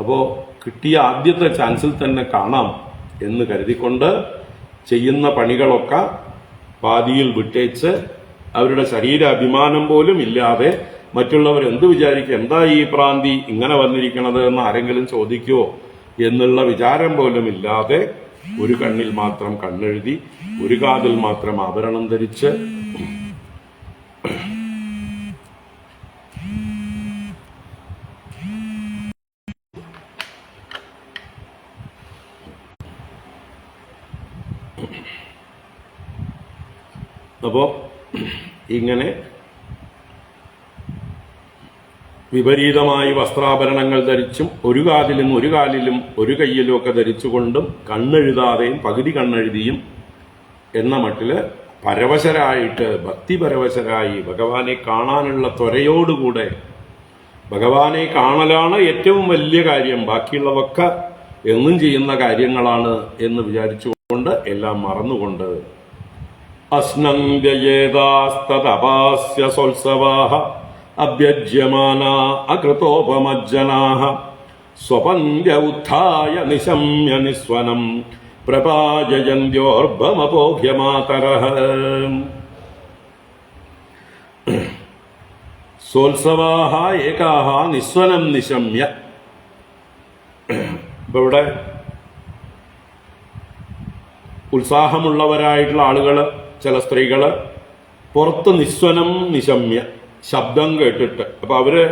അപ്പോൾ കിട്ടിയ ആദ്യത്തെ ചാൻസിൽ തന്നെ കാണാം എന്ന് കരുതിക്കൊണ്ട് ചെയ്യുന്ന പണികളൊക്കെ പാതിയിൽ വിട്ടേച്ച് അവരുടെ ശരീരാഭിമാനം പോലും ഇല്ലാതെ, മറ്റുള്ളവർ എന്ത് വിചാരിക്കും, എന്താ ഈ പ്രാന്തി ഇങ്ങനെ വന്നിരിക്കണത് എന്ന് ആരെങ്കിലും ചോദിക്കുവോ എന്നുള്ള വിചാരം പോലും ഇല്ലാതെ ഒരു കണ്ണിൽ മാത്രം കണ്ണെഴുതി, ഒരു കാതിൽ മാത്രം ആഭരണം ധരിച്ച് അപ്പോ ഇങ്ങനെ വിപരീതമായി വസ്ത്രാഭരണങ്ങൾ ധരിച്ചും ഒരു കാതിലും ഒരു കാലിലും ഒരു കയ്യിലും ഒക്കെ ധരിച്ചുകൊണ്ടും കണ്ണെഴുതാതെയും പകുതി കണ്ണെഴുതിയും എന്ന മട്ടില് പരവശരായിട്ട്, ഭക്തിപരവശരായി ഭഗവാനെ കാണാനുള്ള ത്വരയോടുകൂടെ, ഭഗവാനെ കാണലാണ് ഏറ്റവും വലിയ കാര്യം, ബാക്കിയുള്ളവൊക്കെ എന്നും ചെയ്യുന്ന കാര്യങ്ങളാണ് എന്ന് വിചാരിച്ചുകൊണ്ട് എല്ലാം മറന്നുകൊണ്ട് അസ്നന്ദയേതാസ്തദപാസ്യ സോത്സവാഹ അഭ്യജ്യമാനാ അകൃതോപമജ്ജനാഃ സ്വപന്യ ഉത്ഥായ നിശമ്യ നിസ്വനം പ്രപാജയന്ത്യോർഭമപോഘ്യമാതരഃ. സോത്സവാഹ ഏകാഹ നിസ്വനം നിശമ്യ. ഇപ്പൊ ഇവിടെ ഉത്സാഹമുള്ളവരായിട്ടുള്ള ആളുകള്, ചില സ്ത്രീകള് പുറത്ത് നിസ്വനം നിശമ്യ, ശബ്ദം കേട്ടിട്ട്. അപ്പൊ അവര്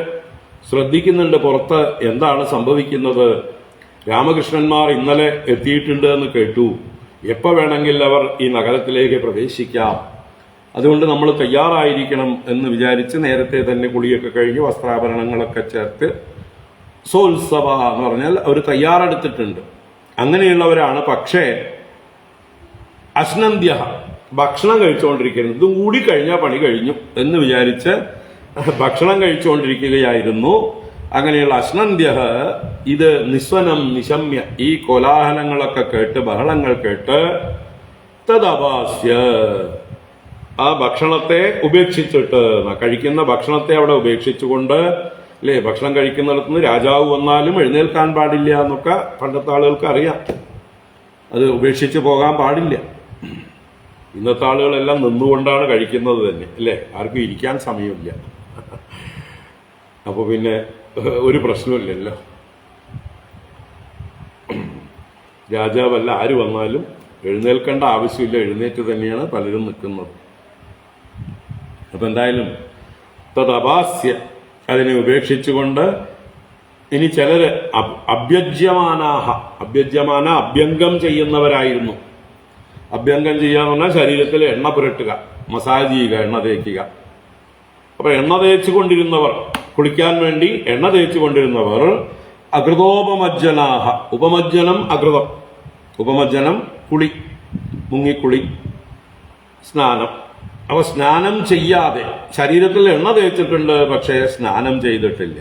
ശ്രദ്ധിക്കുന്നുണ്ട് പുറത്ത് എന്താണ് സംഭവിക്കുന്നത്. രാമകൃഷ്ണന്മാർ ഇന്നലെ എത്തിയിട്ടുണ്ട് എന്ന് കേട്ടു, എപ്പോ വേണമെങ്കിൽ അവർ ഈ നഗരത്തിലേക്ക് പ്രവേശിക്കാം, അതുകൊണ്ട് നമ്മൾ തയ്യാറായിരിക്കണം എന്ന് വിചാരിച്ച് നേരത്തെ തന്നെ കുളിയൊക്കെ കഴിഞ്ഞ് വസ്ത്രാഭരണങ്ങളൊക്കെ ചേർത്ത് സോത്സവ എന്ന് പറഞ്ഞാൽ അവർ തയ്യാറെടുത്തിട്ടുണ്ട്. അങ്ങനെയുള്ളവരാണ്. പക്ഷേ അശ്നന്ത്യ, ഭക്ഷണം കഴിച്ചുകൊണ്ടിരിക്കുന്നത്, ഇതും കൂടി കഴിഞ്ഞാൽ പണി കഴിഞ്ഞു എന്ന് വിചാരിച്ച് ഭക്ഷണം കഴിച്ചുകൊണ്ടിരിക്കുകയായിരുന്നു. അങ്ങനെയുള്ള അശ്നന്ത്യ ഇത് നിസ്വനം നിശമ്യ, ഈ കോലാഹലങ്ങളൊക്കെ കേട്ട്, ബഹളങ്ങൾ കേട്ട്, തദപാസ്യ ആ ഭക്ഷണത്തെ ഉപേക്ഷിച്ചിട്ട്, കഴിക്കുന്ന ഭക്ഷണത്തെ അവിടെ ഉപേക്ഷിച്ചുകൊണ്ട്, അല്ലേ, ഭക്ഷണം കഴിക്കുന്നിടത്തുനിന്ന് രാജാവ് വന്നാലും എഴുന്നേൽക്കാൻ പാടില്ല എന്നൊക്കെ പണ്ടത്തെ ആളുകൾക്ക് അറിയാം. അത് ഉപേക്ഷിച്ച് പോകാൻ പാടില്ല. ഇന്നത്തെ ആളുകളെല്ലാം നിന്നുകൊണ്ടാണ് കഴിക്കുന്നത് തന്നെ, അല്ലേ, ആർക്കും ഇരിക്കാൻ സമയമില്ല. അപ്പൊ പിന്നെ ഒരു പ്രശ്നമില്ലല്ലോ. രാജാവല്ല ആര് വന്നാലും എഴുന്നേൽക്കേണ്ട ആവശ്യമില്ല, എഴുന്നേറ്റ് തന്നെയാണ് പലരും നിൽക്കുന്നത്. അപ്പൊ എന്തായാലും തദപാസ്യ, അതിനെ ഉപേക്ഷിച്ചുകൊണ്ട് ഇനി ചിലര് അഭ്യജ്യമാനാഹ, അഭ്യംഗം ചെയ്യുന്നവരായിരുന്നു. അഭ്യംഗം ചെയ്യാന്ന് പറഞ്ഞാൽ ശരീരത്തിൽ എണ്ണ പുരട്ടുക, മസാജ് ചെയ്യുക, എണ്ണ തേക്കുക. അപ്പൊ എണ്ണ തേച്ചു കൊണ്ടിരുന്നവർ, കുളിക്കാൻ വേണ്ടി എണ്ണ തേച്ചു കൊണ്ടിരുന്നവർ അകൃതോപമജ്ജനാഹ, ഉപമജ്ജനം അകൃതം, ഉപമജ്ജനം കുളി, മുങ്ങിക്കുളി, സ്നാനം. അപ്പൊ സ്നാനം ചെയ്യാതെ, ശരീരത്തിൽ എണ്ണ തേച്ചിട്ടുണ്ട് പക്ഷേ സ്നാനം ചെയ്തിട്ടില്ല.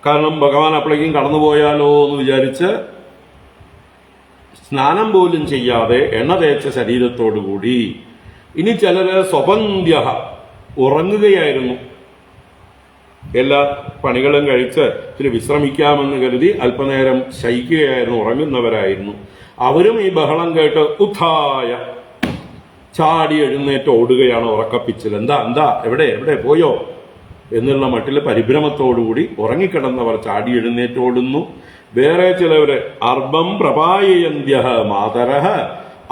കാരണം ഭഗവാൻ അപ്പോഴേക്കും കടന്നുപോയാലോ എന്ന് വിചാരിച്ച് സ്നാനം പോലും ചെയ്യാതെ എണ്ണ തേച്ച ശരീരത്തോടുകൂടി. ഇനി ചിലര് സ്വപന്ധ്യ, ഉറങ്ങുകയായിരുന്നു. എല്ലാ പണികളും കഴിച്ച് ഇത്തിരി വിശ്രമിക്കാമെന്ന് കരുതി അല്പനേരം ശയിക്കുകയായിരുന്നു, ഉറങ്ങുന്നവരായിരുന്നു. അവരും ഈ ബഹളം കേട്ട് ഉത്ഥായ, ചാടി എഴുന്നേറ്റ് ഓടുകയാണ് ഉറക്കപ്പിച്ചിൽ. എന്താ എന്താ എവിടെ എവിടെ പോയോ എന്നുള്ള മട്ടിൽ പരിഭ്രമത്തോടുകൂടി ഉറങ്ങിക്കിടന്നവർ ചാടി എഴുന്നേറ്റ് ഓടുന്നു. വേറെ ചിലവര് അർബം പ്രപായന്ത്യ മാതരഹ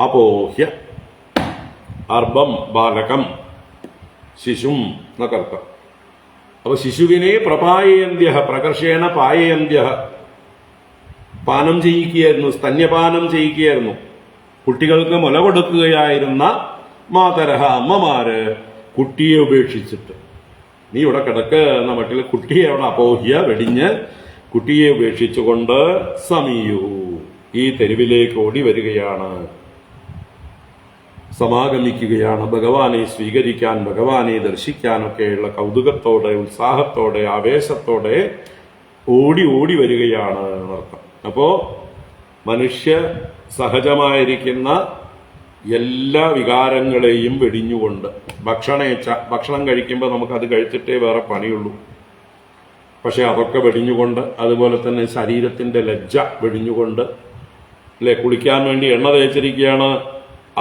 അപോഹ്യ. അർബം ബാലകം, ശിശും എന്നൊക്കെ അർത്ഥം. അപ്പൊ ശിശുവിനെ പ്രപായന്ത്യ, പ്രകർഷേണ പായന്ത്യ, പാനം ചെയ്യിക്കുകയായിരുന്നു, സ്തന്യപാനം ചെയ്യിക്കുകയായിരുന്നു, കുട്ടികൾക്ക് മുല കൊടുക്കുകയായിരുന്ന മാതരഹ, അമ്മമാര് കുട്ടിയെ ഉപേക്ഷിച്ചിട്ട്, നീ ഇവിടെ കിടക്ക് എന്ന മട്ടിൽ കുട്ടിയെ അവിടെ അപോഹ്യ, വെടിഞ്ഞ് കുട്ടിയെ ഉപേക്ഷിച്ചുകൊണ്ട് സമീയു, ഈ തെരുവിലേക്ക് ഓടി വരികയാണ്, സമാഗമിക്കുകയാണ് ഭഗവാനെ സ്വീകരിക്കാൻ, ഭഗവാനെ ദർശിക്കാനൊക്കെയുള്ള കൗതുകത്തോടെ, ഉത്സാഹത്തോടെ, ആവേശത്തോടെ ഓടി ഓടി വരികയാണ് എന്നർത്ഥം. അപ്പോ മനുഷ്യ സഹജമായിരിക്കുന്ന എല്ലാ വികാരങ്ങളെയും വെടിഞ്ഞുകൊണ്ട്, ഭക്ഷണം കഴിക്കുമ്പോൾ നമുക്കത് കഴിച്ചിട്ടേ വേറെ പണിയുള്ളൂ, പക്ഷെ അതൊക്കെ വെടിഞ്ഞുകൊണ്ട്, അതുപോലെ തന്നെ ശരീരത്തിന്റെ ലജ്ജ വെടിഞ്ഞുകൊണ്ട്, അല്ലെ, കുളിക്കാൻ വേണ്ടി എണ്ണ തേച്ചിരിക്കുകയാണ്,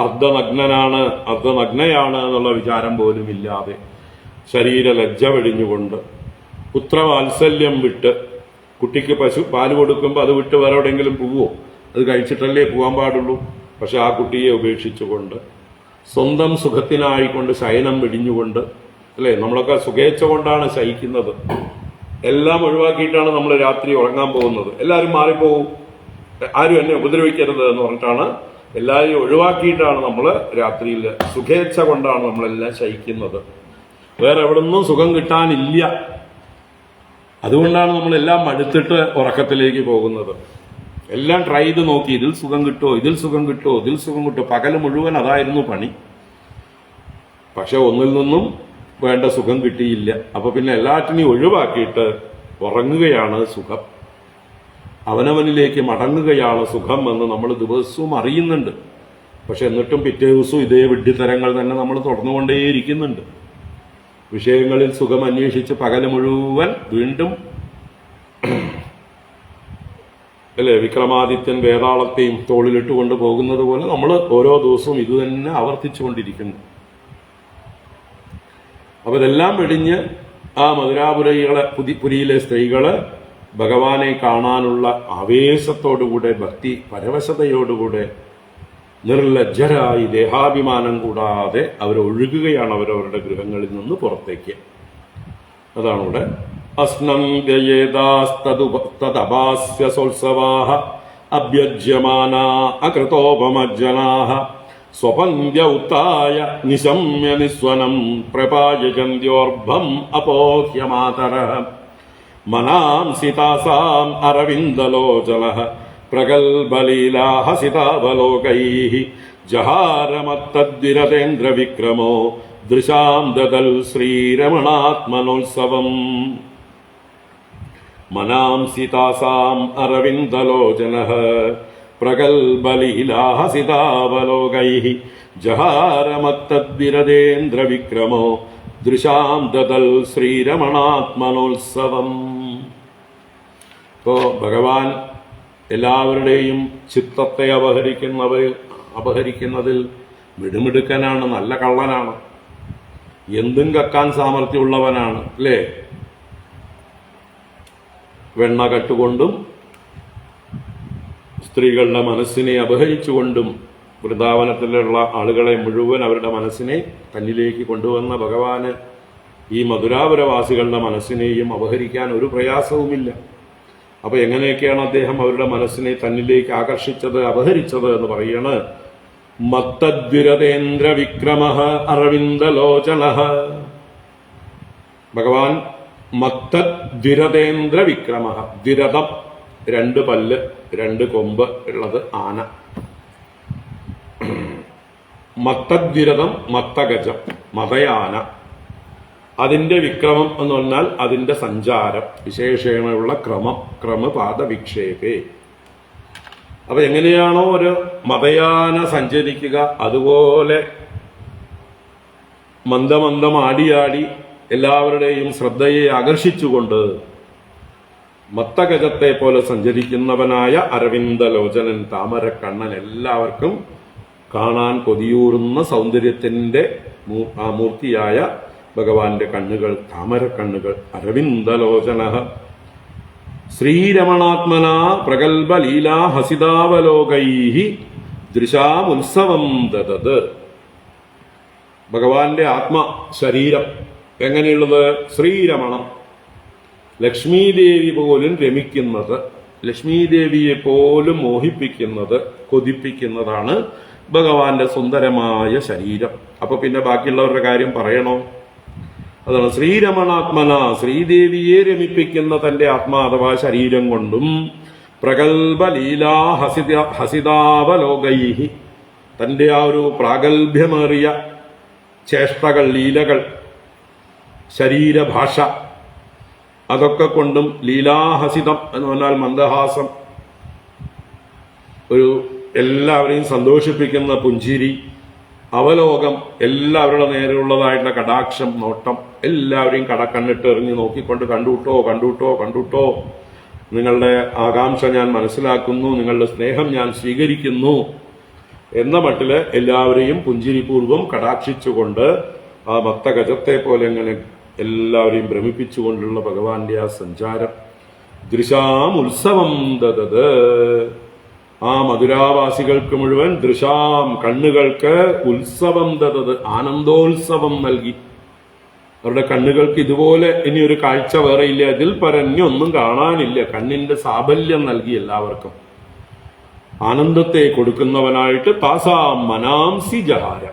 അർദ്ധനഗ്നനാണ്, അർദ്ധനഗ്നയാണ് എന്നുള്ള വിചാരം പോലും ഇല്ലാതെ ശരീര ലജ്ജ വെടിഞ്ഞുകൊണ്ട്, പുത്രവാത്സല്യം വിട്ട്, കുട്ടിക്ക് പാല് കൊടുക്കുമ്പോൾ അത് വിട്ട് വേറെ എവിടെയെങ്കിലും പോവോ? അത് കഴിച്ചിട്ടല്ലേ പോകാൻ പാടുള്ളൂ. പക്ഷെ ആ കുട്ടിയെ ഉപേക്ഷിച്ചുകൊണ്ട്, സ്വന്തം സുഖത്തിനായിക്കൊണ്ട് ശയനം വെടിഞ്ഞുകൊണ്ട്, അല്ലേ, നമ്മളൊക്കെ സുഖേച്ഛ കൊണ്ടാണ് ശയിക്കുന്നത്. എല്ലാം ഒഴിവാക്കിയിട്ടാണ് നമ്മൾ രാത്രി ഉറങ്ങാൻ പോകുന്നത്. എല്ലാവരും മാറിപ്പോകും, ആരും എന്നെ ഉപദ്രവിക്കരുത് എന്ന് പറഞ്ഞിട്ടാണ്, എല്ലാവരും ഒഴിവാക്കിയിട്ടാണ് നമ്മൾ രാത്രിയിൽ, സുഖേച്ഛ കൊണ്ടാണ് നമ്മളെല്ലാം ശയിക്കുന്നത്. വേറെ എവിടെ നിന്നും സുഖം കിട്ടാനില്ല. അതുകൊണ്ടാണ് നമ്മളെല്ലാം മടുത്തിട്ട് ഉറക്കത്തിലേക്ക് പോകുന്നത്. എല്ലാം ട്രൈ ചെയ്ത് നോക്കി, ഇതിൽ സുഖം കിട്ടുമോ, ഇതിൽ സുഖം കിട്ടുമോ, ഇതിൽ സുഖം കിട്ടുമോ, പകല് മുഴുവൻ അതായിരുന്നു പണി. പക്ഷെ ഒന്നിൽ നിന്നും വേണ്ട സുഖം കിട്ടിയില്ല. അപ്പൊ പിന്നെ എല്ലാറ്റിനെയും ഒഴിവാക്കിയിട്ട് ഉറങ്ങുകയാണ് സുഖം, അവനവനിലേക്ക് മടങ്ങുകയാണ് സുഖം എന്ന് നമ്മൾ ദിവസവും അറിയുന്നുണ്ട്. പക്ഷെ എന്നിട്ടും പിറ്റേ ദിവസവും ഇതേ വിഡ്ഢിത്തരങ്ങൾ തന്നെ നമ്മൾ തുടർന്നുകൊണ്ടേയിരിക്കുന്നുണ്ട്. വിഷയങ്ങളിൽ സുഖം അന്വേഷിച്ച് പകല് മുഴുവൻ വീണ്ടും, അല്ലെ, വിക്രമാദിത്യൻ വേതാളത്തെയും തോളിലിട്ട് കൊണ്ട് പോകുന്നത് പോലെ നമ്മൾ ഓരോ ദിവസവും ഇത് തന്നെ ആവർത്തിച്ചുകൊണ്ടിരിക്കുന്നു. അപ്പൊ ഇതെല്ലാം വെടിഞ്ഞ് ആ മധുരാപുരിയിലെ സ്ത്രീകള് ഭഗവാനെ കാണാനുള്ള ആവേശത്തോടുകൂടെ, ഭക്തി പരവശതയോടുകൂടെ, നിർലജ്ജരായി, ദേഹാഭിമാനം കൂടാതെ അവരൊഴുകുകയാണ് അവരവരുടെ ഗൃഹങ്ങളിൽ നിന്ന് പുറത്തേക്ക്. അതാണ് ഇവിടെ അസ്നം വ്യയേതാസ്തദുപാസ്യ സോത്സവാഹ അഭ്യജ്യമാനാ അകൃതോപമജ്ജനാഹ സ്വപന്ധ്യ ഉത്തായ നിശമ്യ നിസ്വനം പ്രപായജന്ത്യോർഭം അപോഹ്യമാതരഃ മനാംസിതാസാം അരവിന്ദലോചനഃ പ്രഗൽഭലീലാഹസിതാവലോകൈഃ ജഹാരമത്തദ്വിരതേന്ദ്രവിക്രമോ ദൃശാം ദദൽ ശ്രീരമണാത്മനോത്സവം. മനാംസിതാസാം അരവിന്ദലോചനഃ പ്രഗൽഭലീലാഹസിതാവലോകൈഃ ജഹാരമത്തദ്വിരതേന്ദ്രവിക്രമോ ദൃശാം ദദൽ ശ്രീരമണാത്മനോത്സവം. ഇപ്പോ ഭഗവാൻ എല്ലാവരുടെയും ചിത്തത്തെ അപഹരിക്കുന്നതിൽ മിടുമിടുക്കനാണ്, നല്ല കള്ളനാണ്, എന്തും കക്കാൻ സാമർഥ്യമുള്ളവനാണ്, അല്ലേ? വെണ്ണ കട്ടുകൊണ്ടും സ്ത്രീകളുടെ മനസ്സിനെ അപഹരിച്ചുകൊണ്ടും വൃന്ദാവനത്തിലുള്ള ആളുകളെ മുഴുവൻ അവരുടെ മനസ്സിനെ തന്നിലേക്ക് കൊണ്ടുവന്ന ഭഗവാന് ഈ മധുരാപുരവാസികളുടെ മനസ്സിനെയും അപഹരിക്കാൻ ഒരു പ്രയാസവുമില്ല. അപ്പൊ എങ്ങനെയൊക്കെയാണ് അദ്ദേഹം അവരുടെ മനസ്സിനെ തന്നിലേക്ക് ആകർഷിച്ചത്, അപഹരിച്ചത് എന്ന് പറയണ്. മത്തദ്വിരതേന്ദ്ര വിക്രമ അരവിന്ദലോചന. ഭഗവാൻ മത്തദ്വിരതേന്ദ്ര വിക്രമ. ദ്വിരതം, 2 പല്ല് 2 കൊമ്പ് ഉള്ളത് ആന. മത്തദ്വിരതം, മത്തഗജം, മതയാന. അതിന്റെ വിക്രമം എന്ന് പറഞ്ഞാൽ അതിന്റെ സഞ്ചാരം, വിശേഷണയുള്ള ക്രമം, ക്രമപാദ വിക്ഷേപേ. അപ്പൊ എങ്ങനെയാണോ ഒരു മതയാന സഞ്ചരിക്കുക അതുപോലെ മന്ദമന്ദം ആടിയാടി എല്ലാവരുടെയും ശ്രദ്ധയെ ആകർഷിച്ചുകൊണ്ട് മത്തഗജത്തെ പോലെ സഞ്ചരിക്കുന്നവനായ അരവിന്ദലോചനൻ, താമരക്കണ്ണൻ, എല്ലാവർക്കും കാണാൻ കൊതിയൂറുന്ന സൗന്ദര്യത്തിന്റെ ആ മൂർത്തിയായ ഭഗവാന്റെ കണ്ണുകൾ, താമരക്കണ്ണുകൾ. അരവിന്ദലോചന ശ്രീരമണാത്മന പ്രഗൽഭ ലീലാ ഹസിതാവലോകൈഹി ദൃശാമുത്സവം ദദത്. ഭഗവാന്റെ ശരീരം എങ്ങനെയുള്ളത്? ശ്രീരമണം, ലക്ഷ്മീദേവി പോലും രമിക്കുന്നത്, ലക്ഷ്മീദേവിയെ പോലും മോഹിപ്പിക്കുന്നത്, കൊതിപ്പിക്കുന്നതാണ് ഭഗവാന്റെ സുന്ദരമായ ശരീരം. അപ്പൊ പിന്നെ ബാക്കിയുള്ളവരുടെ കാര്യം പറയണോ? അതാണ് ശ്രീരമണാത്മന, ശ്രീദേവിയെ രമിപ്പിക്കുന്ന തന്റെ ആത്മാ അഥവാ ശരീരം കൊണ്ടും പ്രഗൽഭ ലീലാ ഹസിതാവലോകൈഹി, തന്റെ ആ ഒരു പ്രാഗൽഭ്യമേറിയ ചേഷ്ടകൾ, ലീലകൾ, ശരീരഭാഷ, അതൊക്കെ കൊണ്ടും ലീലാഹസിതം എന്ന് പറഞ്ഞാൽ മന്ദഹാസം, ഒരു എല്ലാവരെയും സന്തോഷിപ്പിക്കുന്ന പുഞ്ചിരി, അവലോകം, എല്ലാവരുടെ നേരെയുള്ളതായിട്ടുള്ള കടാക്ഷം, നോട്ടം, എല്ലാവരെയും കടക്കണ്ണിട്ട് എറിഞ്ഞ് നോക്കിക്കൊണ്ട് കണ്ടുട്ടോ കണ്ടുട്ടോ കണ്ടുട്ടോ, നിങ്ങളുടെ ആകാംക്ഷ ഞാൻ മനസ്സിലാക്കുന്നു, നിങ്ങളുടെ സ്നേഹം ഞാൻ സ്വീകരിക്കുന്നു എന്ന മട്ടില് എല്ലാവരെയും പുഞ്ചിരിപൂർവം കടാക്ഷിച്ചുകൊണ്ട് ആ മത്തഗജത്തെ പോലെ എങ്ങനെ എല്ലാവരെയും ഭ്രമിപ്പിച്ചുകൊണ്ടുള്ള ഭഗവാന്റെ ആ സഞ്ചാരം. ദൃശാം ഉത്സവം ദദത്. ആ മധുരാവാസികൾക്ക് മുഴുവൻ ദൃശാം, കണ്ണുകൾക്ക് ഉത്സവം ദദത്, ആനന്ദോത്സവം നൽകി. അവരുടെ കണ്ണുകൾക്ക് ഇതുപോലെ ഇനി ഒരു കാഴ്ച വേറെ ഇല്ല, ഇതിൽ പരഞ്ഞൊന്നും കാണാനില്ല. കണ്ണിന്റെ സാബല്യം നൽകി എല്ലാവർക്കും ആനന്ദത്തെ കൊടുക്കുന്നവനായിട്ട്. താസാം മനാംസി ജഹാര.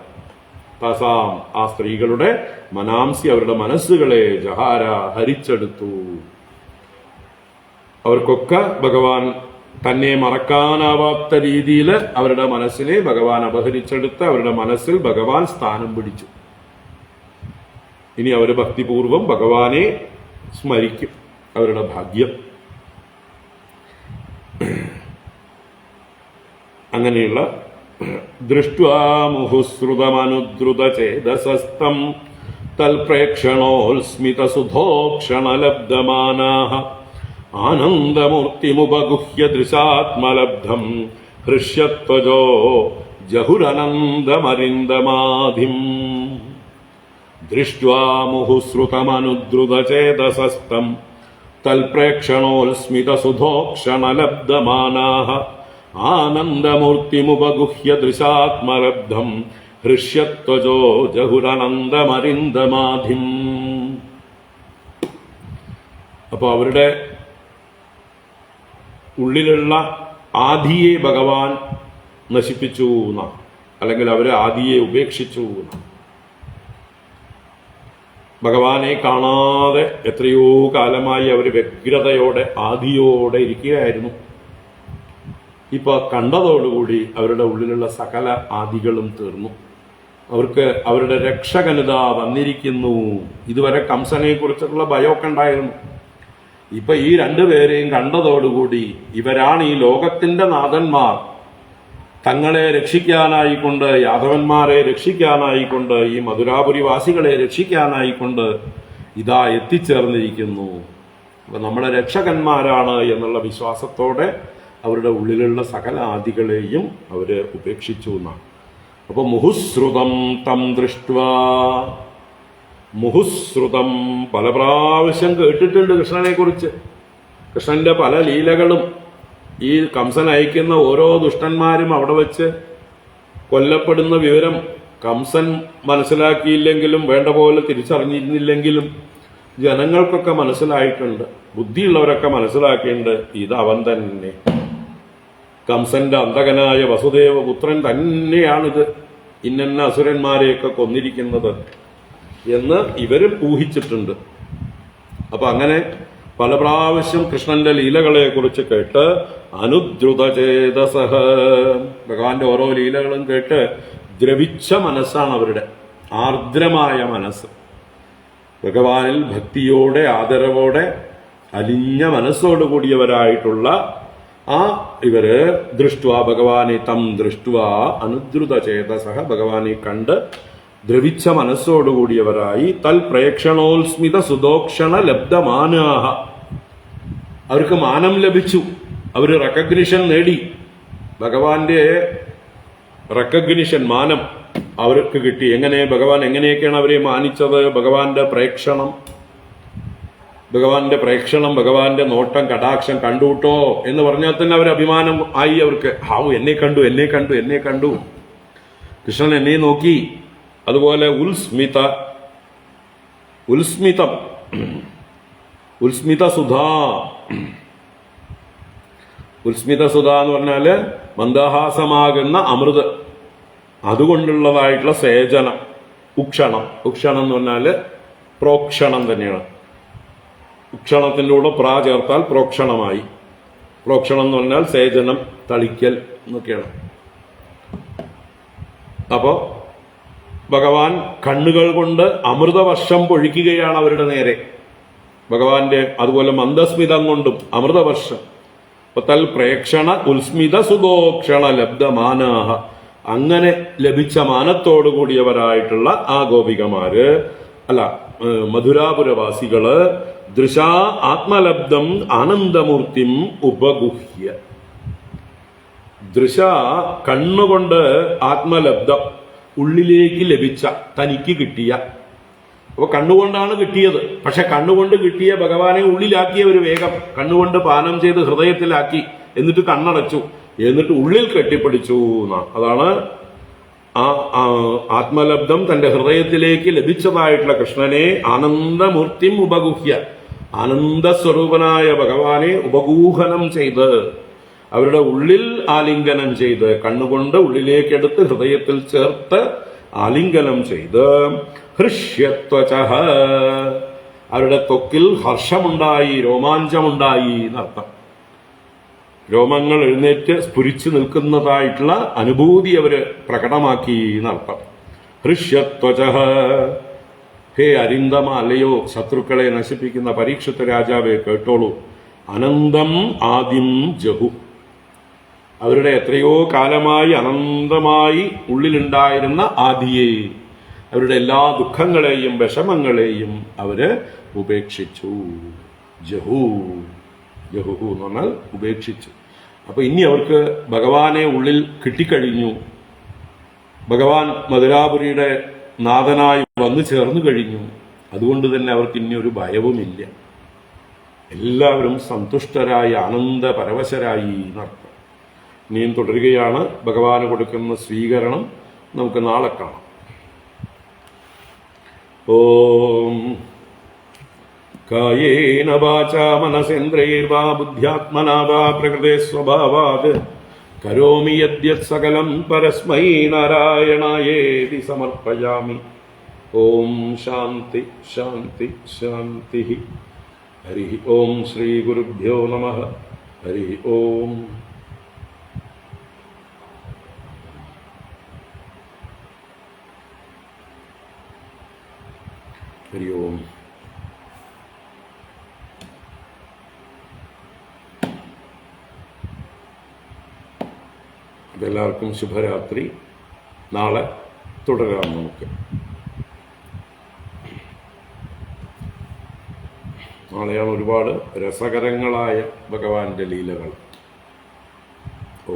താസാം, ആ സ്ത്രീകളുടെ മനാംസി, അവരുടെ മനസ്സുകളെ ജഹാര, ഹരിച്ചെടുത്തു. അവർക്കൊക്കെ ഭഗവാൻ തന്നെ മറക്കാനാവാത്ത രീതിയിൽ അവരുടെ മനസ്സിനെ ഭഗവാൻ അപഹരിച്ചെടുത്ത് അവരുടെ മനസ്സിൽ ഭഗവാൻ സ്ഥാനം പിടിച്ചു. ഇനി അവർ ഭക്തിപൂർവം ഭഗവാനെ സ്മരിക്കും. അവരുടെ ഭാഗ്യം. അങ്ങനെയുള്ള ദൃഷ്ട്വാ മുഹുശ്രുതമനുദ്രുത ചേതസസ്തം തൽപ്രേക്ഷണോൽസ്മിത സുധോക്ഷണലബ്ധമാനാഃ ആനന്ദമൂർത്തിമുപഗുഹ്യ ദൃശാത്മലബ്ധം ഹൃഷ്യത്വജോ ജഹുരനന്ദമരിന്ദമാധിം. ദൃഷ്ട്വാ മുഹുശ്രുതമനുദ്രുത ചേതസസ്തം തൽപ്രേക്ഷണോൽസ്മിത സുധോക്ഷണലബ്ധമാനാഃ ആനന്ദമൂർത്തിമുപഗുഹ്യ ദൃശാത്മലബ്ധം ഹൃഷ്യത്വജോ ജഹുരനന്ദമരിന്ദമാധിം. അപ്പൊ അവരുടെ ഉള്ളിലുള്ള ആദിയെ ഭഗവാൻ നശിപ്പിച്ചു എന്നാണ്, അല്ലെങ്കിൽ അവരെ ആദിയെ ഉപേക്ഷിച്ചു എന്നാണ്. ഭഗവാനെ കാണാതെ എത്രയോ കാലമായി അവർ വ്യഗ്രതയോടെ ആദിയോടെ ഇരിക്കുകയായിരുന്നു. ഇപ്പൊ കണ്ടതോടുകൂടി അവരുടെ ഉള്ളിലുള്ള സകല ആദികളും തീർന്നു. അവർക്ക് അവരുടെ രക്ഷകനിത വന്നിരിക്കുന്നു. ഇതുവരെ കംസനെ കുറിച്ചുള്ള ഭയമൊക്കെ ഉണ്ടായിരുന്നു. ഇപ്പൊ ഈ രണ്ടുപേരെയും കണ്ടതോടുകൂടി ഇവരാണ് ഈ ലോകത്തിന്റെ നാഥന്മാർ. തങ്ങളെ രക്ഷിക്കാനായിക്കൊണ്ട്, യാദവന്മാരെ രക്ഷിക്കാനായിക്കൊണ്ട്, ഈ മധുരാപുരിവാസികളെ രക്ഷിക്കാനായിക്കൊണ്ട് ഇതാ എത്തിച്ചേർന്നിരിക്കുന്നു. അപ്പൊ നമ്മുടെ രക്ഷകന്മാരാണ് എന്നുള്ള വിശ്വാസത്തോടെ അവരുടെ ഉള്ളിലുള്ള സകല ആദികളെയും അവര് ഉപേക്ഷിച്ചു എന്നാണ്. അപ്പൊ മുഹുശ്രുതം തം ദൃഷ്ട്വാ, മുഹുശ്രുതം പല പ്രാവശ്യം കേട്ടിട്ടുണ്ട് കൃഷ്ണനെ കുറിച്ച്. കൃഷ്ണന്റെ പല ലീലകളും ഈ കംസൻ അയക്കുന്ന ഓരോ ദുഷ്ടന്മാരും അവിടെ വെച്ച് കൊല്ലപ്പെടുന്ന വിവരം കംസൻ മനസ്സിലാക്കിയില്ലെങ്കിലും വേണ്ട പോലെ തിരിച്ചറിഞ്ഞിരുന്നില്ലെങ്കിലും ജനങ്ങൾക്കൊക്കെ മനസ്സിലായിട്ടുണ്ട്. ബുദ്ധിയുള്ളവരൊക്കെ മനസ്സിലാക്കിയിട്ടുണ്ട്, ഇത് അവൻ തന്നെ. കംസന്റെ അന്തകനായ വസുദേവപുത്രൻ തന്നെയാണിത് ഇന്ന അസുരന്മാരെയൊക്കെ കൊന്നിരിക്കുന്നത് എന്ന് ഇവരും ഊഹിച്ചിട്ടുണ്ട്. അപ്പൊ അങ്ങനെ പല പ്രാവശ്യം കൃഷ്ണന്റെ ലീലകളെ കുറിച്ച് കേട്ട് അനുദ്രുതചേതസഹ, ഭഗവാന്റെ ഓരോ ലീലകളും കേട്ട് ദ്രവിച്ച മനസ്സാണ് അവരുടെ, ആർദ്രമായ മനസ്സ്. ഭഗവാനിൽ ഭക്തിയോടെ ആദരവോടെ അലിഞ്ഞ മനസ്സോടുകൂടിയവരായിട്ടുള്ള ആ ഇവര് ഭഗവാനെ തം ദൃഷ്ട്വാ അനുദ്രുതചേതസഹ, ഭഗവാനെ കണ്ട് ദ്രവിച്ച മനസ്സോടുകൂടിയവരായി തൽ പ്രേക്ഷണോത്സ്മിത സുദോക്ഷണ ലബ്ധമാനാഹ, അവർക്ക് മാനം ലഭിച്ചു, അവര് റെക്കഗ്നിഷൻ നേടി. ഭഗവാന്റെ റെക്കഗ്നിഷൻ, മാനം അവർക്ക് കിട്ടി. എങ്ങനെ ഭഗവാൻ എങ്ങനെയൊക്കെയാണ് അവരെ മാനിച്ചത്? ഭഗവാന്റെ പ്രേക്ഷണം, ഭഗവാന്റെ നോട്ടം, കടാക്ഷം കണ്ടുട്ടോ എന്ന് പറഞ്ഞാൽ തന്നെ അവർ അഭിമാനം ആയി. അവർക്ക് ഹാവു എന്നെ കണ്ടു, കൃഷ്ണൻ എന്നെ നോക്കി. അതുപോലെ ഉൽസ്മിത സുധ എന്ന് പറഞ്ഞാല് മന്ദഹാസമാകുന്ന അമൃത്, അതുകൊണ്ടുള്ളതായിട്ടുള്ള സേചനം. ഉക്ഷണം എന്ന് പറഞ്ഞാല് പ്രോക്ഷണം തന്നെയാണ്. ഉക്ഷണത്തിന്റെ കൂടെ പ്രാ ചേർത്താൽ പ്രോക്ഷണമായി. പ്രോക്ഷണം എന്ന് പറഞ്ഞാൽ സേചനം, തളിക്കൽ എന്നൊക്കെയാണ്. അപ്പോ ഭഗവാൻ കണ്ണുകൾ കൊണ്ട് അമൃതവർഷം പൊഴിക്കുകയാണ് അവരുടെ നേരെ. ഭഗവാന്റെ അതുപോലെ മന്ദസ്മിതം കൊണ്ടും അമൃതവർഷം. തൽ പ്രേക്ഷണ ഉൽസ്മിത സുദോക്ഷണ ലബ്ധമാനാഹ, അങ്ങനെ ലഭിച്ച മാനത്തോടുകൂടിയവരായിട്ടുള്ള ആ ഗോപികമാര്, അല്ല മധുരാപുരവാസികള്, ദൃശാ ആത്മലബ്ധം ആനന്ദമൂർത്തിം ഉപഗുഹ്യ. ദൃശ കണ്ണുകൊണ്ട് ആത്മലബ്ധം, ഉള്ളിലേക്ക് ലഭിച്ച, തനിക്ക് കിട്ടിയ. അപ്പൊ കണ്ണുകൊണ്ടാണ് കിട്ടിയത്. പക്ഷെ കണ്ണുകൊണ്ട് കിട്ടിയ ഭഗവാനെ ഉള്ളിലാക്കിയ ഒരു വേഗം, കണ്ണുകൊണ്ട് പാനം ചെയ്ത് ഹൃദയത്തിലാക്കി, എന്നിട്ട് കണ്ണടച്ചു, എന്നിട്ട് ഉള്ളിൽ കെട്ടിപ്പിടിച്ചു എന്നാണ്. അതാണ് ആ ആത്മലബ്ധം തന്റെ ഹൃദയത്തിലേക്ക് ലഭിച്ചതായിട്ടുള്ള കൃഷ്ണനെ ആനന്ദമൂർത്തിം ഉപഗുഹ്യ, ആനന്ദസ്വരൂപനായ ഭഗവാനെ ഉപഗൂഹനം ചെയ്ത് അവരുടെ ഉള്ളിൽ ആലിംഗനം ചെയ്ത്, കണ്ണുകൊണ്ട് ഉള്ളിലേക്കെടുത്ത് ഹൃദയത്തിൽ ചേർത്ത് ആലിംഗനം ചെയ്ത്, ഹൃഷ്യത്വചഃ, അവരുടെ ത്വക്കിൽ ഹർഷമുണ്ടായി, രോമാഞ്ചമുണ്ടായി എന്നർത്ഥം. രോമങ്ങൾ എഴുന്നേറ്റ് സ്ഫുരിച്ചു നിൽക്കുന്നതായിട്ടുള്ള അനുഭൂതി അവര് പ്രകടമാക്കി എന്നർത്ഥം. ഹൃഷ്യത്വചഃ, ഹേ അരിന്തമ, അല്ലയോ ശത്രുക്കളെ നശിപ്പിക്കുന്ന പരീക്ഷിത രാജാവെ കേട്ടോളൂ. അനന്തം ആദിം ജഹു, അവരുടെ എത്രയോ കാലമായി അനന്തമായി ഉള്ളിലുണ്ടായിരുന്ന ആദിയെ, അവരുടെ എല്ലാ ദുഃഖങ്ങളെയും വിഷമങ്ങളെയും അവര് ഉപേക്ഷിച്ചു. ജഹു എന്ന് പറഞ്ഞാൽ ഉപേക്ഷിച്ചു. അപ്പൊ ഇനി അവർക്ക് ഭഗവാനെ ഉള്ളിൽ കിട്ടിക്കഴിഞ്ഞു. ഭഗവാൻ മധുരാപുരിയുടെ നാഥനായി വന്നു ചേർന്നു കഴിഞ്ഞു. അതുകൊണ്ട് തന്നെ അവർക്ക് ഇനി ഒരു ഭയവുമില്ല. എല്ലാവരും സന്തുഷ്ടരായി ആനന്ദ പരവശരായി എന്നർത്ഥം. ഇനിയും തുടരുകയാണ് ഭഗവാന് കൊടുക്കുന്ന സ്വീകരണം. നമുക്ക് നാളെ കാണാം. ഓം കായേന വാചാ മനസേന്ദ്രൈർവാ ബുദ്ധ്യാത്മനാ വാ പ്രകൃതേ സ്വഭാവാത് കരോമി യദ്യത് സകലം പരസ്മൈ നാരായണായേതി സമർപ്പയാമി. ഓം ശാന്തി ശാന്തി ശാന്തി. ഹരി ഓം ശ്രീ ഗുരുഭ്യോ നമഃ. ഹരി ഓം. ഹരി ഓം. എല്ലാവർക്കും ശുഭരാത്രി. നാളെ തുടരാം നമുക്ക്. നാളെയാണ് ഒരുപാട് രസകരങ്ങളായ ഭഗവാന്റെ ലീലകൾ. ഓ